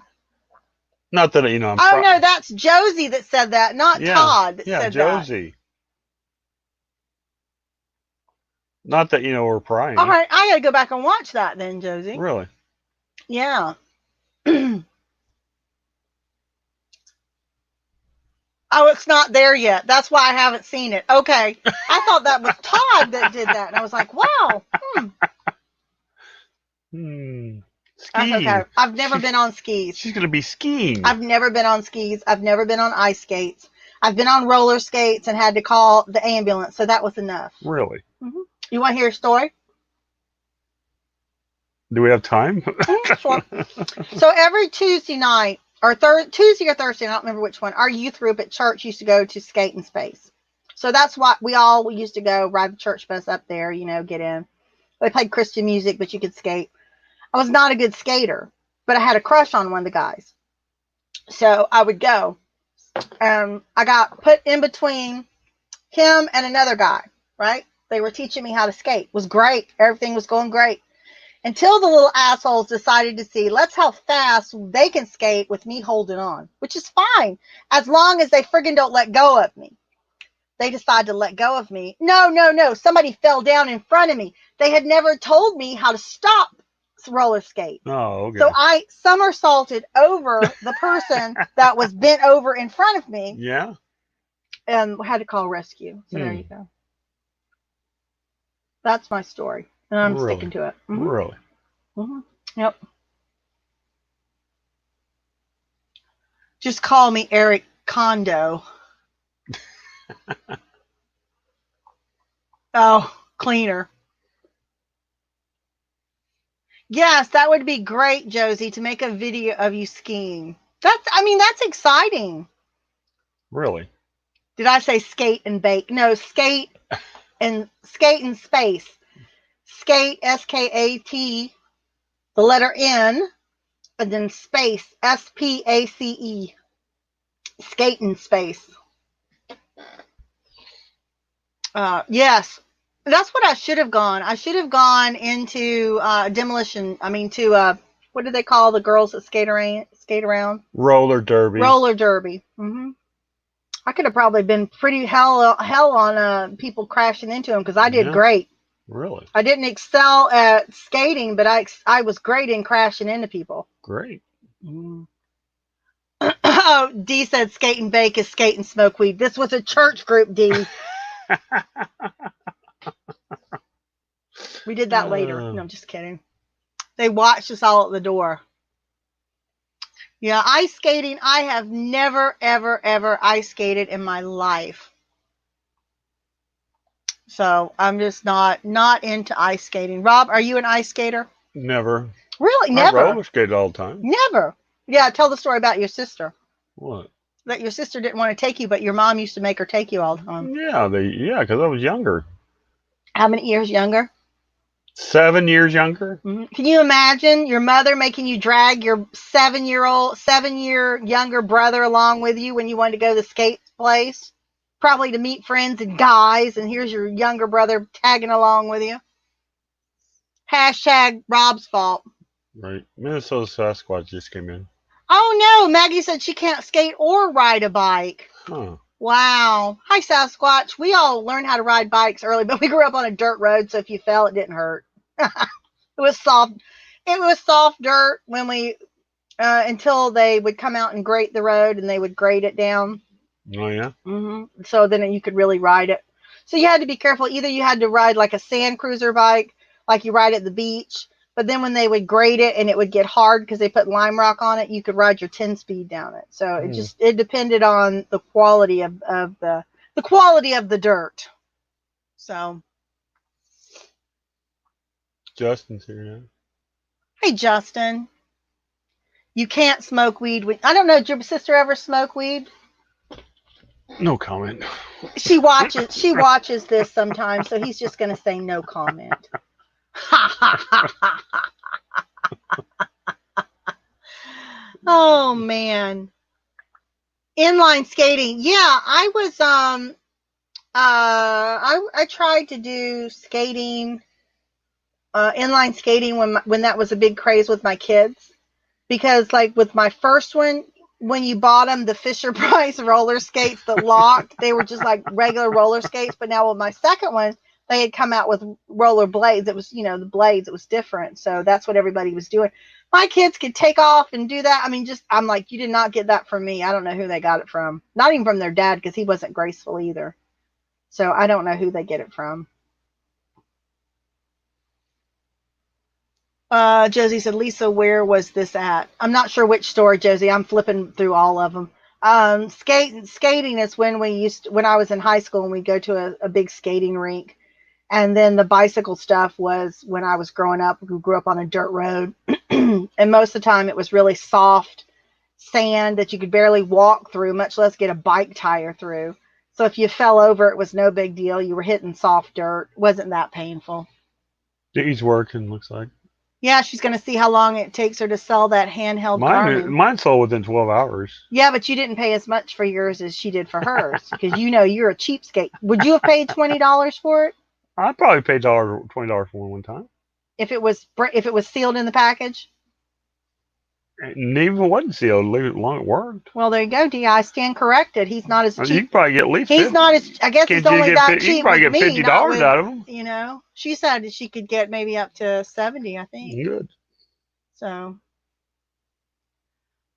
Not that, I'm no, that's Josie that said that, not Todd that said Josie. that. Not that, we're prying. All right, I got to go back and watch that then, Josie. Really? Yeah. Oh, it's not there yet. That's why I haven't seen it. Okay. I thought that was Todd that did that. And I was like, wow. Skiing. That's okay. I've never been on skis. She's going to be skiing. I've never been on skis. I've never been on ice skates. I've been on roller skates and had to call the ambulance. So that was enough. Really? Mm-hmm. You want to hear a story? Do we have time? Sure. So every Tuesday night, or Tuesday or Thursday, I don't remember which one, our youth group at church used to go to Skate in Space. So that's why we used to go ride the church bus up there, get in. They played Christian music, but you could skate. I was not a good skater, but I had a crush on one of the guys. So I would go. I got put in between him and another guy, right? They were teaching me how to skate. It was great. Everything was going great. Until the little assholes decided to see, let's how fast they can skate with me holding on, which is fine, as long as they friggin' don't let go of me. They decided to let go of me. No. Somebody fell down in front of me. They had never told me how to stop roller skate. Oh, okay. So I somersaulted over the person that was bent over in front of me. Yeah. And had to call rescue. So there you go. That's my story. And I'm sticking to it. Mm-hmm. Really? Mm-hmm. Yep. Just call me Eric Kondo. Oh, cleaner. Yes, that would be great, Josie, to make a video of you skiing. That's exciting. Really? Did I say skate and bake? No, skate and space. Skate, S-K-A-T, the letter N, and then space, S-P-A-C-E. Skate in space. Yes. That's what I should have gone. I should have gone into demolition. What do they call the girls that skate around? Roller derby. Roller derby. Mm-hmm. I could have probably been pretty hell on people crashing into them because I did great. Really? I didn't excel at skating, but I was great in crashing into people. Great. Mm. Oh, Dee said skate and bake is skate and smoke weed. This was a church group, Dee. We did that later. No, I'm just kidding. They watched us all at the door. Yeah, ice skating. I have never, ever, ever ice skated in my life. So I'm just not into ice skating. Rob, are you an ice skater? Never. Really? I Never. roller skate all the time. Never. Yeah, tell the story about your sister. What? That your sister didn't want to take you, but your mom used to make her take you all the time. Yeah, because I was younger. How many years younger? 7 years younger. Mm-hmm. Can you imagine your mother making you drag your 7-year younger brother along with you when you wanted to go to the skate place? Probably to meet friends and guys, and here's your younger brother tagging along with you. Hashtag Rob's fault. Right. Minnesota Sasquatch just came in. Oh no, Maggie said she can't skate or ride a bike. Huh. Wow. Hi, Sasquatch. We all learned how to ride bikes early, but we grew up on a dirt road, so if you fell, it didn't hurt. It was soft. It was soft dirt when we until they would come out and grate the road, and they would grate it down. Oh yeah. So then you could really ride it. So you had to be careful. Either you had to ride like a sand cruiser bike, like you ride at the beach. But then when they would grate it and it would get hard because they put lime rock on it, you could ride your 10-speed down it. So it depended on the quality of the quality of the dirt. So Justin's here now. hey, Justin, you can't smoke weed. I don't know. Did your sister ever smoke weed? No comment. She watches this sometimes, so he's just gonna say no comment. Oh man. Inline skating. Yeah, I was I tried to do skating, inline skating when that was a big craze with my kids, because like with my first one, when you bought them the Fisher Price roller skates that locked, they were just like regular roller skates. But now with my second one, they had come out with roller blades. It was, the blades, it was different. So that's what everybody was doing. My kids could take off and do that. I mean, I'm like, you did not get that from me. I don't know who they got it from. Not even from their dad, because he wasn't graceful either. So I don't know who they get it from. Josie said, Lisa, where was this at? I'm not sure which store, Josie. I'm flipping through all of them. Skating is when I was in high school and we'd go to a big skating rink. And then the bicycle stuff was when I was growing up. We grew up on a dirt road. And most of the time it was really soft sand that you could barely walk through, much less get a bike tire through. So if you fell over, it was no big deal. You were hitting soft dirt. It wasn't that painful. He's working, looks like. Yeah, she's going to see how long it takes her to sell that handheld Garmin. Mine sold within 12 hours. Yeah, but you didn't pay as much for yours as she did for hers, because you're a cheapskate. Would you have paid $20 for it? I probably paid $20 for one time. If it was sealed in the package? And even if it wasn't sealed, leave it long it worked. Well, there you go, Dee. I stand corrected. He's not as cheap. You can probably get at least. He's not as. I guess he's only that cheap. You can probably get $50 out of him. She said she could get maybe up to $70. I think. Good. So,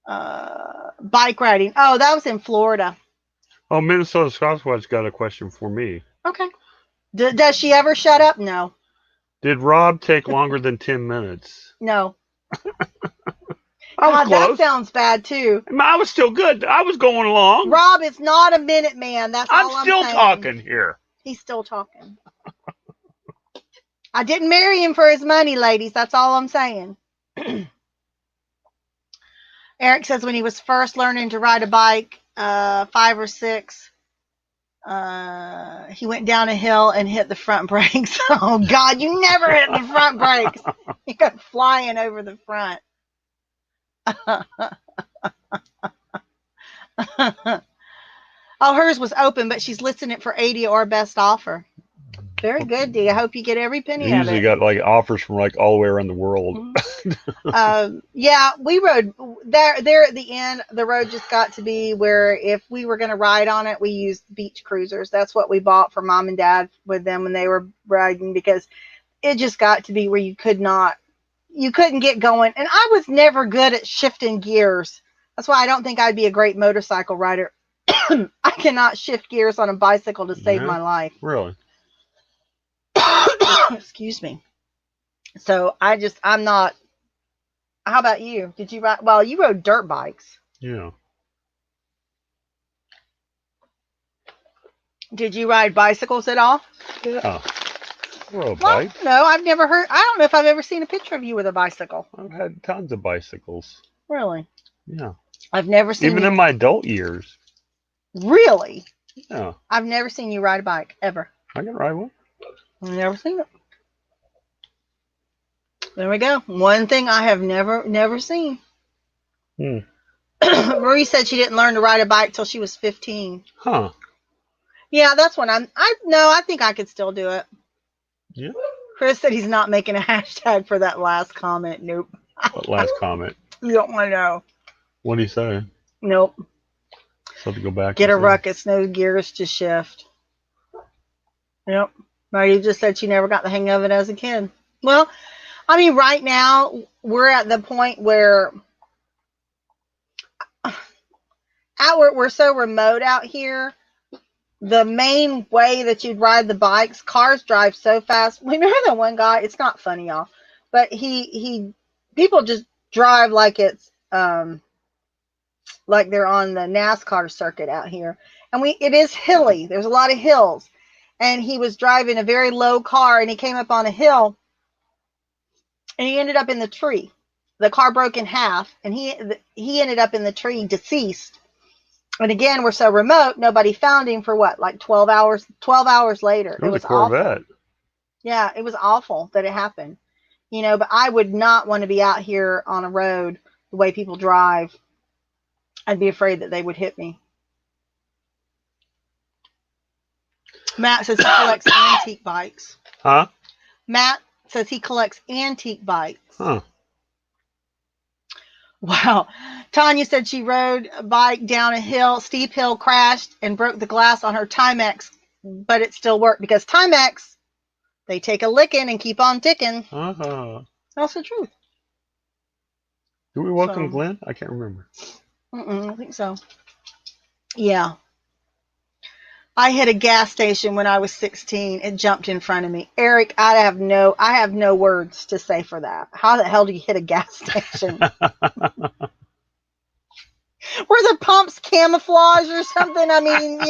bike riding. Oh, that was in Florida. Oh, Minnesota Sasquatch got a question for me. Okay. Does she ever shut up? No. Did Rob take longer than 10 minutes? No. I was close. That sounds bad too. I was still good. I was going along. Rob is not a minute man. That's all I'm still saying. talking here. He's still talking. I didn't marry him for his money, ladies. That's all I'm saying. Eric says when he was first learning to ride a bike, 5 or 6, he went down a hill and hit the front brakes. Oh God, you never hit the front brakes. You go flying over the front. Oh, hers was open, but she's listing it for 80 or best offer. Very good, Dee. I hope you get every penny of it. Usually got like offers from like all the way around the world. Mm-hmm. Yeah, we rode there at the end. The road just got to be where if we were going to ride on it, we used beach cruisers. That's what we bought for Mom and Dad with them when they were riding, because it just got to be where you couldn't get going. And I was never good at shifting gears. That's why I don't think I'd be a great motorcycle rider. I cannot shift gears on a bicycle to save my life. Really? Excuse me. So I'm not How about you? Did you ride? Well, you rode dirt bikes. Yeah. Did you ride bicycles at all? Yeah. Rode a Well, bike. no, I've never heard. I don't know if I've ever seen a picture of you with a bicycle. I've had tons of bicycles. Really? Yeah. I've never seen Even you. in my adult years. Really? Yeah. I've never seen you ride a bike ever. I can ride one. I've never seen it. There we go. One thing I have never seen. Hmm. Marie said she didn't learn to ride a bike till she was 15. Huh. Yeah, that's when I think I could still do it. Yeah. Chris said he's not making a hashtag for that last comment. Nope. What last comment? You don't want to know. What do you say? Nope. So to go back. Get a and say, ruckus, no gears to shift. Yep. Marty just said she never got the hang of it as a kid. Well, I mean, right now we're at the point where we're so remote out here. The main way that you'd ride the bikes, cars drive so fast. Remember that one guy? It's not funny, y'all, but people just drive like it's like they're on the NASCAR circuit out here, and it is hilly. There's a lot of hills, and he was driving a very low car, and he came up on a hill, and he ended up in the tree. The car broke in half, and he ended up in the tree, deceased. And again, we're so remote, nobody found him for what, like 12 hours? 12 hours later. It was a Corvette. Awful. Yeah, it was awful that it happened. But I would not want to be out here on a road the way people drive. I'd be afraid that they would hit me. Matt says he collects antique bikes. Huh? Matt says he collects antique bikes. Huh. Wow. Tanya said she rode a bike down a steep hill, crashed, and broke the glass on her Timex, but it still worked because Timex, they take a licking and keep on ticking. Uh-huh. That's the truth. Do we welcome Glenn? I can't remember. I think so. Yeah. I hit a gas station when I was 16. It jumped in front of me. Eric, I have no words to say for that. How the hell do you hit a gas station? Were the pumps camouflage or something? I mean,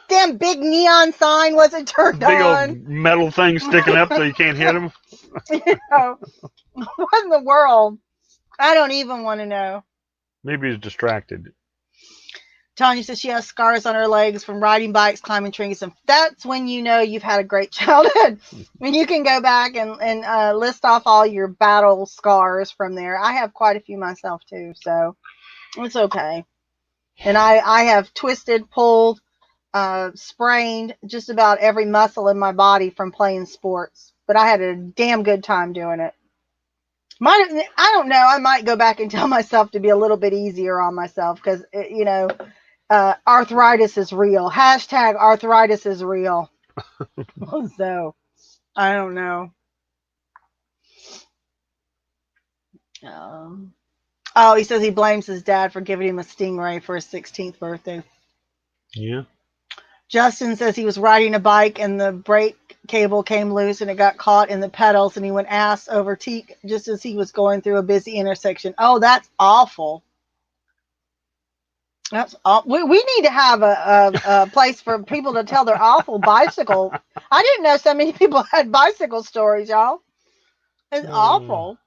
damn big neon sign wasn't turned Big on. old metal thing sticking up so you can't hit them. What in the world? I don't even want to know. Maybe he's distracted. Tanya says she has scars on her legs from riding bikes, climbing trees, and that's when you know you've had a great childhood. When you can go back and list off all your battle scars from there. I have quite a few myself too, so it's okay. And I have twisted, pulled, sprained just about every muscle in my body from playing sports, but I had a damn good time doing it. I don't know. I might go back and tell myself to be a little bit easier on myself because, arthritis is real. Hashtag arthritis is real. So, I don't know. He says he blames his dad for giving him a Stingray for his 16th birthday. Yeah. Justin says he was riding a bike and the brake cable came loose and it got caught in the pedals and he went ass over teak just as he was going through a busy intersection. Oh, that's awful. That's we need to have a place for people to tell their awful bicycle. I didn't know so many people had bicycle stories, y'all. It's awful.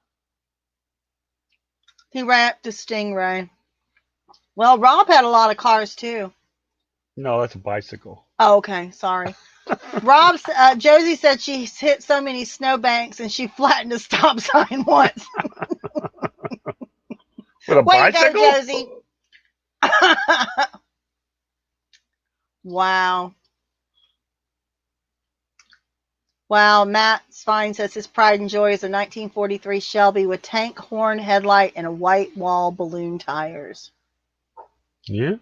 He wrapped a Stingray. Well, Rob had a lot of cars too. No, that's a bicycle. Oh, okay. Sorry. Josie said she hit so many snowbanks and she flattened a stop sign once. With a bicycle? Go, Josie. Wow. Wow. Matt Spine says his pride and joy is a 1943 Shelby with tank horn headlight and a white wall balloon tires. Yeah.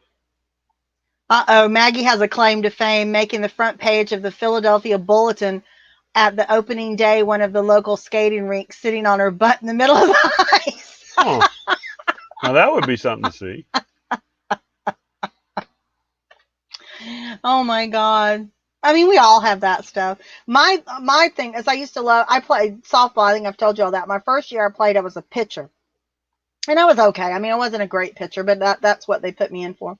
Maggie has a claim to fame, making the front page of the Philadelphia Bulletin at the opening day, one of the local skating rinks, sitting on her butt in the middle of the ice. Oh. Now that would be something to see. Oh my God. I mean, we all have that stuff. My thing is I played softball. I think I've told you all that. My first year I played, I was a pitcher. And I was okay. I mean, I wasn't a great pitcher, but that's what they put me in for.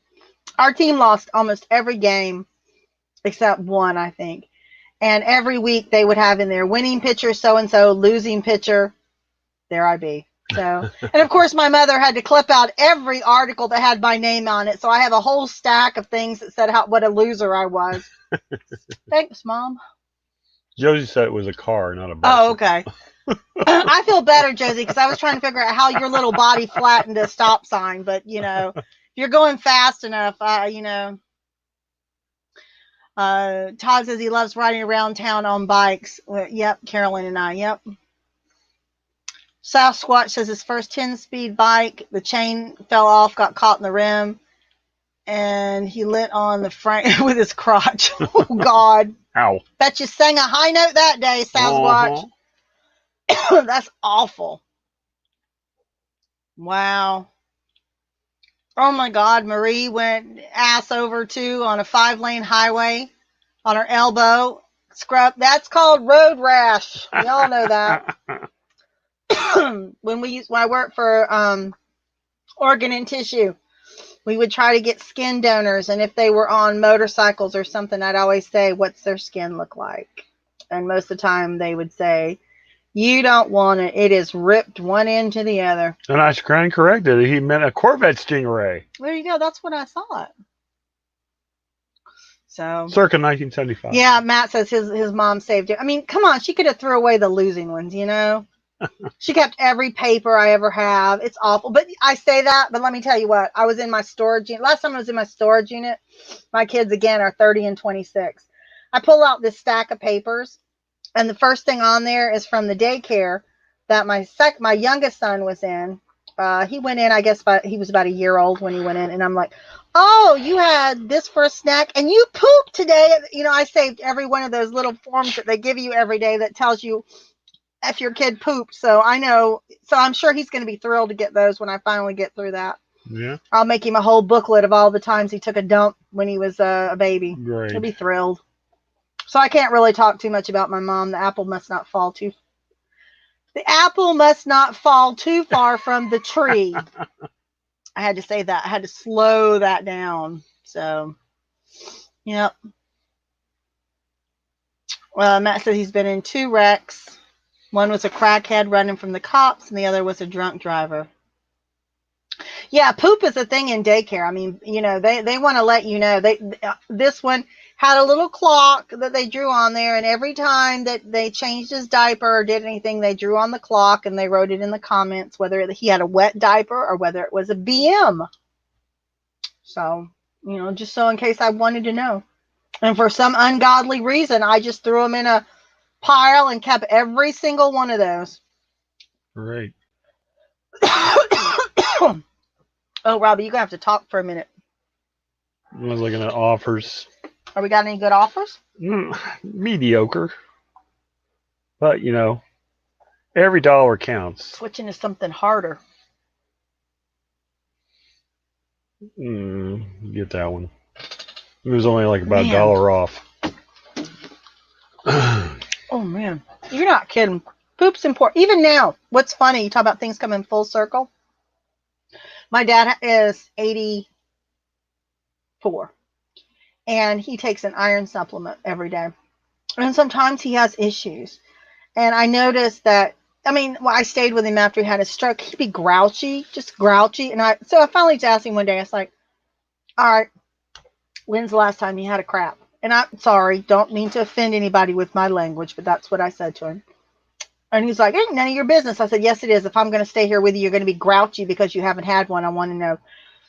Our team lost almost every game except one, I think. And every week they would have in there winning pitcher so-and-so, losing pitcher. There I be. So, and of course my mother had to clip out every article that had my name on it. So I have a whole stack of things that said what a loser I was. Thanks, Mom. Josie said it was a car, not a bus. Oh, okay. I feel better, Josie, because I was trying to figure out how your little body flattened a stop sign. But, if you're going fast enough, Todd says he loves riding around town on bikes. Well, yep, Carolyn and I, yep. Sasquatch says his first 10-speed bike, the chain fell off, got caught in the rim, and he lit on the front with his crotch. Oh, God. Ow. Bet you sang a high note that day, Sasquatch. That's awful. Wow. Oh, my God. Marie went ass over, too, on a 5-lane highway on her elbow. Scrub. That's called road rash. We all know that. When I worked for Organ and Tissue, we would try to get skin donors, and if they were on motorcycles or something, I'd always say, what's their skin look like? And most of the time they would say, you don't want it. It is ripped one end to the other. And I scran corrected. He meant a Corvette Stingray. There you go. That's what I thought. So Circa 1975. Yeah, Matt says his mom saved it. I mean, come on. She could have threw away the losing ones, She kept every paper I ever have. It's awful. But I say that, but let me tell you what. I was in my storage unit. Last time I was in my storage unit, my kids, again, are 30 and 26. I pull out this stack of papers, and the first thing on there is from the daycare that my youngest son was in. He went in, I guess, he was about a year old when he went in, and I'm like, oh, you had this for a snack, and you pooped today. I saved every one of those little forms that they give you every day that tells you if your kid pooped. So I know. So I'm sure he's going to be thrilled to get those when I finally get through that. Yeah. I'll make him a whole booklet of all the times he took a dump when he was a baby. Great. He'll be thrilled. So I can't really talk too much about my mom. The apple must not fall too far from the tree. I had to say that. I had to slow that down. So, yep. Matt says he's been in 2 wrecks. One was a crackhead running from the cops, and the other was a drunk driver. Yeah, poop is a thing in daycare. I mean, they want to let you know. This one had a little clock that they drew on there, and every time that they changed his diaper or did anything, they drew on the clock, and they wrote it in the comments whether he had a wet diaper or whether it was a BM. So, just so in case I wanted to know. And for some ungodly reason, I just threw them in a pile and kept every single one of those. Right. Oh, Robbie, you're going to have to talk for a minute. I was looking at offers. Are we got any good offers? Mediocre. But, every dollar counts. Switching to something harder. Get that one. It was only like about $1 off. Oh, man. You're not kidding. Poop's important. Even now, what's funny, you talk about things coming full circle. My dad is 84. And he takes an iron supplement every day. And sometimes he has issues. And I noticed that, I stayed with him after he had his stroke. He'd be grouchy, just grouchy. So I finally just asked him one day, I was like, all right, when's the last time you had a crap? And I'm sorry, don't mean to offend anybody with my language, but that's what I said to him. And he's like, ain't none of your business. I said, yes, it is. If I'm going to stay here with you, you're going to be grouchy because you haven't had one. I want to know.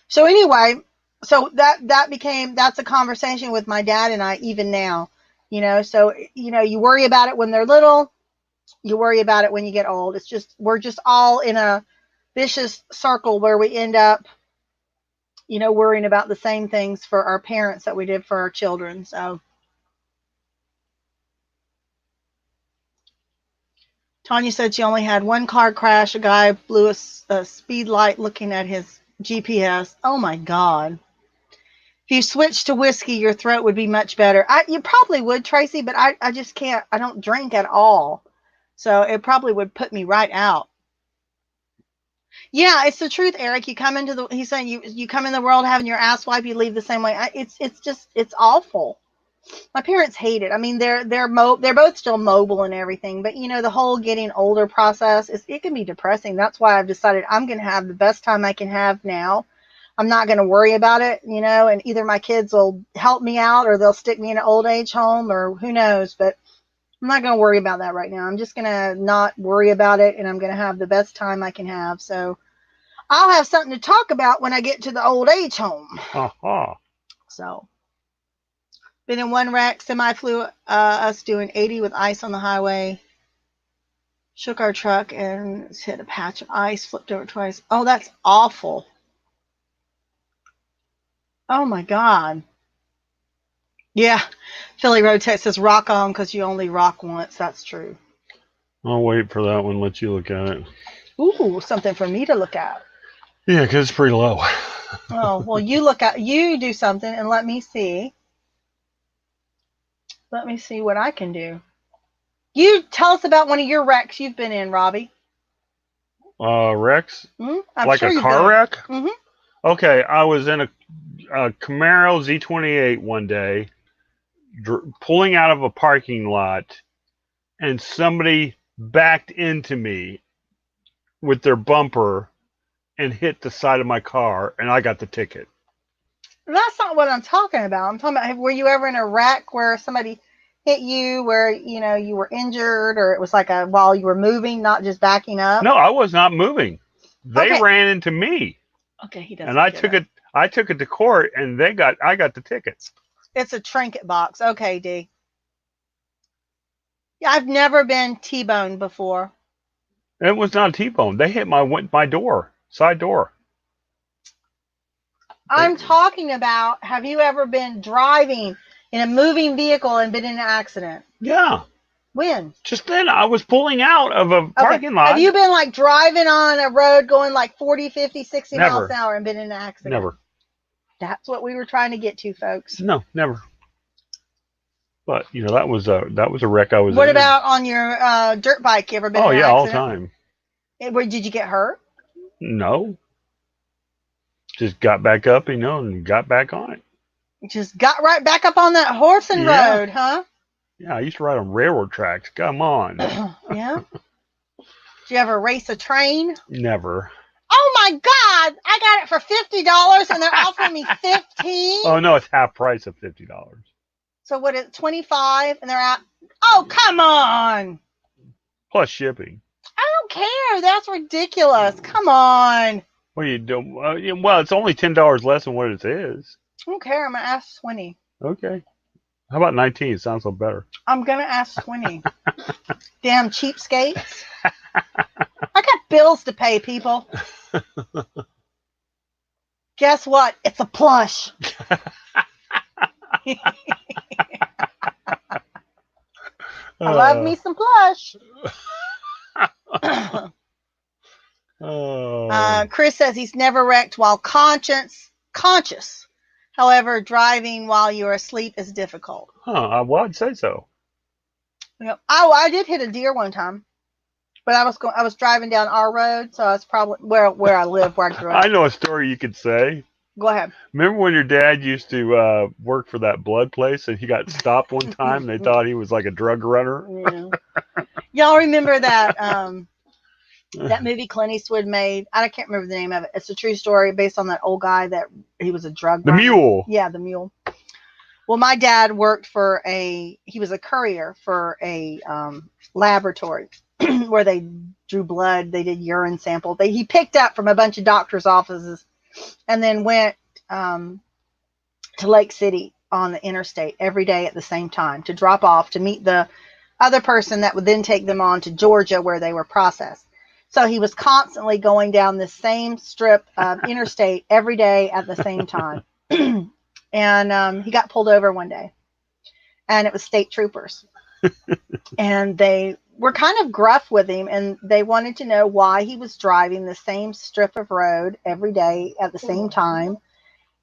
So anyway, that's a conversation with my dad and I even now, so, you worry about it when they're little, you worry about it when you get old. We're just all in a vicious circle where we end up, worrying about the same things for our parents that we did for our children. So Tanya said she only had one car crash. A guy blew a speed light looking at his GPS. Oh my God. If you switch to whiskey, your throat would be much better. You probably would, Tracy, but I just can't. I don't drink at all. So it probably would put me right out. Yeah, it's the truth, Eric. You come into the he's saying you come in the world having your ass wiped, you leave the same way. It's just it's awful. My parents hate it. I mean, they're both still mobile and everything, but you know, the whole getting older process is it can be depressing. That's why I've decided I'm going to have the best time I can have now. I'm not going to worry about it, you know, and either my kids will help me out or they'll stick me in an old age home or who knows, but I'm not going to worry about that right now. I'm just going to not worry about it and I'm going to have the best time I can have. So I'll have something to talk about when I get to the old age home. Ha. So, been in one wreck, semi flew us doing 80 with ice on the highway. Shook our truck and hit a patch of ice, flipped over twice. Oh, that's awful. Oh my God. Yeah. Philly Road Tech says rock on because you only rock once. That's true. I'll wait for that one, let you look at it. Ooh, something for me to look at. Yeah, because it's pretty low. Oh, well, you do something and let me see. Let me see what I can do. You tell us about one of your wrecks you've been in, Robbie. Wrecks? I'm like sure a you've car been. wreck? Mm-hmm. Okay, I was in a Camaro Z28 one day, pulling out of a parking lot, and somebody backed into me with their bumper and hit the side of my car, and I got the ticket. That's not what I'm talking about. I'm talking about, were you ever in a wreck where somebody hit you where, you know, you were injured or it was like while you were moving, not just backing up? No, I was not moving. They Okay. ran into me. Okay, he doesn't. And I took it to court, and I got the tickets. It's a trinket box. Okay, D. Yeah, I've never been T-boned before. It was not a T-bone. They hit my door, side door. I'm talking about, have you ever been driving in a moving vehicle and been in an accident? Yeah. When? Just then, I was pulling out of a parking lot. Have you been like driving on a road going like 40, 50, 60 Never. miles an hour and been in an accident? Never. That's what we were trying to get to, folks. No, never. But you know, that was a wreck I was in. What about on your dirt bike? You ever been in an accident? all the time. Where did you get hurt? No. Just got back up, you know, and got back on it. Just got right back up on that horsing road, huh? Yeah, I used to ride on railroad tracks. Come on. Yeah. Did you ever race a train? Never. Oh my God! I got it for $50 and they're offering me $15. Oh no, it's half price of $50. So what is it, $25 and they're at? Oh, come on! Plus shipping. I don't care. That's ridiculous. Come on. Well, you don't. Well, it's only $10 less than what it is. I don't care. I'm gonna ask Swinny. Okay. How about 19? Sounds a little better. I'm gonna ask Swinny. Damn cheapskates. I got bills to pay, people. Guess what? It's a plush. I love me some plush. Chris says he's never wrecked while conscious. However, driving while you're asleep is difficult. Huh? Well, I'd say so. Yep. Oh, I did hit a deer one time, but I was driving down our road, so I was probably where I live, where I grew up. I know a story you could say. Go ahead. Remember when your dad used to work for that blood place and he got stopped one time and they thought he was like a drug runner? Yeah. Y'all remember that that movie Clint Eastwood made? I can't remember the name of it. It's a true story based on that old guy that he was a drug runner. The Mule. Yeah, The Mule. Well, my dad worked he was a courier for a laboratory where they drew blood, they did urine sample. He picked up from a bunch of doctors' offices and then went to Lake City on the interstate every day at the same time to drop off to meet the other person that would then take them on to Georgia where they were processed. So he was constantly going down the same strip of interstate every day at the same time. And he got pulled over one day. And it was state troopers. And they were kind of gruff with him. And they wanted to know why he was driving the same strip of road every day at the same time.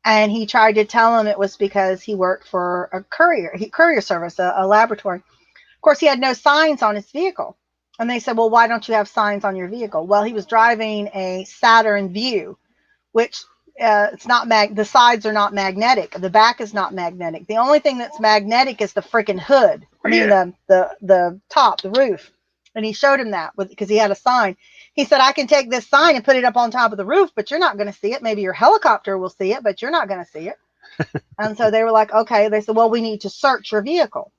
And he tried to tell them it was because he worked for a courier service, a laboratory. Of course, he had no signs on his vehicle. And they said, well, why don't you have signs on your vehicle? Well, he was driving a Saturn Vue, which it's not the sides are not magnetic. The back is not magnetic. The only thing that's magnetic is the freaking hood. I mean, the top, the roof. And he showed him that because he had a sign. He said, I can take this sign and put it up on top of the roof, but you're not going to see it. Maybe your helicopter will see it, but you're not going to see it. And so they were like, okay. They said, well, we need to search your vehicle.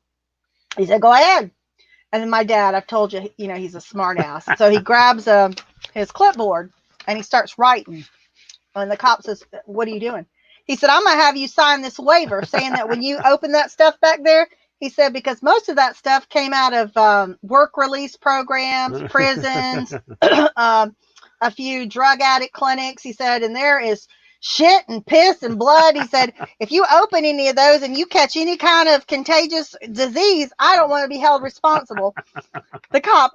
He said, go ahead. And then my dad, I've told you, he's a smart ass. So he grabs his clipboard and he starts writing. And the cop says, what are you doing? He said, I'm going to have you sign this waiver saying that when you open that stuff back there, he said, because most of that stuff came out of work release programs, prisons, a few drug addict clinics. He said, and there is shit and piss and blood. He said, if you open any of those and you catch any kind of contagious disease, I don't want to be held responsible. The cop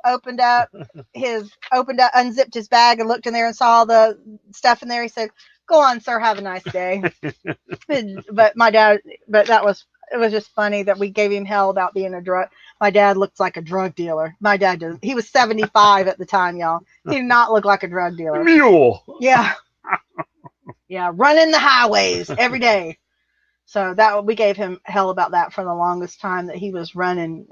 unzipped his bag and looked in there and saw the stuff in there. He said, go on, sir, have a nice day. But it was just funny that we gave him hell about being a drug. My dad looks like a drug dealer. My dad does. He was 75 at the time, y'all. He did not look like a drug dealer. Mule. Yeah. Yeah, running the highways every day. So we gave him hell about that for the longest time, that he was running.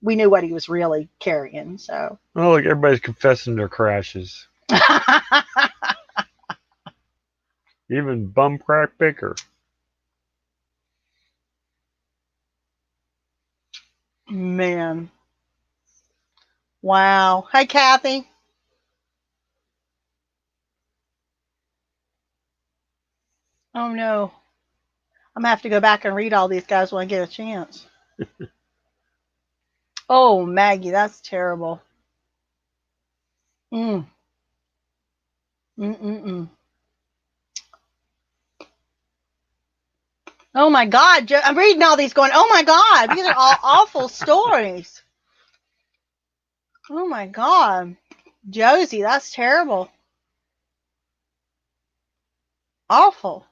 We knew what he was really carrying. So. Oh, look, everybody's confessing their crashes. Even Bumcrack Baker. Man. Wow. Hi, Kathy. Oh, no. I'm going to have to go back and read all these guys when I get a chance. Oh, Maggie, that's terrible. Mm. Mm-mm-mm. Oh, my God. I'm reading all these going, oh, my God. These are all awful stories. Oh, my God. Josie, that's terrible. Awful.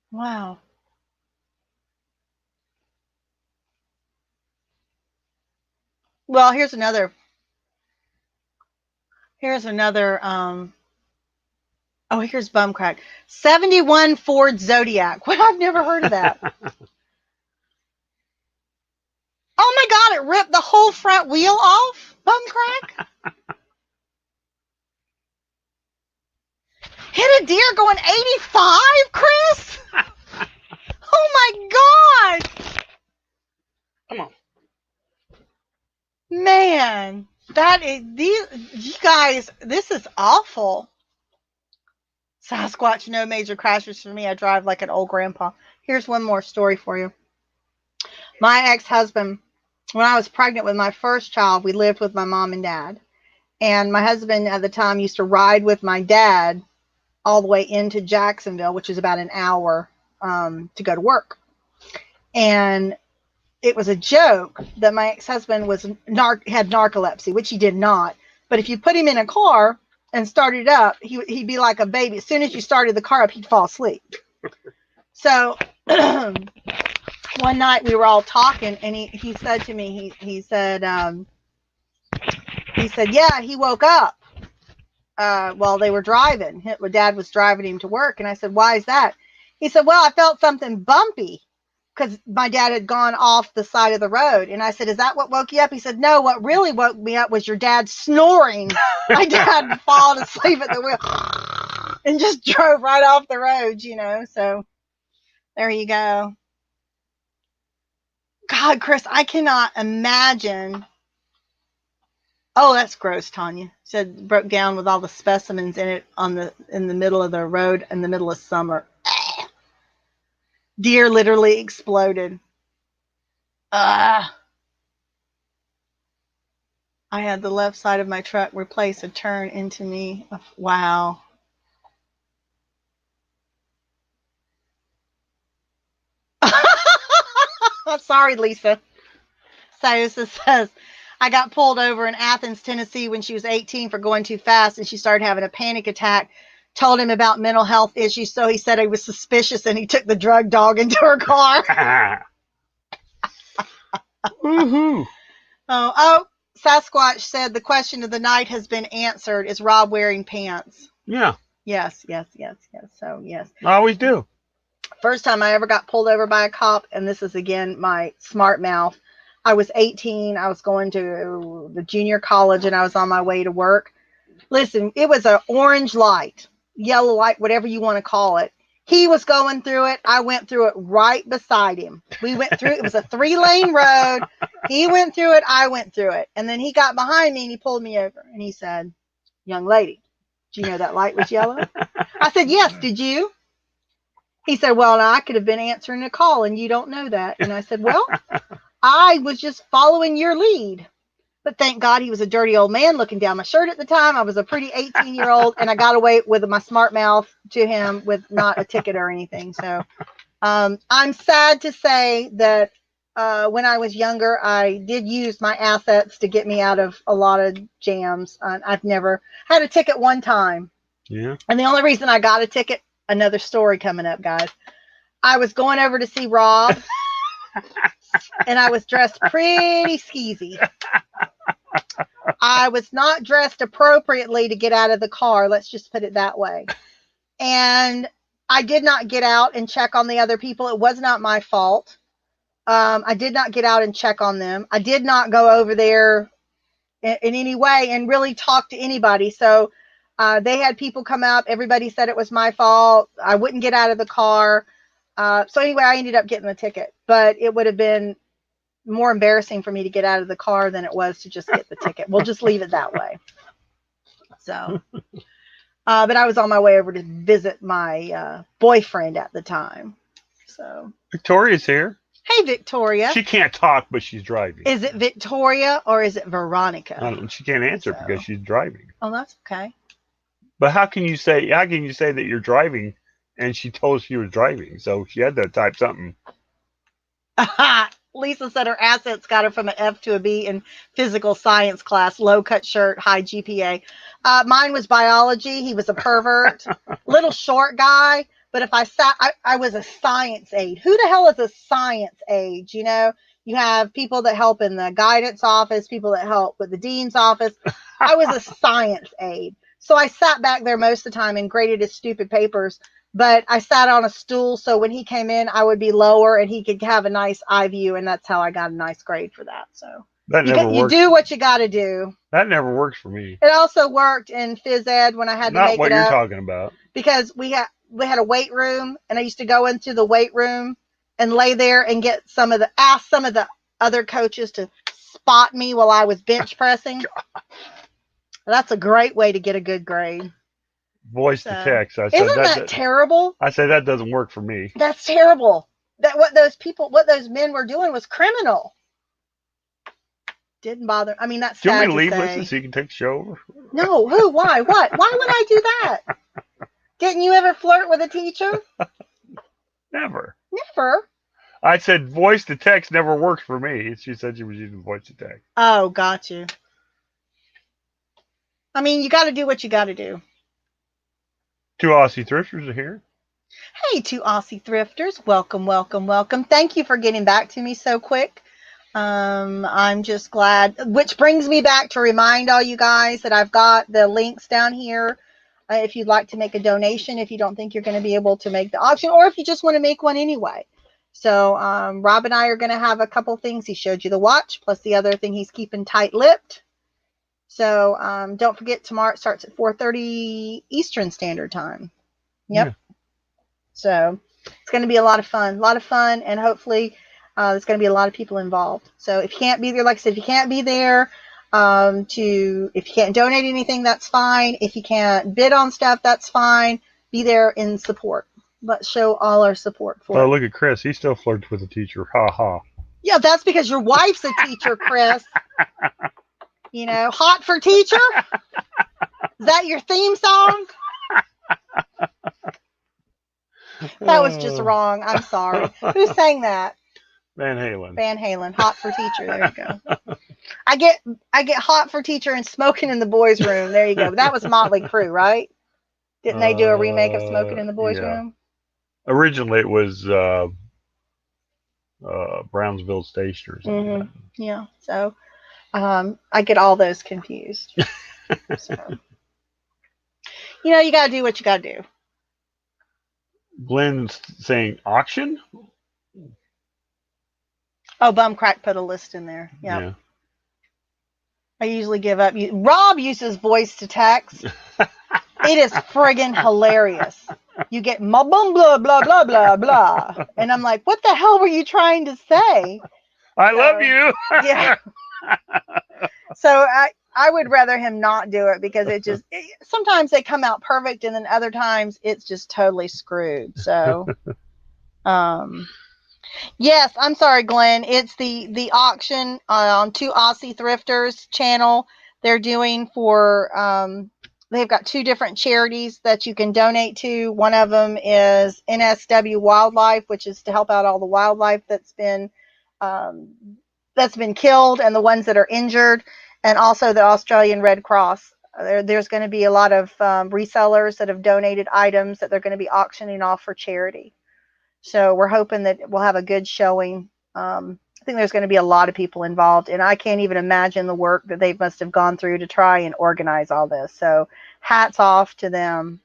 Wow. Well, here's another. Here's Bumcrack. 71 Ford Zodiac. Well, I've never heard of that. Oh my God, it ripped the whole front wheel off, Bumcrack. Hit a deer going 85, Chris? Oh my God. Come on. Man, you guys, this is awful. Sasquatch, no major crashes for me. I drive like an old grandpa. Here's one more story for you. My ex-husband, when I was pregnant with my first child, we lived with my mom and dad. And my husband at the time used to ride with my dad all the way into Jacksonville, which is about an hour to go to work. And it was a joke that my ex-husband had narcolepsy, which he did not. But if you put him in a car and started it up, he'd be like a baby. As soon as you started the car up, he'd fall asleep. So one night we were all talking, and he said to me, he said, yeah, he woke up while they were driving. Dad was driving him to work, and I said, why is that? He said, well, I felt something bumpy, because my dad had gone off the side of the road. And I said, is that what woke you up? He said, no, what really woke me up was your dad snoring. My dad had fallen asleep at the wheel and just drove right off the road, So there you go. God, Chris, I cannot imagine. Oh, that's gross, Tanya. Said broke down with all the specimens in it in the middle of the road in the middle of summer. Deer literally exploded. I had the left side of my truck replace a turn into me. Wow. Sorry, Lisa. Siusa says, I got pulled over in Athens, Tennessee when she was 18 for going too fast, and she started having a panic attack. Told him about mental health issues, so he said he was suspicious, and he took the drug dog into her car. Woohoo! Oh, Sasquatch said the question of the night has been answered. Is Rob wearing pants? Yeah, Yes. So, yes. I always do. First time I ever got pulled over by a cop, and this is again my smart mouth. I was 18. I was going to the junior college, and I was on my way to work. Listen, it was an orange light, yellow light, whatever you want to call it. He was going through it. I went through it right beside him. We went through it. It was a 3-lane road. He went through it. I went through it. And then he got behind me and he pulled me over. And he said, "Young lady, do you know that light was yellow?" I said, "Yes, did you?" He said, "Well, I could have been answering a call and you don't know that." And I said, "Well, I was just following your lead." But thank God he was a dirty old man looking down my shirt at the time. I was a pretty 18-year-old, and I got away with my smart mouth to him with not a ticket or anything. So I'm sad to say that when I was younger, I did use my assets to get me out of a lot of jams. I've never had a ticket one time. Yeah. And the only reason I got a ticket, another story coming up, guys. I was going over to see Rob, and I was dressed pretty skeezy. I was not dressed appropriately to get out of the car. Let's just put it that way. And I did not get out and check on the other people. It was not my fault. I did not get out and check on them. I did not go over there in any way and really talk to anybody. So they had people come up. Everybody said it was my fault. I wouldn't get out of the car. So anyway, I ended up getting the ticket. But it would have been more embarrassing for me to get out of the car than it was to just get the ticket. We'll just leave it that way. So, but I was on my way over to visit my boyfriend at the time. So Victoria's here. Hey, Victoria. She can't talk, but she's driving. Is it Victoria or is it Veronica? She can't answer because she's driving. Oh, that's okay. But how can you say that you're driving and she told she was driving? So she had to type something. Lisa said her assets got her from an F to a B in physical science class, low cut shirt, high GPA. Mine was biology. He was a pervert, little short guy. But if I sat, I was a science aide. Who the hell is a science aide? You know, you have people that help in the guidance office, people that help with the dean's office. I was a science aide. So I sat back there most of the time and graded his stupid papers. But I sat on a stool, so when he came in, I would be lower and he could have a nice eye view, and that's how I got a nice grade for that. So you do what you got to do. That never works for me. It also worked in phys ed when I had to make it up. Not what you're talking about. Because we had a weight room, and I used to go into the weight room and lay there and ask some of the other coaches to spot me while I was bench pressing. That's a great way to get a good grade. Voice to text. I said, isn't that terrible? I said that doesn't work for me. That's terrible. What those men were doing was criminal. Didn't bother. I mean, that's sad to say. Do you want me to leave, listen, so you can take the show over? No. Who? Why? What? Why would I do that? Didn't you ever flirt with a teacher? Never. Never. I said voice to text never worked for me. She said she was using voice to text. Oh, got you. I mean, you got to do what you got to do. 2 Aussie thrifters are here. Hey, 2 Aussie thrifters. Welcome, welcome, welcome. Thank you for getting back to me so quick. I'm just glad. Which brings me back to remind all you guys that I've got the links down here. If you'd like to make a donation, if you don't think you're going to be able to make the auction, or if you just want to make one anyway. So Rob and I are going to have a couple things. He showed you the watch, plus the other thing he's keeping tight-lipped. So don't forget, tomorrow it starts at 4:30 Eastern Standard Time. Yep. Yeah. So it's going to be a lot of fun, and hopefully there's going to be a lot of people involved. So if you can't be there, like I said, if you can't be there, if you can't donate anything, that's fine. If you can't bid on stuff, that's fine. Be there in support. Let's show all our support for it. Oh, look at Chris. He still flirts with a teacher. Ha ha. Yeah, that's because your wife's a teacher, Chris. You know, hot for teacher? Is that your theme song? That was just wrong. I'm sorry. Who sang that? Van Halen. Van Halen. Hot for teacher. There you go. I get hot for teacher and smoking in the boys' room. There you go. That was Motley Crue, right? Didn't they do a remake of Smoking in the Boys' Room? Originally, it was Brownsville Station or something like Yeah. So I get all those confused. So you got to do what you got to do. Glenn's saying auction. Oh, Bumcrack put a list in there. Yep. Yeah. I usually give up. Rob uses voice to text. It is friggin' hilarious. You get blah, blah, blah, blah, blah, blah. And I'm like, what the hell were you trying to say? I love you. Yeah. So I would rather him not do it because sometimes they come out perfect and then other times it's just totally screwed. So, yes, I'm sorry, Glenn. It's the auction on Two Aussie Thrifters channel. They're doing for, they've got two different charities that you can donate to. One of them is NSW Wildlife, which is to help out all the wildlife that's been killed and the ones that are injured, and also the Australian Red Cross. There's going to be a lot of resellers that have donated items that they're going to be auctioning off for charity. So we're hoping that we'll have a good showing. I think there's going to be a lot of people involved, and I can't even imagine the work that they must have gone through to try and organize all this. So hats off to them.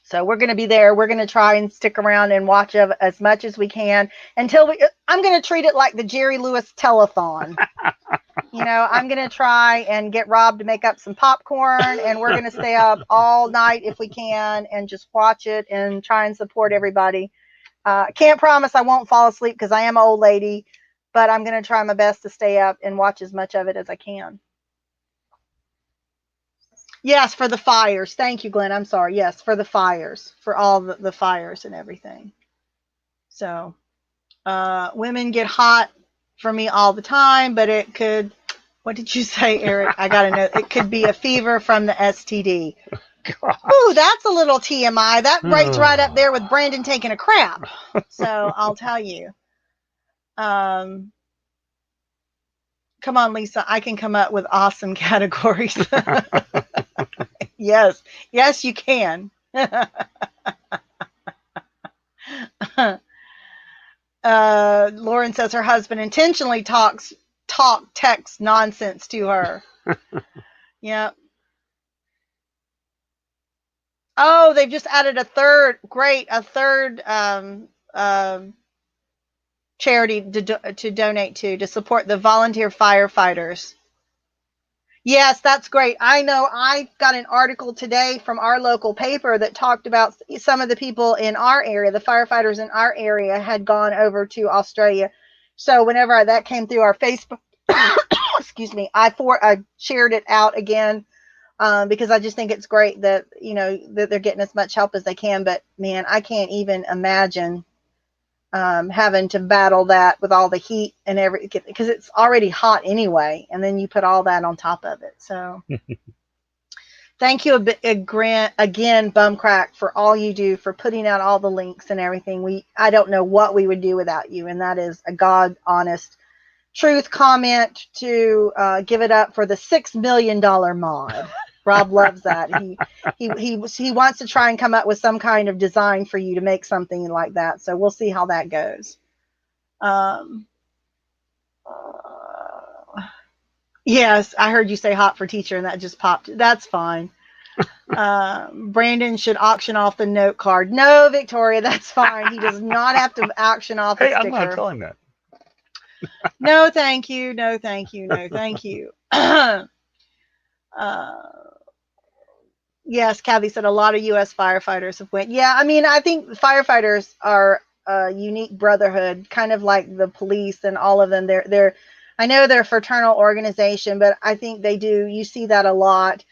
So we're going to be there. We're going to try and stick around and watch as much as we can until I'm going to treat it like the Jerry Lewis telethon. I'm going to try and get Rob to make up some popcorn, and we're going to stay up all night if we can and just watch it and try and support everybody. Can't promise I won't fall asleep because I am an old lady, but I'm going to try my best to stay up and watch as much of it as I can. Yes, for the fires. Thank you, Glenn. I'm sorry. Yes, for the fires, for all the fires and everything. So, women get hot for me all the time, but it could, what did you say, Eric? I got to know. It could be a fever from the STD. Oh, that's a little TMI. That rates right up there with Brandon taking a crap. So I'll tell you. Come on, Lisa. I can come up with awesome categories. Yes, you can. Lauren says her husband intentionally texts nonsense to her. Yep. Oh, they've just added a third charity to donate to support the volunteer firefighters. Yes, that's great. I know I got an article today from our local paper that talked about some of the people in our area, the firefighters in our area had gone over to Australia. So whenever that came through our Facebook, excuse me, I shared it out again because I just think it's great that, that they're getting as much help as they can. But man, I can't even imagine having to battle that with all the heat and everything, because it's already hot anyway, and then you put all that on top of it. So thank you again, Bumcrack, for all you do, for putting out all the links and everything. I don't know what we would do without you, and that is a God honest truth comment to give it up for the $6 million mod. Rob loves that. He wants to try and come up with some kind of design for you to make something like that. So we'll see how that goes. Yes, I heard you say hot for teacher, and that just popped. That's fine. Brandon should auction off the note card. No, Victoria, that's fine. He does not have to auction off a sticker. I'm not telling that. No, thank you. No, thank you. No, thank you. Yes, Kathy said a lot of U.S. firefighters have went. Yeah, I mean, I think firefighters are a unique brotherhood, kind of like the police and all of them. I know they're a fraternal organization, but I think they do. You see that a lot.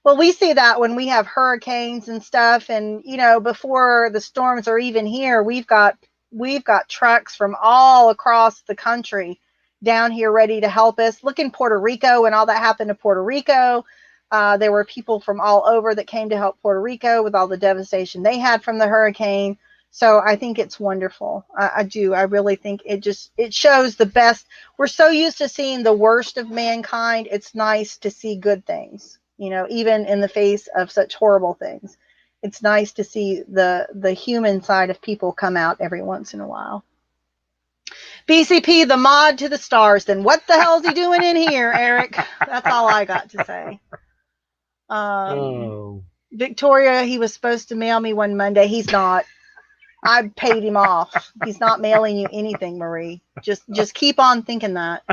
Well, we see that when we have hurricanes and stuff, and before the storms are even here, we've got trucks from all across the country down here ready to help us. Look in Puerto Rico, when all that happened to Puerto Rico. There were people from all over that came to help Puerto Rico with all the devastation they had from the hurricane. So I think it's wonderful. I do. I really think it shows the best. We're so used to seeing the worst of mankind. It's nice to see good things, even in the face of such horrible things. It's nice to see the human side of people come out every once in a while. BCP, the mod to the stars. Then what the hell is he doing in here, Eric? That's all I got to say. Victoria, he was supposed to mail me one Monday. He's not. I paid him off. He's not mailing you anything, Marie. Just keep on thinking that.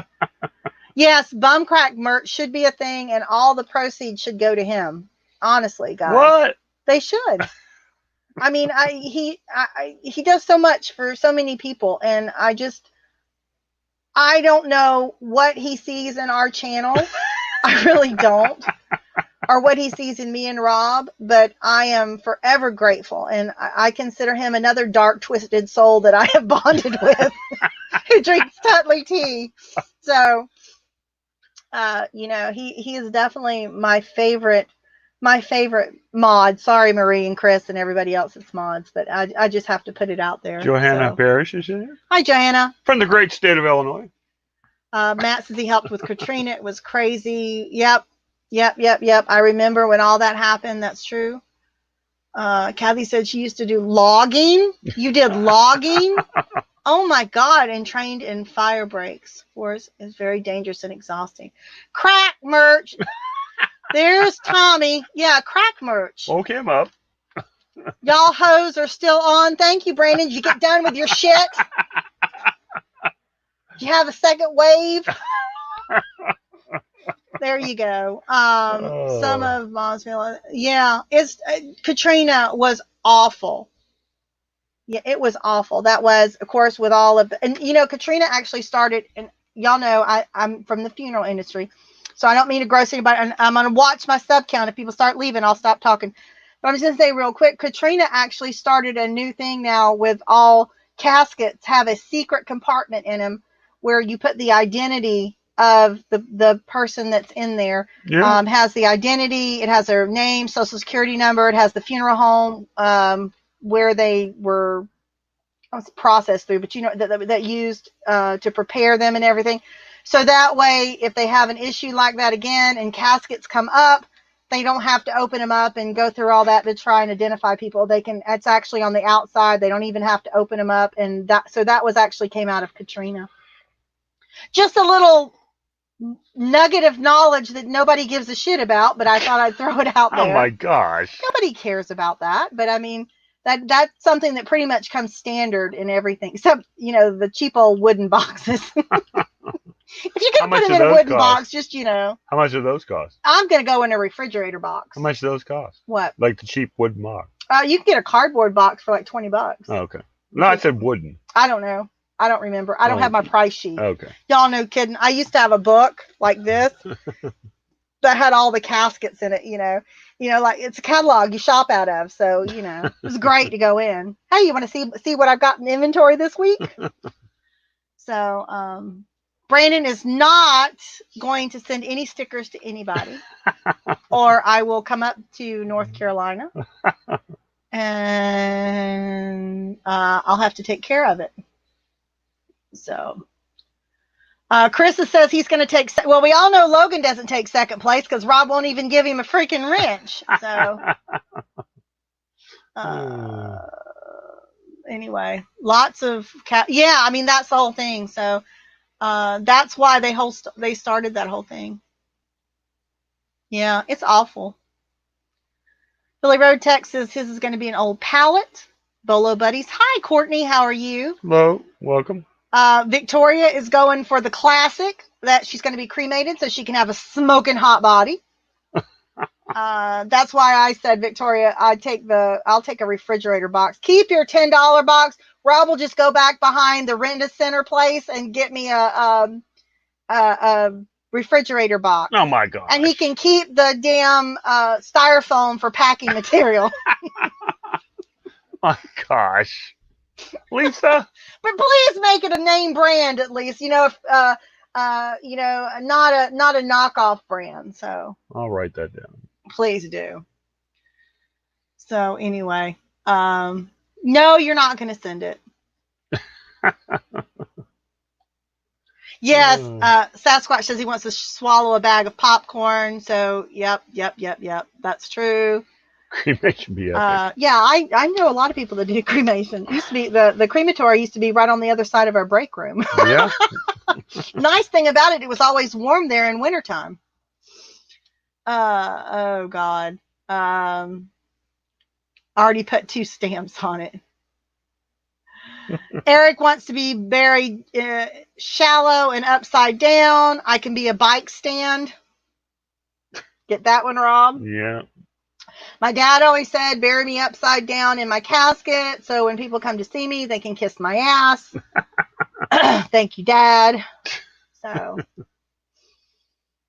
Yes, bum crack merch should be a thing, and all the proceeds should go to him. Honestly, guys. What? They should. I mean, he does so much for so many people, and I don't know what he sees in our channel. I really don't. Or what he sees in me and Rob, but I am forever grateful, and I consider him another dark, twisted soul that I have bonded with who drinks Tetley tea. So, he is definitely my favorite mod. Sorry, Marie and Chris and everybody else that's mods, but I just have to put it out there. Johanna Parrish is here. Hi, Johanna. From the great state of Illinois. Matt says he helped with Katrina. It was crazy. Yep. I remember when all that happened. That's true. Kathy said she used to do logging. You did logging? Oh my God. And trained in fire breaks. Force is very dangerous and exhausting. Crack merch. There's Tommy. Yeah, crack merch. Woke him up. Y'all hoes are still on. Thank you, Brandon. Did you get done with your shit? Do you have a second wave? There you go. Some of Mom's feeling. Yeah, Katrina was awful. Yeah, it was awful. That was, of course, with all of and Katrina actually started, and y'all know I'm from the funeral industry, so I don't mean to gross anybody. And I'm gonna watch my sub count. If people start leaving, I'll stop talking. But I'm just gonna say real quick, Katrina actually started a new thing now with all caskets have a secret compartment in them where you put the identity of the person that's in there. Yeah. Has the identity, it has their name, social security number, it has the funeral home where they were processed through, but that used to prepare them and everything. So that way, if they have an issue like that again and caskets come up, they don't have to open them up and go through all that to try and identify people. It's actually on the outside. They don't even have to open them up. And that was actually came out of Katrina. Just a little nugget of knowledge that nobody gives a shit about, but I thought I'd throw it out there. Oh my gosh. Nobody cares about that, but I mean, that's something that pretty much comes standard in everything, except, the cheap old wooden boxes. If you're going to put them in a wooden box, just, How much do those cost? I'm going to go in a refrigerator box. How much do those cost? What? Like the cheap wooden box. You can get a cardboard box for like $20. Oh, okay. No, I said wooden. I don't know. I don't remember. I don't have my price sheet. Okay. Y'all know kidding. I used to have a book like this that had all the caskets in it, like it's a catalog you shop out of. So, it was great to go in. Hey, you want to see what I've got in inventory this week? So, Brandon is not going to send any stickers to anybody, or I will come up to North Carolina and I'll have to take care of it. So, Chris says he's going to take. Well, we all know Logan doesn't take second place because Rob won't even give him a freaking wrench. So, anyway, lots of yeah. I mean, that's the whole thing. So, that's why they started that whole thing. Yeah, it's awful. Billy Road Texas. His is going to be an old pallet. Bolo buddies. Hi, Courtney. How are you? Hello. Welcome. Victoria is going for the classic that she's going to be cremated so she can have a smoking hot body. That's why I said, Victoria, I'll take a refrigerator box. Keep your $10 box. Rob will just go back behind the Rent-A-Center place and get me a refrigerator box. Oh my God. And he can keep the damn styrofoam for packing material. My gosh. Lisa, but please make it a name brand at least. If not a knockoff brand. So I'll write that down. Please do. So anyway, no, you're not going to send it. Yes, Sasquatch says he wants to swallow a bag of popcorn. So yep, that's true. Cremation be epic. Yeah, I know a lot of people that do cremation. Used to be the crematory used to be right on the other side of our break room. Yeah. Nice thing about it, it was always warm there in wintertime. Oh God. I already put 2 stamps on it. Eric wants to be buried shallow and upside down. I can be a bike stand. Get that one, Rob? Yeah. My dad always said, bury me upside down in my casket, so when people come to see me, they can kiss my ass. Thank you, Dad. So,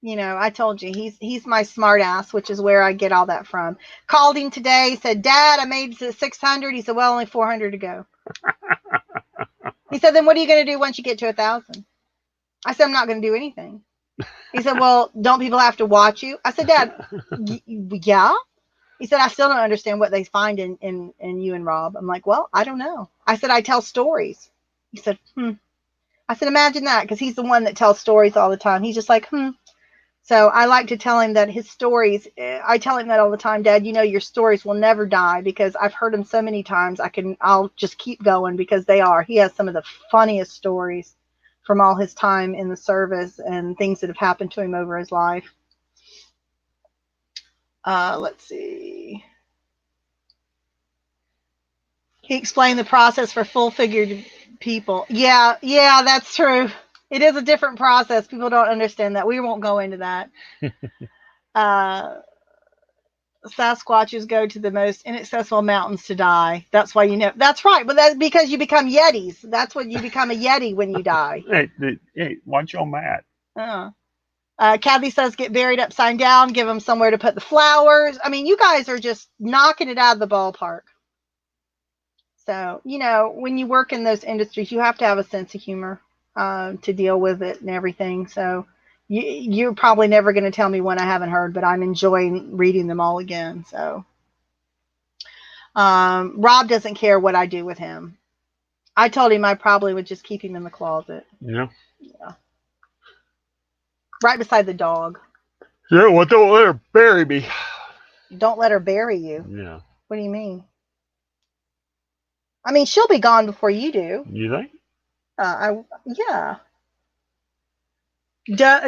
you know, I told you, he's my smart ass, which is where I get all that from. Called him today, said, Dad, I made it to 600. He said, well, only 400 to go. He said, then what are you going to do once you get to 1,000? I said, I'm not going to do anything. He said, well, don't people have to watch you? I said, Dad, yeah. He said, I still don't understand what they find in you and Rob. I'm like, well, I don't know. I said, I tell stories. He said, I said, imagine that, because he's the one that tells stories all the time. He's just like, So I like to tell him that his stories, I tell him that all the time, Dad, you know, your stories will never die, because I've heard them so many times. I'll just keep going, because he has some of the funniest stories from all his time in the service and things that have happened to him over his life. Let's see. He explained the process for full-figured people. Yeah, that's true. It is a different process. People don't understand that. We won't go into that. Sasquatches go to the most inaccessible mountains to die. That's why that's right. But that's because you become Yetis. That's what you become, a Yeti when you die. Hey, watch your mat. Kathy says get buried upside down, give them somewhere to put the flowers. I mean, you guys are just knocking it out of the ballpark. So, you know, when you work in those industries, you have to have a sense of humor to deal with it and everything. So you're probably never going to tell me one I haven't heard, but I'm enjoying reading them all again. So Rob doesn't care what I do with him. I told him I probably would just keep him in the closet. Yeah. Right beside the dog. Yeah, well, don't let her bury me. Don't let her bury you. Yeah. What do you mean? I mean, she'll be gone before you do. You think? Yeah.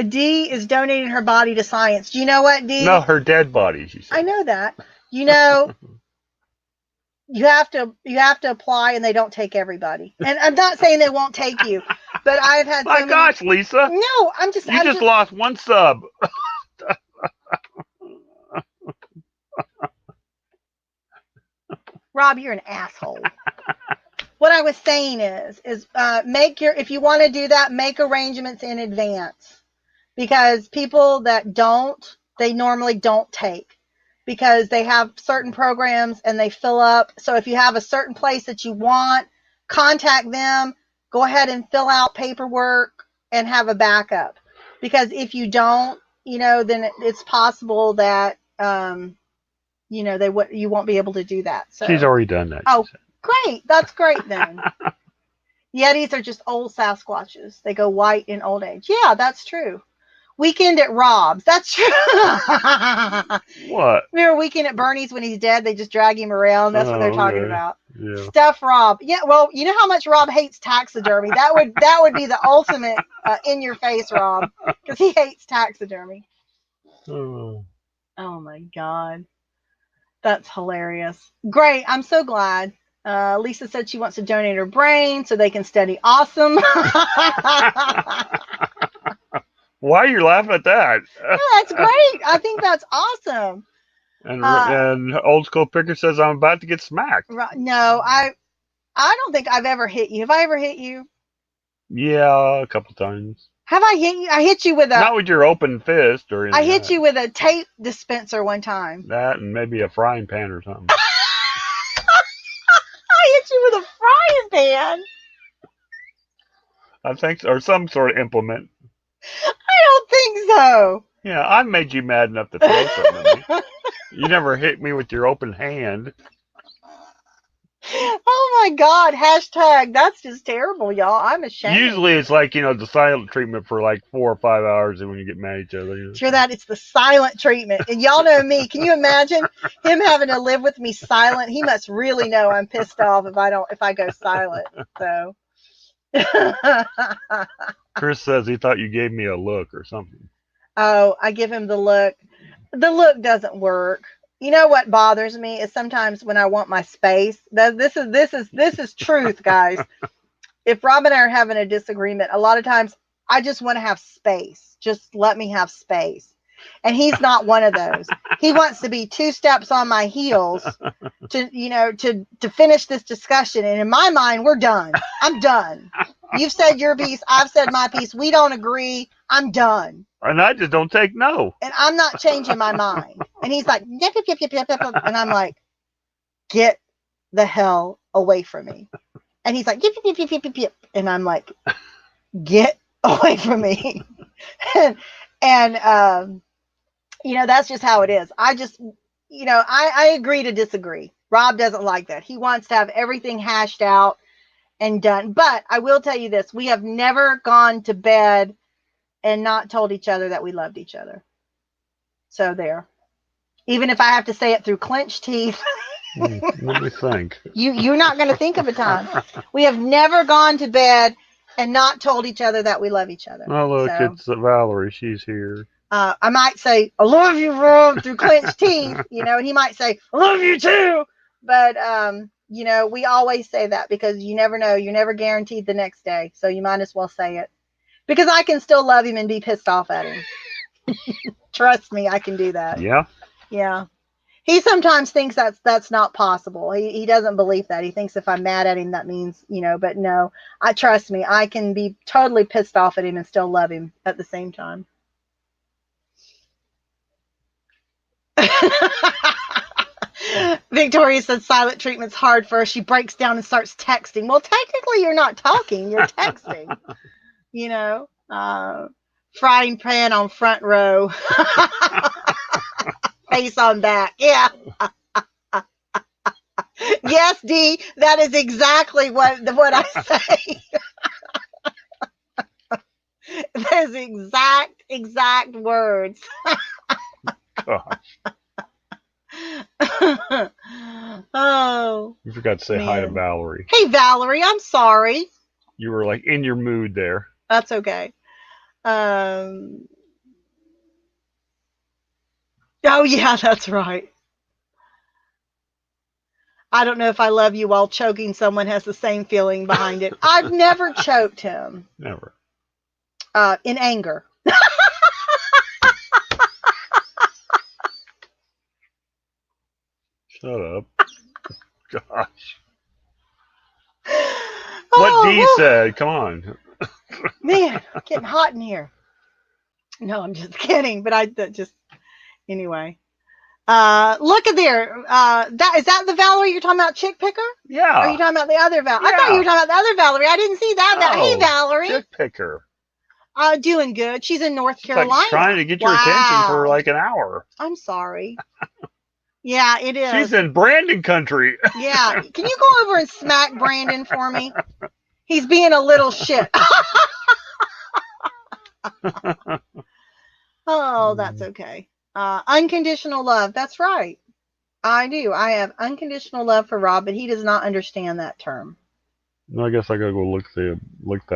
Dee is donating her body to science. Do you know what, Dee? No, her dead body, she said. I know that. You know, you have to apply, and they don't take everybody. And I'm not saying they won't take you, but I've had My gosh, Lisa. No, I'm just lost 1 sub. Rob, you're an asshole. What I was saying is if you want to do that, make arrangements in advance, because people that don't, they normally don't take, because they have certain programs and they fill up. So if you have a certain place that you want, contact them, go ahead and fill out paperwork and have a backup, because if you don't, you know, then it's possible that, you know, you won't be able to do that. So She's already done that. Oh, great. That's great then. Yetis are just old Sasquatches. They go white in old age. Yeah, that's true. Weekend at Rob's. That's true. What? Remember Weekend at Bernie's when he's dead? They just drag him around. That's what they're talking about. Yeah. Stuff Rob. Yeah, well, you know how much Rob hates taxidermy. That would be the ultimate in your face, Rob, because he hates taxidermy. Oh my God. That's hilarious. Great. I'm so glad. Lisa said she wants to donate her brain so they can study awesome. Why are you laughing at that? Yeah, that's great. I think that's awesome. And Old School Picker says I'm about to get smacked. No, I don't think I've ever hit you. Have I ever hit you? Yeah, a couple times. Have I hit you? I hit you with not with your open fist or anything. I hit you with a tape dispenser one time. That and maybe a frying pan or something. I hit you with a frying pan. I think so, or some sort of implement. I don't think so. Yeah, I made you mad enough to throw something at me. You never hit me with your open hand. Oh my God. Hashtag. That's just terrible, y'all. I'm ashamed. Usually it's like, the silent treatment for like 4 or 5 hours, and when you get mad at each other. Sure that it's the silent treatment. And y'all know me. Can you imagine him having to live with me silent? He must really know I'm pissed off if I go silent. So Chris says he thought you gave me a look or something. oh, I give him the look. The look doesn't work. You know what bothers me is sometimes when I want my space. This is truth, guys. If Rob and I are having a disagreement, a lot of times I just want to have space. Just let me have space. And he's not one of those. He wants to be 2 steps on my heels to finish this discussion. And in my mind, we're done. I'm done. You've said your piece. I've said my piece. We don't agree. I'm done. And I just don't take no. And I'm not changing my mind. And he's like, yep, yep, yep, yep, yep, yep. And I'm like, get the hell away from me. And he's like, yep, yep, yep, yep, yep, yep. And I'm like, get away from me. and that's just how it is. I just, I agree to disagree. Rob doesn't like that. He wants to have everything hashed out and done. But I will tell you this. We have never gone to bed and not told each other that we loved each other. So there. Even if I have to say it through clenched teeth. Let me think. You're not going to think of a time. We have never gone to bed and not told each other that we love each other. Oh, look, So, it's Valerie. She's here. I might say, I love you, Rob, through clenched teeth, and he might say, I love you too. But, we always say that because you never know. You're never guaranteed the next day. So you might as well say it. Because I can still love him and be pissed off at him. Trust me, I can do that. Yeah? Yeah. He sometimes thinks that's not possible. He doesn't believe that. He thinks if I'm mad at him, that means, but no, trust me, I can be totally pissed off at him and still love him at the same time. Victoria said silent treatment's hard for her. She breaks down and starts texting. Well, technically you're not talking, you're texting. Frying pan on front row. Face on back. Yeah. Yes, D, that is exactly what I say. Those exact words. Gosh. Oh. You forgot to say man. Hi to Valerie. Hey, Valerie, I'm sorry. You were like in your mood there. That's okay. Oh, yeah, that's right. I don't know if I love you while choking someone has the same feeling behind it. I've never choked him. Never. In anger. Shut up. Gosh. What Dee said. Come on. Man, getting hot in here. No, I'm just kidding. But anyway. Look at there. Is that the Valerie you're talking about, chick picker? Yeah. Or are you talking about the other Valerie? Yeah. I thought you were talking about the other Valerie. I didn't see that. Hey, Valerie. Chick picker. Doing good. She's in North She's Carolina. like trying to get your attention for like an hour. I'm sorry. Yeah, it is. She's in Brandon country. Yeah. Can you go over and smack Brandon for me? He's being a little shit. Oh, that's okay. Unconditional love. That's right. I do. I have unconditional love for Rob, but he does not understand that term. I guess I gotta go look that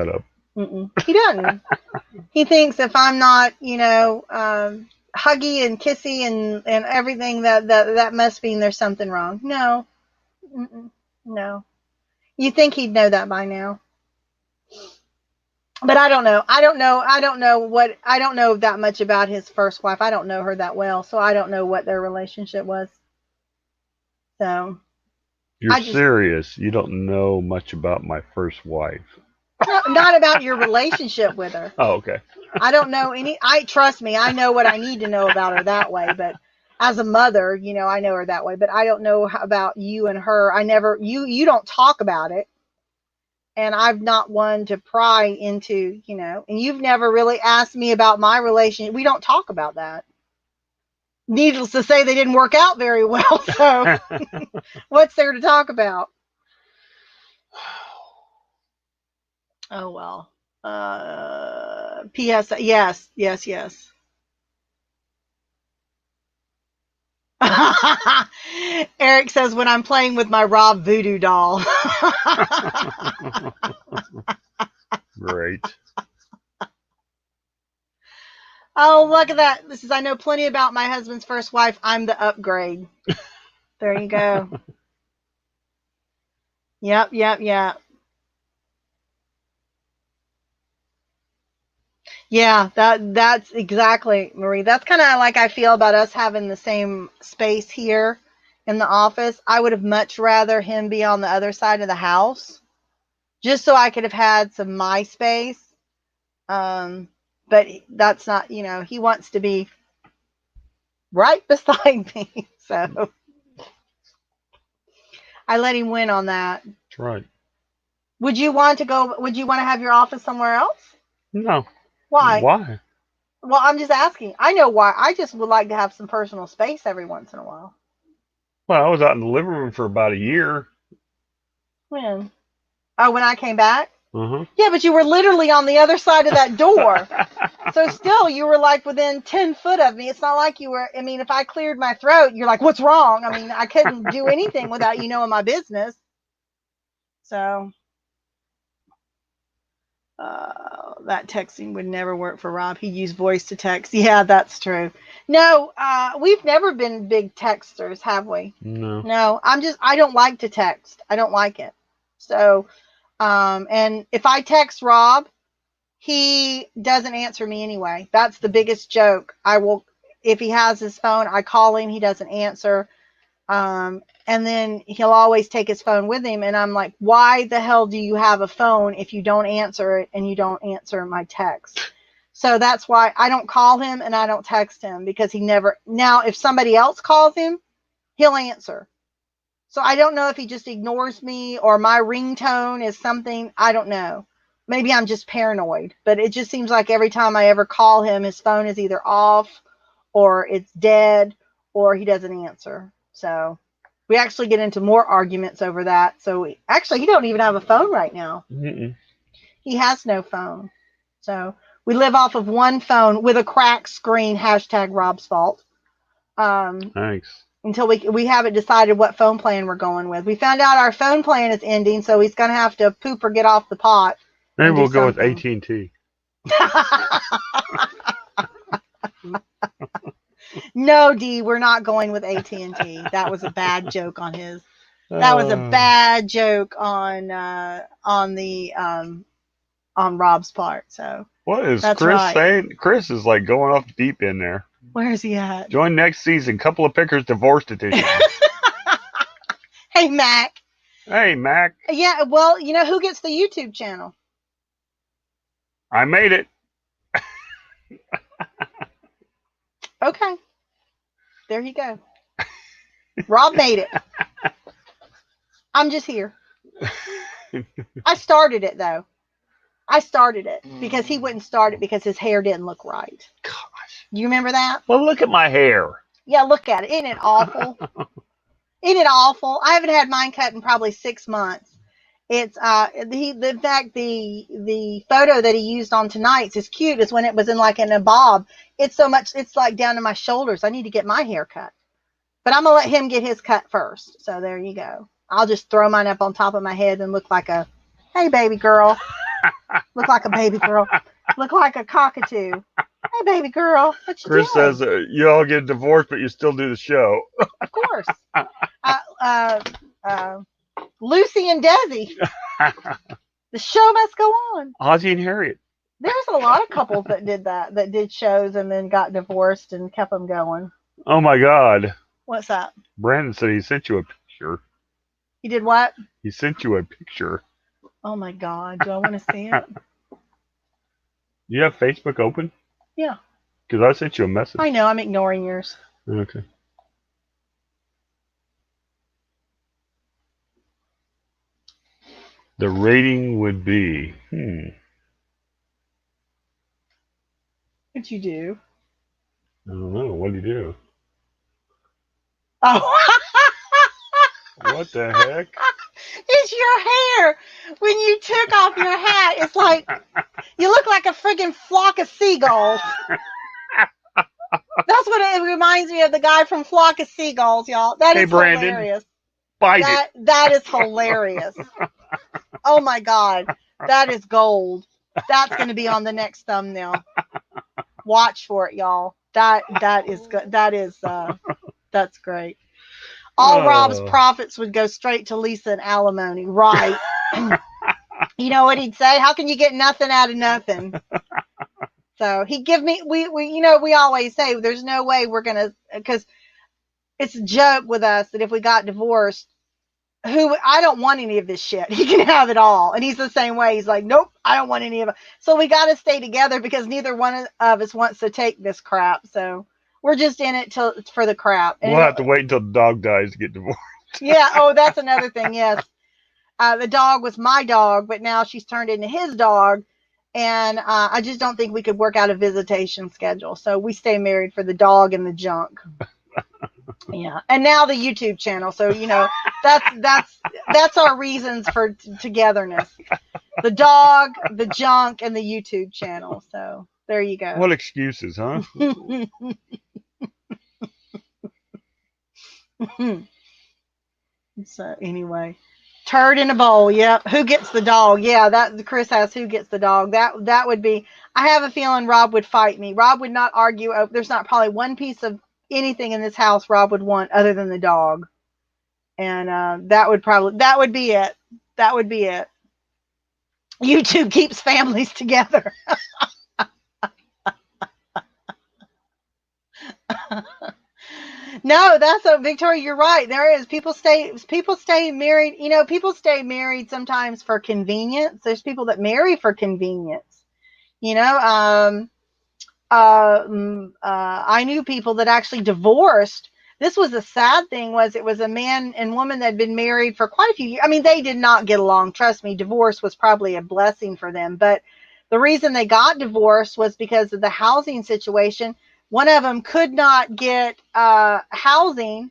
up. He doesn't. He thinks if I'm not, huggy and kissy and everything, that must mean there's something wrong. No. No. You think he'd know that by now. But I don't know. I don't know that much about his first wife. I don't know her that well, so I don't know what their relationship was. So. You're serious. You don't know much about my first wife. No, not about your relationship with her. Oh, okay. I don't know trust me, I know what I need to know about her that way, but as a mother, I know her that way, but I don't know about you and her. You don't talk about it. And I'm not one to pry into, and you've never really asked me about my relationship. We don't talk about that. Needless to say, they didn't work out very well. So what's there to talk about? Oh well. P.S. Yes, yes, yes. Eric says when I'm playing with my Rob voodoo doll. Great. Oh, look at that. This is I know plenty about my husband's first wife. I'm the upgrade. There you go. Yep, yep, yep. Yeah, that's exactly, Marie. That's kind of like I feel about us having the same space here in the office. I would have much rather him be on the other side of the house just so I could have had some my space. Um, but that's not, he wants to be right beside me. So I let him win on that. That's right. Would you want to have your office somewhere else? No. Why? Why? Well, I'm just asking. I know why. I just would like to have some personal space every once in a while. Well, I was out in the living room for about a year. When? Oh, when I came back? Uh-huh. Yeah, but you were literally on the other side of that door. So still, you were like within 10 foot of me. It's not like you were, I mean, if I cleared my throat, you're like, what's wrong? I mean, I couldn't do anything without you knowing my business. So, that texting would never work for Rob. He used voice to text. Yeah, that's true. No, we've never been big texters, have we? No. No, I don't like to text. I don't like it. So, and if I text Rob, he doesn't answer me anyway. That's the biggest joke. If he has his phone, I call him, he doesn't answer. And then he'll always take his phone with him. And I'm like, why the hell do you have a phone if you don't answer it and you don't answer my text? So that's why I don't call him and I don't text him because now if somebody else calls him, he'll answer. So I don't know if he just ignores me or my ringtone is something, I don't know. Maybe I'm just paranoid, but it just seems like every time I ever call him, his phone is either off or it's dead or he doesn't answer. So we actually get into more arguments over that. So he don't even have a phone right now. Mm-mm. He has no phone. So we live off of one phone with a cracked screen, hashtag Rob's fault. Thanks. Until we haven't decided what phone plan we're going with. We found out our phone plan is ending, so he's going to have to poop or get off the pot. Maybe and we'll do go with something. AT&T. No, D, we're not going with AT&T. That was a bad joke on his. That was a bad joke on Rob's part. So what is that's Chris right. saying? Chris is like going off the deep end there. Where's he at? Join next season. Couple of Pickers divorced edition. Hey, Mac. Hey, Mac. Yeah, well, who gets the YouTube channel? I made it. Okay. There you go. Rob made it. I'm just here. I started it, though. I started it because he wouldn't start it because his hair didn't look right. Gosh. You remember that? Well, look at my hair. Yeah, look at it. Isn't it awful? Isn't it awful? I haven't had mine cut in probably 6 months. It's in fact the photo that he used on tonight's is cute. Is when it was in a bob. It's like down to my shoulders. I need to get my hair cut, but I'm gonna let him get his cut first. So there you go. I'll just throw mine up on top of my head and look like a, hey baby girl, look like a baby girl, look like a cockatoo. Hey baby girl, what you Chris doing? says you all get divorced, but you still do the show. Of course. Lucy and Desi. The show must go on. Ozzie and Harriet. There's a lot of couples that did that did shows and then got divorced and kept them going. Oh my God. What's that? Brandon said he sent you a picture. He did what? He sent you a picture. Oh my God. Do I want to see it? You have Facebook open? Yeah. Because I sent you a message. I know. I'm ignoring yours. Okay. The rating would be, What'd you do? I don't know. What do you do? Oh. What the heck? It's your hair. When you took off your hat, it's like you look like a friggin' flock of seagulls. That's what it reminds me of, the guy from Flock of Seagulls, y'all. That Hey, is Brandon, hilarious. bite it. That is hilarious. Oh my God. That is gold. That's going to be on the next thumbnail. Watch for it, y'all. That is good. That's great. All Rob's profits would go straight to Lisa and alimony. Right. You know what he'd say? How can you get nothing out of nothing? So he'd give me, we always say there's no way we're going to, because it's a joke with us that if we got divorced, I don't want any of this shit. He can have it all. And he's the same way. He's like, nope, I don't want any of it. So we got to stay together because neither one of us wants to take this crap. So we're just in it for the crap. And we'll have to wait until the dog dies to get divorced. Yeah. Oh, that's another thing. Yes. The dog was my dog, but now she's turned into his dog. And I just don't think we could work out a visitation schedule. So we stay married for the dog and the junk. Yeah. And now the YouTube channel. So, that's our reasons for togetherness. The dog, the junk, and the YouTube channel. So there you go. What excuses, huh? So anyway. Turd in a bowl. Yep. Who gets the dog? Yeah, that Chris has who gets the dog. That would be. I have a feeling Rob would fight me. Rob would not argue. There's not probably one piece of anything in this house Rob would want other than the dog, and that would be it. That would be it. YouTube keeps families together. No, that's Victoria, you're right. There is people stay married. People stay married sometimes for convenience. There's people that marry for convenience. I knew people that actually divorced. This was a sad thing. It was a man and woman that had been married for quite a few years. I mean, they did not get along. Trust me, divorce was probably a blessing for them. But the reason they got divorced was because of the housing situation. One of them could not get housing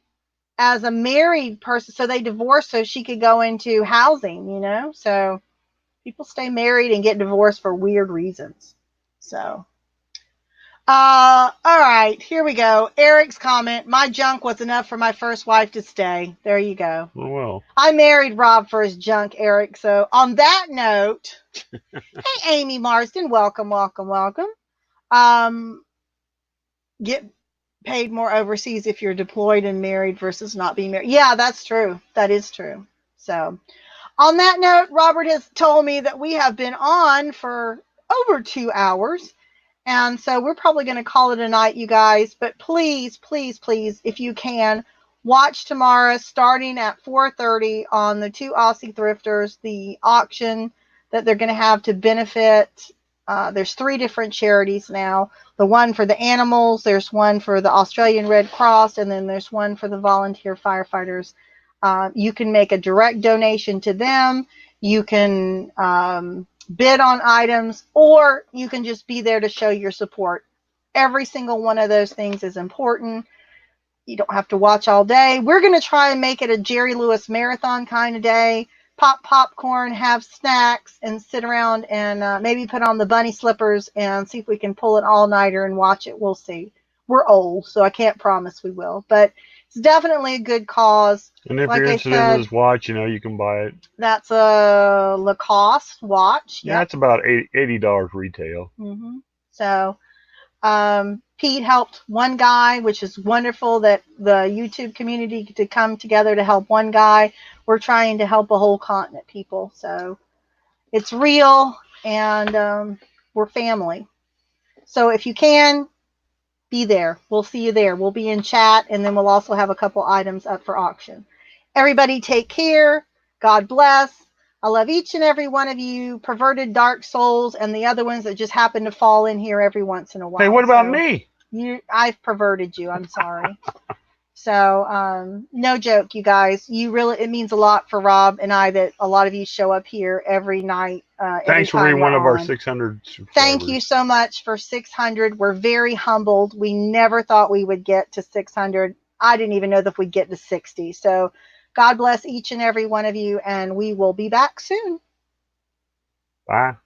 as a married person, so they divorced so she could go into housing, So people stay married and get divorced for weird reasons. So, all right, here we go. Eric's comment, my junk was enough for my first wife to stay. There you go. Oh, well. I married Rob for his junk, Eric. So on that note, hey, Amy Marsden, welcome. Get paid more overseas if you're deployed and married versus not being married. Yeah, that's true. That is true. So on that note, Robert has told me that we have been on for over 2 hours. And so we're probably going to call it a night, you guys. But please, please, please, if you can, watch tomorrow starting at 4:30 on the Two Aussie Thrifters, the auction that they're going to have to benefit. There's 3 different charities now. The one for the animals, there's one for the Australian Red Cross, and then there's one for the volunteer firefighters. You can make a direct donation to them. You can bid on items, or you can just be there to show your support. Every single one of those things is important. You don't have to watch all day. We're going to try and make it a Jerry Lewis marathon kind of day. Pop popcorn, have snacks, and sit around and maybe put on the bunny slippers and see if we can pull an all-nighter and watch it. We'll see. We're old, so I can't promise we will. But it's definitely a good cause. And if you're interested in this watch, you can buy it. That's a Lacoste watch. Yeah, it's about $80 retail. Mm-hmm. So Pete helped one guy, which is wonderful that the YouTube community to come together to help one guy. We're trying to help a whole continent, people. So it's real, and we're family. So if you can, be there. We'll see you there. We'll be in chat, and then we'll also have a couple items up for auction. Everybody take care. God bless. I love each and every one of you, perverted dark souls, and the other ones that just happen to fall in here every once in a while. Hey, what about me? I've perverted you. I'm sorry. So, no joke, you guys. It means a lot for Rob and I that a lot of you show up here every night. Thanks for being one of our 600 subscribers. Thank you so much for 600. We're very humbled. We never thought we would get to 600. I didn't even know that we'd get to 60. So God bless each and every one of you, and we will be back soon. Bye.